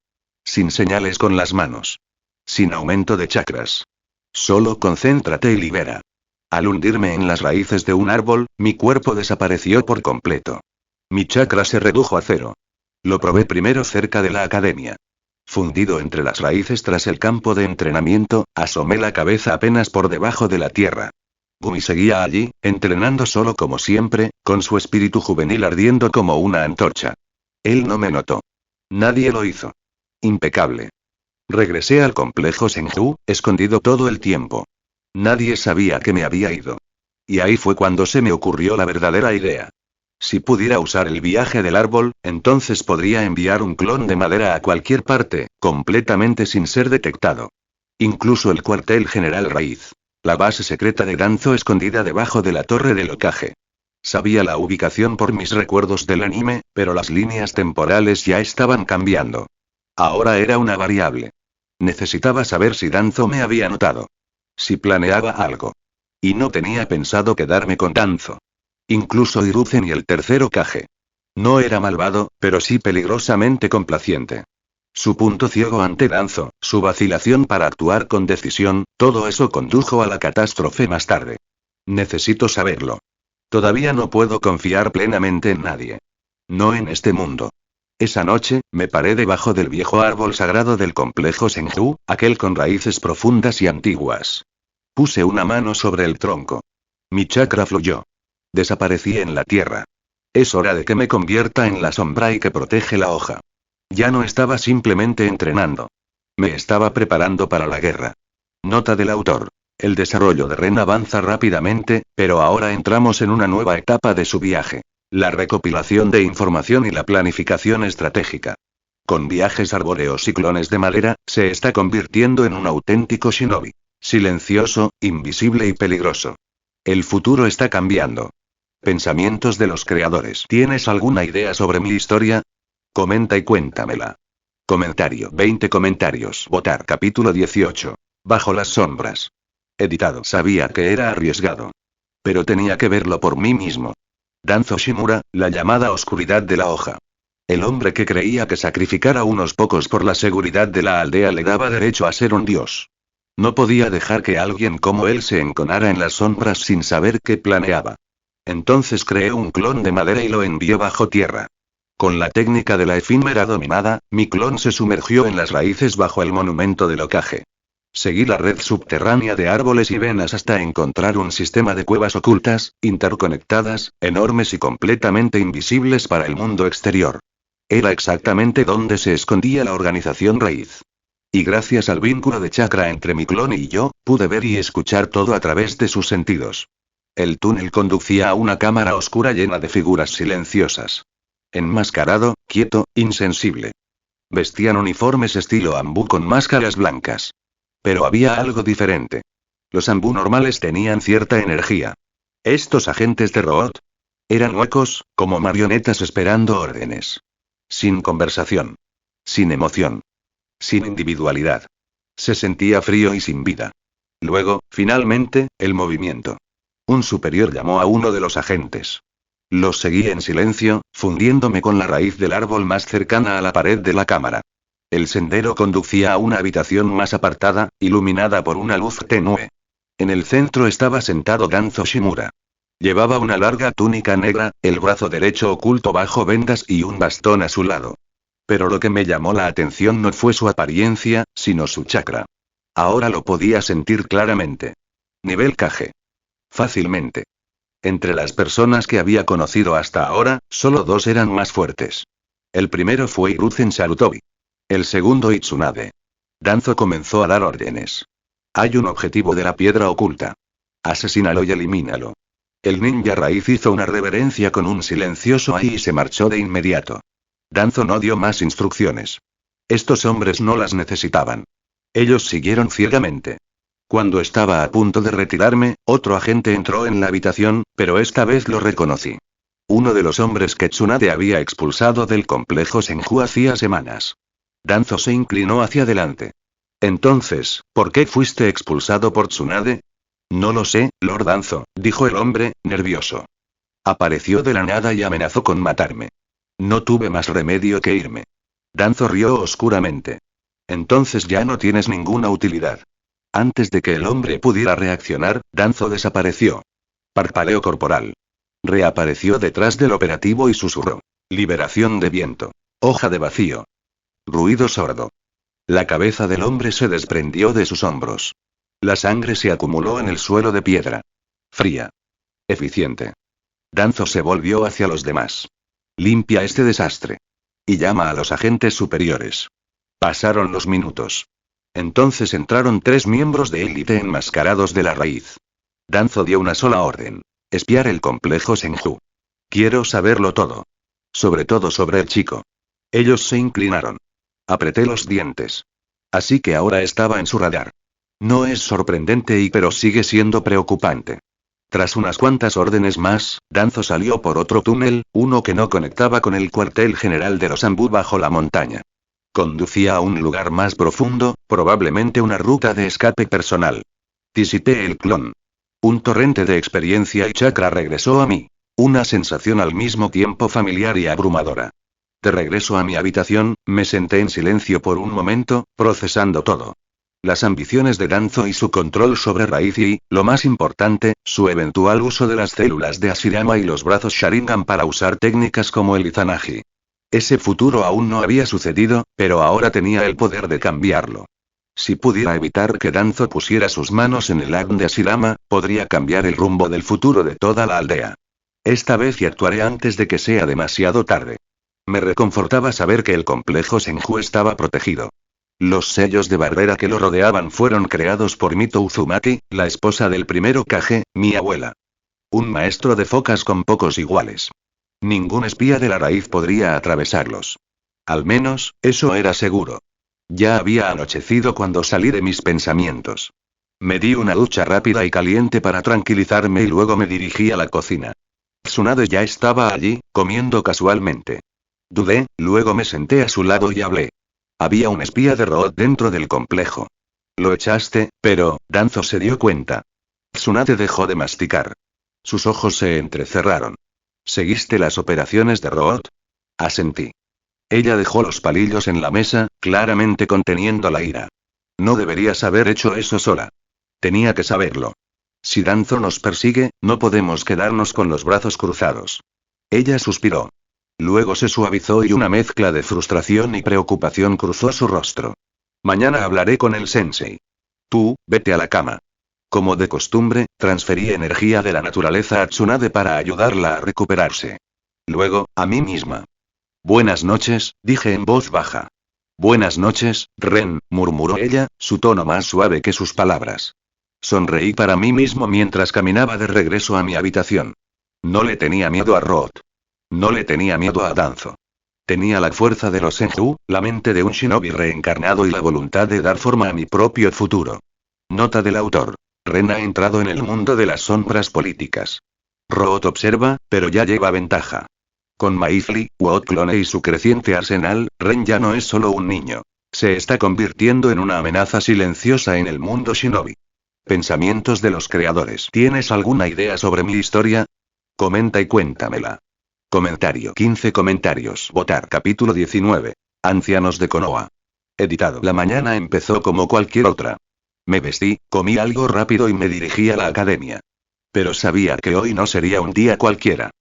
Sin señales con las manos. Sin aumento de chakras. Solo concéntrate y libera. Al hundirme en las raíces de un árbol, mi cuerpo desapareció por completo. Mi chakra se redujo a 0. Lo probé primero cerca de la academia. Fundido entre las raíces tras el campo de entrenamiento, asomé la cabeza apenas por debajo de la tierra. Gumi seguía allí, entrenando solo como siempre, con su espíritu juvenil ardiendo como una antorcha. Él no me notó. Nadie lo hizo. Impecable. Regresé al complejo Senju, escondido todo el tiempo. Nadie sabía que me había ido. Y ahí fue cuando se me ocurrió la verdadera idea. Si pudiera usar el viaje del árbol, entonces podría enviar un clon de madera a cualquier parte, completamente sin ser detectado. Incluso el cuartel general Raíz. La base secreta de Danzo escondida debajo de la torre del Hokage. Sabía la ubicación por mis recuerdos del anime, pero las líneas temporales ya estaban cambiando. Ahora era una variable. Necesitaba saber si Danzo me había notado. Si planeaba algo. Y no tenía pensado quedarme con Danzo. Incluso Hiruzen y el tercer Hokage. No era malvado, pero sí peligrosamente complaciente. Su punto ciego ante Danzo, su vacilación para actuar con decisión, todo eso condujo a la catástrofe más tarde. Necesito saberlo. Todavía no puedo confiar plenamente en nadie. No en este mundo. Esa noche, me paré debajo del viejo árbol sagrado del complejo Senju, aquel con raíces profundas y antiguas. Puse una mano sobre el tronco. Mi chakra fluyó. Desaparecí en la tierra. Es hora de que me convierta en la sombra y que protege la hoja. Ya no estaba simplemente entrenando. Me estaba preparando para la guerra. Nota del autor. El desarrollo de Ren avanza rápidamente, pero ahora entramos en una nueva etapa de su viaje. La recopilación de información y la planificación estratégica. Con viajes arbóreos y clones de madera, se está convirtiendo en un auténtico shinobi. Silencioso, invisible y peligroso. El futuro está cambiando. Pensamientos de los creadores. ¿Tienes alguna idea sobre mi historia? Comenta y cuéntamela. Comentario. 20 comentarios. Votar. Capítulo 18. Bajo las sombras. Editado. Sabía que era arriesgado. Pero tenía que verlo por mí mismo. Danzo Shimura, la llamada oscuridad de la hoja. El hombre que creía que sacrificar a unos pocos por la seguridad de la aldea le daba derecho a ser un dios. No podía dejar que alguien como él se enconara en las sombras sin saber qué planeaba. Entonces creé un clon de madera y lo envié bajo tierra. Con la técnica de la efímera dominada, mi clon se sumergió en las raíces bajo el monumento del Hokage. Seguí la red subterránea de árboles y venas hasta encontrar un sistema de cuevas ocultas, interconectadas, enormes y completamente invisibles para el mundo exterior. Era exactamente donde se escondía la organización Raíz. Y gracias al vínculo de chakra entre mi clon y yo, pude ver y escuchar todo a través de sus sentidos. El túnel conducía a una cámara oscura llena de figuras silenciosas. Enmascarado, quieto, insensible. Vestían uniformes estilo ambú con máscaras blancas. Pero había algo diferente. Los ambú normales tenían cierta energía. Estos agentes de robot eran huecos, como marionetas esperando órdenes. Sin conversación. Sin emoción. Sin individualidad. Se sentía frío y sin vida. Luego, finalmente, el movimiento. Un superior llamó a uno de los agentes. Los seguí en silencio, fundiéndome con la raíz del árbol más cercana a la pared de la cámara. El sendero conducía a una habitación más apartada, iluminada por una luz tenue. En el centro estaba sentado Danzo Shimura. Llevaba una larga túnica negra, el brazo derecho oculto bajo vendas y un bastón a su lado. Pero lo que me llamó la atención no fue su apariencia, sino su chakra. Ahora lo podía sentir claramente. Nivel Kage. Fácilmente. Entre las personas que había conocido hasta ahora, solo dos eran más fuertes. El primero fue Hiruzen Sarutobi. El segundo Itsunade. Danzo comenzó a dar órdenes. Hay un objetivo de la piedra oculta. Asesínalo y elimínalo. El ninja raíz hizo una reverencia con un silencioso ahí y se marchó de inmediato. Danzo no dio más instrucciones. Estos hombres no las necesitaban. Ellos siguieron ciegamente. Cuando estaba a punto de retirarme, otro agente entró en la habitación, pero esta vez lo reconocí. Uno de los hombres que Tsunade había expulsado del complejo Senju hacía semanas. Danzo se inclinó hacia adelante. Entonces, ¿por qué fuiste expulsado por Tsunade? No lo sé, Lord Danzo, dijo el hombre, nervioso. Apareció de la nada y amenazó con matarme. No tuve más remedio que irme. Danzo rió oscuramente. Entonces ya no tienes ninguna utilidad. Antes de que el hombre pudiera reaccionar, Danzo desapareció. Parpaleo corporal. Reapareció detrás del operativo y susurró. Liberación de viento. Hoja de vacío. Ruido sordo. La cabeza del hombre se desprendió de sus hombros. La sangre se acumuló en el suelo de piedra. Fría. Eficiente. Danzo se volvió hacia los demás. Limpia este desastre. Y llama a los agentes superiores. Pasaron los minutos. Entonces entraron 3 miembros de élite enmascarados de la raíz. Danzo dio una sola orden. Espiar el complejo Senju. Quiero saberlo todo. Sobre todo sobre el chico. Ellos se inclinaron. Apreté los dientes. Así que ahora estaba en su radar. No es sorprendente pero sigue siendo preocupante. Tras unas cuantas órdenes más, Danzo salió por otro túnel, uno que no conectaba con el cuartel general de los Ambu bajo la montaña. Conducía a un lugar más profundo, probablemente una ruta de escape personal. Visité el clon. Un torrente de experiencia y chakra regresó a mí. Una sensación al mismo tiempo familiar y abrumadora. De regreso a mi habitación, me senté en silencio por un momento, procesando todo. Las ambiciones de Danzo y su control sobre Raíz y, lo más importante, su eventual uso de las células de Hashirama y los brazos Sharingan para usar técnicas como el Izanagi. Ese futuro aún no había sucedido, pero ahora tenía el poder de cambiarlo. Si pudiera evitar que Danzo pusiera sus manos en el Agn de Hashirama, podría cambiar el rumbo del futuro de toda la aldea. Esta vez y actuaré antes de que sea demasiado tarde. Me reconfortaba saber que el complejo Senju estaba protegido. Los sellos de barrera que lo rodeaban fueron creados por Mito Uzumaki, la esposa del primero Kage, mi abuela. Un maestro de focas con pocos iguales. Ningún espía de la raíz podría atravesarlos. Al menos, eso era seguro. Ya había anochecido cuando salí de mis pensamientos. Me di una ducha rápida y caliente para tranquilizarme y luego me dirigí a la cocina. Tsunade ya estaba allí, comiendo casualmente. Dudé, luego me senté a su lado y hablé. Había un espía de Root dentro del complejo. Lo echaste, pero, Danzo se dio cuenta. Tsunade dejó de masticar. Sus ojos se entrecerraron. ¿Seguiste las operaciones de Root? Asentí. Ella dejó los palillos en la mesa, claramente conteniendo la ira. No deberías haber hecho eso sola. Tenía que saberlo. Si Danzo nos persigue, no podemos quedarnos con los brazos cruzados. Ella suspiró. Luego se suavizó y una mezcla de frustración y preocupación cruzó su rostro. Mañana hablaré con el sensei. Tú, vete a la cama. Como de costumbre, transferí energía de la naturaleza a Tsunade para ayudarla a recuperarse. Luego, a mí misma. Buenas noches, dije en voz baja. Buenas noches, Ren, murmuró ella, su tono más suave que sus palabras. Sonreí para mí mismo mientras caminaba de regreso a mi habitación. No le tenía miedo a Root. No le tenía miedo a Danzo. Tenía la fuerza de los Senju, la mente de un shinobi reencarnado y la voluntad de dar forma a mi propio futuro. Nota del autor. Ren ha entrado en el mundo de las sombras políticas. Root observa, pero ya lleva ventaja. Con Maifli, Wout Clone y su creciente arsenal, Ren ya no es solo un niño. Se está convirtiendo en una amenaza silenciosa en el mundo shinobi. Pensamientos de los creadores. ¿Tienes alguna idea sobre mi historia? Comenta y cuéntamela. Comentario. 15 comentarios. Votar. Capítulo 19. Ancianos de Konoha. Editado. La mañana empezó como cualquier otra. Me vestí, comí algo rápido y me dirigí a la academia. Pero sabía que hoy no sería un día cualquiera.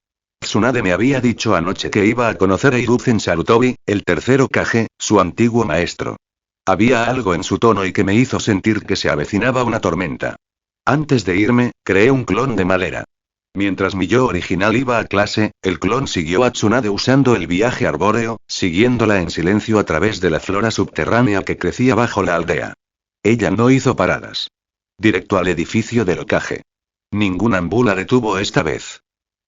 Tsunade me había dicho anoche que iba a conocer a Hiruzen Sarutobi, el tercero Kage, su antiguo maestro. Había algo en su tono y que me hizo sentir que se avecinaba una tormenta. Antes de irme, creé un clon de madera. Mientras mi yo original iba a clase, el clon siguió a Tsunade usando el viaje arbóreo, siguiéndola en silencio a través de la flora subterránea que crecía bajo la aldea. Ella no hizo paradas. Directo al edificio del Hokage. Ninguna Ambu la detuvo esta vez.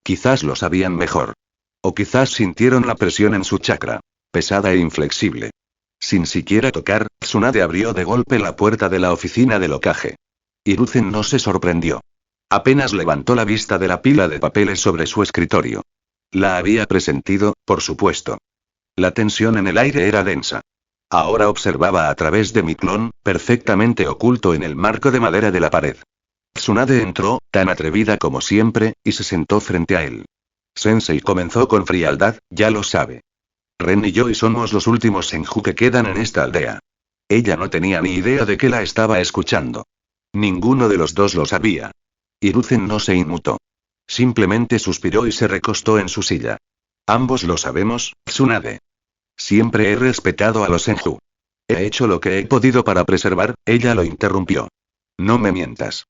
Quizás lo sabían mejor. O quizás sintieron la presión en su chakra. Pesada e inflexible. Sin siquiera tocar, Tsunade abrió de golpe la puerta de la oficina del Hokage. Hiruzen no se sorprendió. Apenas levantó la vista de la pila de papeles sobre su escritorio. La había presentido, por supuesto. La tensión en el aire era densa. Ahora observaba a través de mi clon, perfectamente oculto en el marco de madera de la pared. Tsunade entró, tan atrevida como siempre, y se sentó frente a él. Sensei comenzó con frialdad, ya lo sabe. Ren y yo somos los últimos Senju que quedan en esta aldea. Ella no tenía ni idea de que la estaba escuchando. Ninguno de los dos lo sabía. Hiruzen no se inmutó. Simplemente suspiró y se recostó en su silla. Ambos lo sabemos, Tsunade. Siempre he respetado a los Senju. He hecho lo que he podido para preservar, ella lo interrumpió. No me mientas.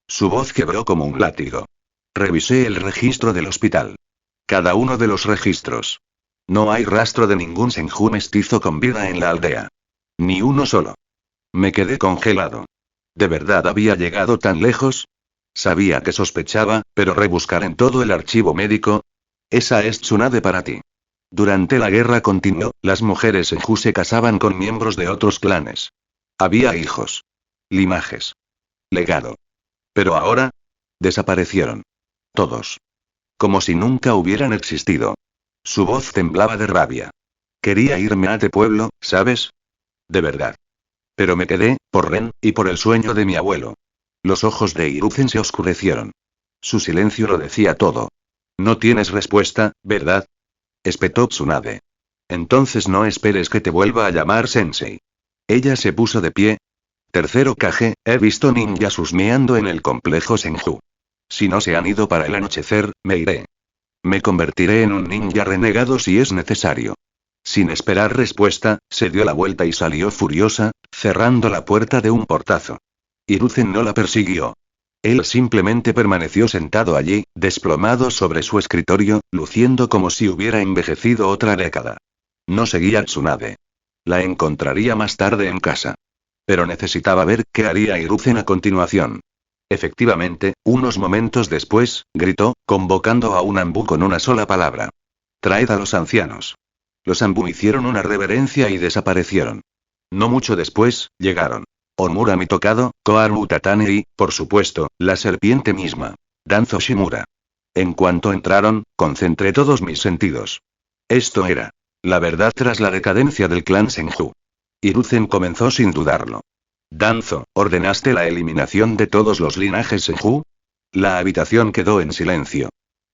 Su voz quebró como un látigo. Revisé el registro del hospital. Cada uno de los registros. No hay rastro de ningún Senju mestizo con vida en la aldea. Ni uno solo. Me quedé congelado. ¿De verdad había llegado tan lejos? Sabía que sospechaba, pero rebuscar en todo el archivo médico. Esa es Tsunade para ti. Durante la guerra continuó, las mujeres Senju se casaban con miembros de otros clanes. Había hijos. Linajes. Legado. Pero ahora, desaparecieron. Todos. Como si nunca hubieran existido. Su voz temblaba de rabia. Quería irme a este pueblo, ¿sabes? De verdad. Pero me quedé, por Ren, y por el sueño de mi abuelo. Los ojos de Hiruzen se oscurecieron. Su silencio lo decía todo. No tienes respuesta, ¿verdad? Espetó Tsunade. Entonces no esperes que te vuelva a llamar Sensei. Ella se puso de pie. Tercero Kage, he visto ninjas husmeando en el complejo Senju. Si no se han ido para el anochecer, me iré. Me convertiré en un ninja renegado si es necesario. Sin esperar respuesta, se dio la vuelta y salió furiosa, cerrando la puerta de un portazo. Hiruzen no la persiguió. Él simplemente permaneció sentado allí, desplomado sobre su escritorio, luciendo como si hubiera envejecido otra década. No seguía a Tsunade. La encontraría más tarde en casa. Pero necesitaba ver qué haría Hiruzen a continuación. Efectivamente, unos momentos después, gritó, convocando a un ambú con una sola palabra. Traed a los ancianos. Los ambú hicieron una reverencia y desaparecieron. No mucho después, llegaron. Omura Mitokado, Koharu Tatane y, por supuesto, la serpiente misma. Danzo Shimura. En cuanto entraron, concentré todos mis sentidos. Esto era la verdad tras la decadencia del clan Senju. Hiruzen comenzó sin dudarlo. Danzo, ¿ordenaste la eliminación de todos los linajes Senju? La habitación quedó en silencio.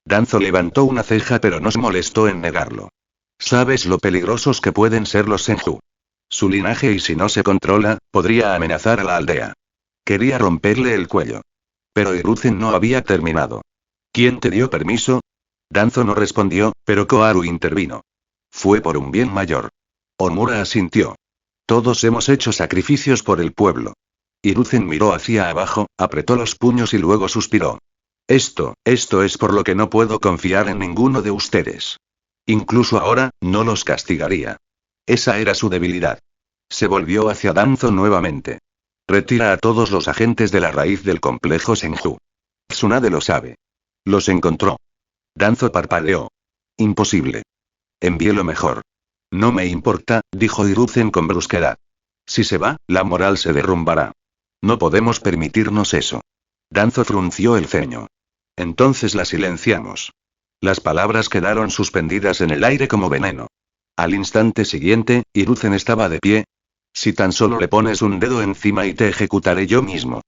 Danzo levantó una ceja pero no se molestó en negarlo. ¿Sabes lo peligrosos que pueden ser los Senju? Su linaje y si no se controla, podría amenazar a la aldea. Quería romperle el cuello. Pero Hiruzen no había terminado. ¿Quién te dio permiso? Danzo no respondió, pero Koharu intervino. Fue por un bien mayor. Omura asintió. Todos hemos hecho sacrificios por el pueblo. Hiruzen miró hacia abajo, apretó los puños y luego suspiró. Esto es por lo que no puedo confiar en ninguno de ustedes. Incluso ahora, no los castigaría. Esa era su debilidad. Se volvió hacia Danzo nuevamente. Retira a todos los agentes de la raíz del complejo Senju. Tsunade lo sabe. Los encontró. Danzo parpadeó. Imposible. Envíe lo mejor. No me importa, dijo Hiruzen con brusquedad. Si se va, la moral se derrumbará. No podemos permitirnos eso. Danzo frunció el ceño. Entonces la silenciamos. Las palabras quedaron suspendidas en el aire como veneno. Al instante siguiente, Hiruzen estaba de pie. Si tan solo le pones un dedo encima y te ejecutaré yo mismo.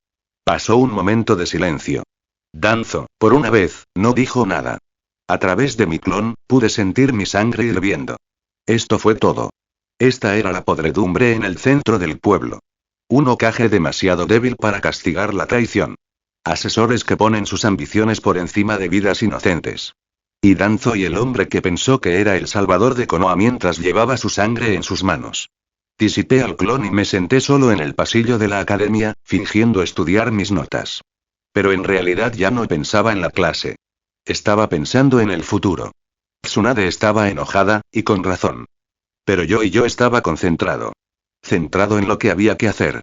Pasó un momento de silencio. Danzo, por una vez, no dijo nada. A través de mi clon, pude sentir mi sangre hirviendo. Esto fue todo. Esta era la podredumbre en el centro del pueblo. Un Hokage demasiado débil para castigar la traición. Asesores que ponen sus ambiciones por encima de vidas inocentes. Y Danzo y el hombre que pensó que era el salvador de Konoha mientras llevaba su sangre en sus manos. Disipé al clon y me senté solo en el pasillo de la academia, fingiendo estudiar mis notas. Pero en realidad ya no pensaba en la clase. Estaba pensando en el futuro. Tsunade estaba enojada, y con razón. Pero yo estaba concentrado. Centrado en lo que había que hacer.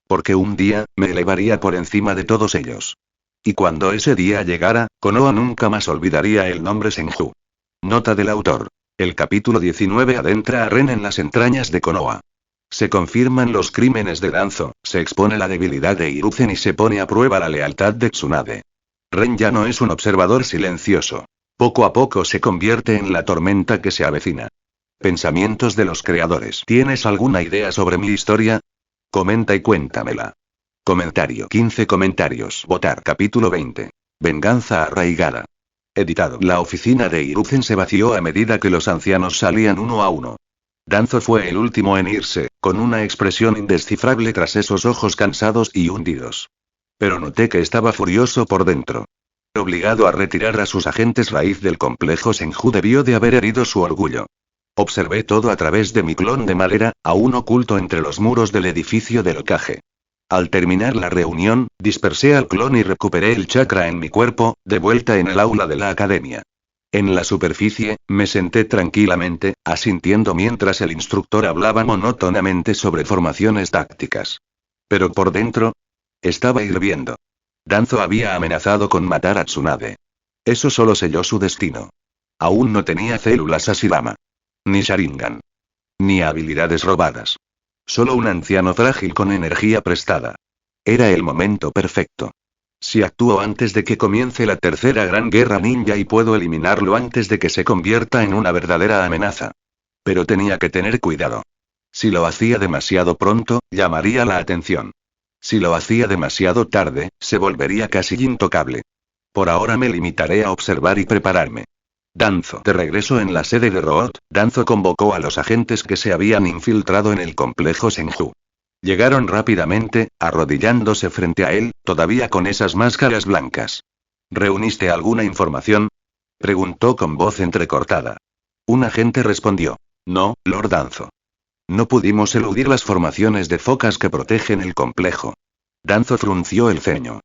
Porque un día, me elevaría por encima de todos ellos. Y cuando ese día llegara, Konoha nunca más olvidaría el nombre Senju. Nota del autor. El capítulo 19 adentra a Ren en las entrañas de Konoha. Se confirman los crímenes de Danzo, se expone la debilidad de Hiruzen y se pone a prueba la lealtad de Tsunade. Ren ya no es un observador silencioso. Poco a poco se convierte en la tormenta que se avecina. Pensamientos de los creadores. ¿Tienes alguna idea sobre mi historia? Comenta y cuéntamela. Comentario. 15 comentarios. Votar. Capítulo 20. Venganza arraigada. Editado. La oficina de Hiruzen se vació a medida que los ancianos salían uno a uno. Danzo fue el último en irse, con una expresión indescifrable tras esos ojos cansados y hundidos. Pero noté que estaba furioso por dentro. Obligado a retirar a sus agentes raíz del complejo Senju debió de haber herido su orgullo. Observé todo a través de mi clon de madera, aún oculto entre los muros del edificio del Hokage. Al terminar la reunión, dispersé al clon y recuperé el chakra en mi cuerpo, de vuelta en el aula de la academia. En la superficie, me senté tranquilamente, asintiendo mientras el instructor hablaba monótonamente sobre formaciones tácticas. Pero por dentro, estaba hirviendo. Danzo había amenazado con matar a Tsunade. Eso solo selló su destino. Aún no tenía células Ashirama. Ni Sharingan. Ni habilidades robadas. Solo un anciano frágil con energía prestada. Era el momento perfecto. Si actúo antes de que comience la tercera gran guerra ninja y puedo eliminarlo antes de que se convierta en una verdadera amenaza. Pero tenía que tener cuidado. Si lo hacía demasiado pronto, llamaría la atención. Si lo hacía demasiado tarde, se volvería casi intocable. Por ahora me limitaré a observar y prepararme. Danzo. De regreso en la sede de Root, Danzo convocó a los agentes que se habían infiltrado en el complejo Senju. Llegaron rápidamente, arrodillándose frente a él, todavía con esas máscaras blancas. ¿Reuniste alguna información?, preguntó con voz entrecortada. Un agente respondió. No, Lord Danzo. No pudimos eludir las formaciones de focas que protegen el complejo. Danzo frunció el ceño.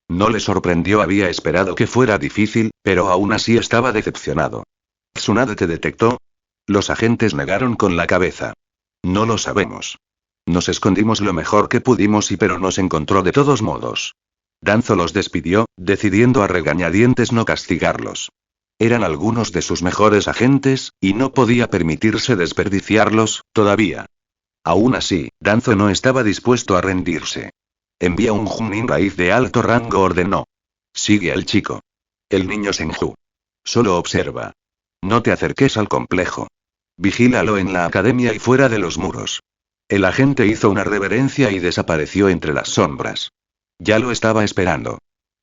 No le sorprendió, había esperado que fuera difícil, pero aún así estaba decepcionado. ¿Tsunade te detectó? Los agentes negaron con la cabeza. No lo sabemos. Nos escondimos lo mejor que pudimos pero nos encontró de todos modos. Danzo los despidió, decidiendo a regañadientes no castigarlos. Eran algunos de sus mejores agentes, y no podía permitirse desperdiciarlos, todavía. Aún así, Danzo no estaba dispuesto a rendirse. Envía un Junin raíz de alto rango, ordenó. Sigue al chico. El niño Senju. Solo observa. No te acerques al complejo. Vigílalo en la academia y fuera de los muros. El agente hizo una reverencia y desapareció entre las sombras. Ya lo estaba esperando.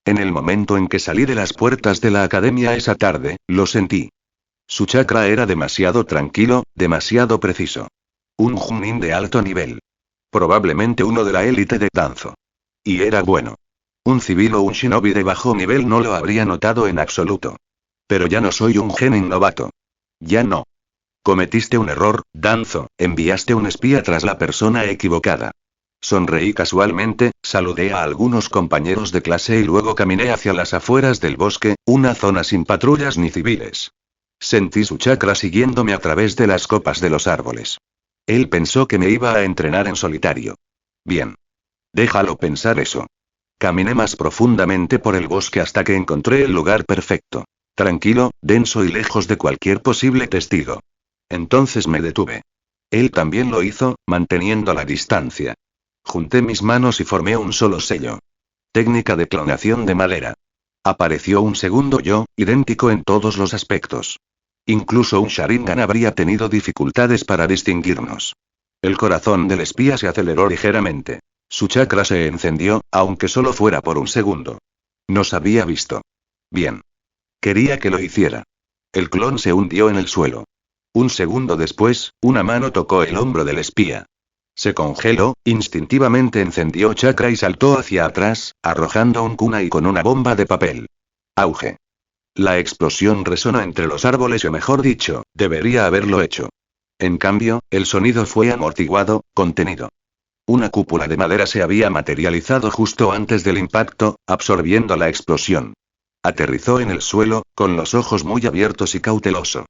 En el momento en que salí de las puertas de la academia esa tarde, lo sentí. Su chakra era demasiado tranquilo, demasiado preciso. Un Junin de alto nivel. Probablemente uno de la élite de Danzo. Y era bueno. Un civil o un shinobi de bajo nivel no lo habría notado en absoluto. Pero ya no soy un genin novato. Ya no. Cometiste un error, Danzo, enviaste un espía tras la persona equivocada. Sonreí casualmente, saludé a algunos compañeros de clase y luego caminé hacia las afueras del bosque, una zona sin patrullas ni civiles. Sentí su chakra siguiéndome a través de las copas de los árboles. Él pensó que me iba a entrenar en solitario. Bien. Déjalo pensar eso. Caminé más profundamente por el bosque hasta que encontré el lugar perfecto. Tranquilo, denso y lejos de cualquier posible testigo. Entonces me detuve. Él también lo hizo, manteniendo la distancia. Junté mis manos y formé un solo sello. Técnica de clonación de madera. Apareció un segundo yo, idéntico en todos los aspectos. Incluso un Sharingan habría tenido dificultades para distinguirnos. El corazón del espía se aceleró ligeramente. Su chakra se encendió, aunque solo fuera por un segundo. Nos había visto. Bien. Quería que lo hiciera. El clon se hundió en el suelo. Un segundo después, una mano tocó el hombro del espía. Se congeló, instintivamente encendió chakra y saltó hacia atrás, arrojando un kunai con una bomba de papel. Auge. La explosión resonó entre los árboles, o mejor dicho, debería haberlo hecho. En cambio, el sonido fue amortiguado, contenido. Una cúpula de madera se había materializado justo antes del impacto, absorbiendo la explosión. Aterrizó en el suelo, con los ojos muy abiertos y cauteloso.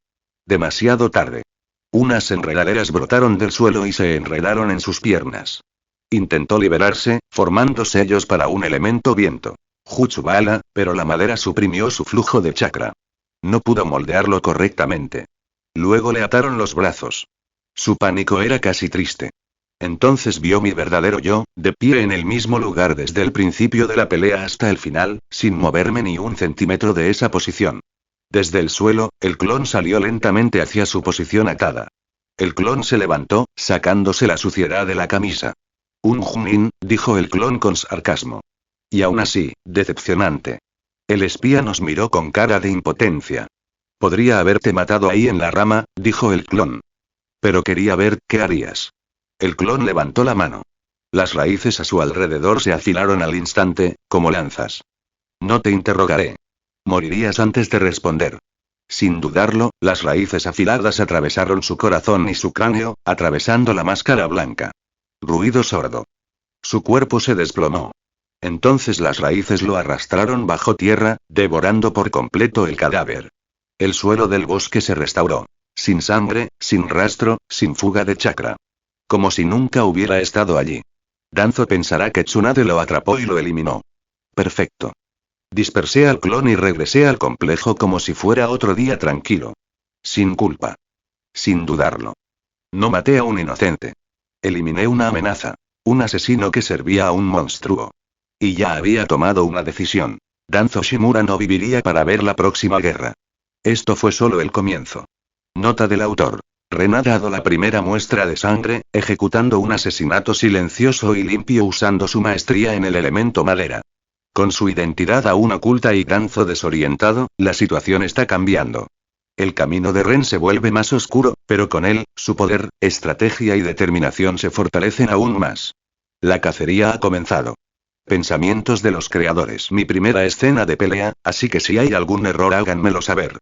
Demasiado tarde. Unas enredaderas brotaron del suelo y se enredaron en sus piernas. Intentó liberarse, formando sellos para un elemento viento. Jutsubala, pero la madera suprimió su flujo de chakra. No pudo moldearlo correctamente. Luego le ataron los brazos. Su pánico era casi triste. Entonces vio mi verdadero yo, de pie en el mismo lugar desde el principio de la pelea hasta el final, sin moverme ni un centímetro de esa posición. Desde el suelo, el clon salió lentamente hacia su posición atada. El clon se levantó, sacándose la suciedad de la camisa. Un Junin, dijo el clon con sarcasmo. Y aún así, decepcionante. El espía nos miró con cara de impotencia. Podría haberte matado ahí en la rama, dijo el clon. Pero quería ver qué harías. El clon levantó la mano. Las raíces a su alrededor se afilaron al instante, como lanzas. No te interrogaré. Morirías antes de responder. Sin dudarlo, las raíces afiladas atravesaron su corazón y su cráneo, atravesando la máscara blanca. Ruido sordo. Su cuerpo se desplomó. Entonces las raíces lo arrastraron bajo tierra, devorando por completo el cadáver. El suelo del bosque se restauró. Sin sangre, sin rastro, sin fuga de chakra. Como si nunca hubiera estado allí. Danzo pensará que Tsunade lo atrapó y lo eliminó. Perfecto. Dispersé al clon y regresé al complejo como si fuera otro día tranquilo. Sin culpa. Sin dudarlo. No maté a un inocente. Eliminé una amenaza. Un asesino que servía a un monstruo. Y ya había tomado una decisión. Danzo Shimura no viviría para ver la próxima guerra. Esto fue solo el comienzo. Nota del autor. Ren ha dado la primera muestra de sangre, ejecutando un asesinato silencioso y limpio usando su maestría en el elemento madera. Con su identidad aún oculta y Danzo desorientado, la situación está cambiando. El camino de Ren se vuelve más oscuro, pero con él, su poder, estrategia y determinación se fortalecen aún más. La cacería ha comenzado. Pensamientos de los creadores. Mi primera escena de pelea, así que si hay algún error háganmelo saber.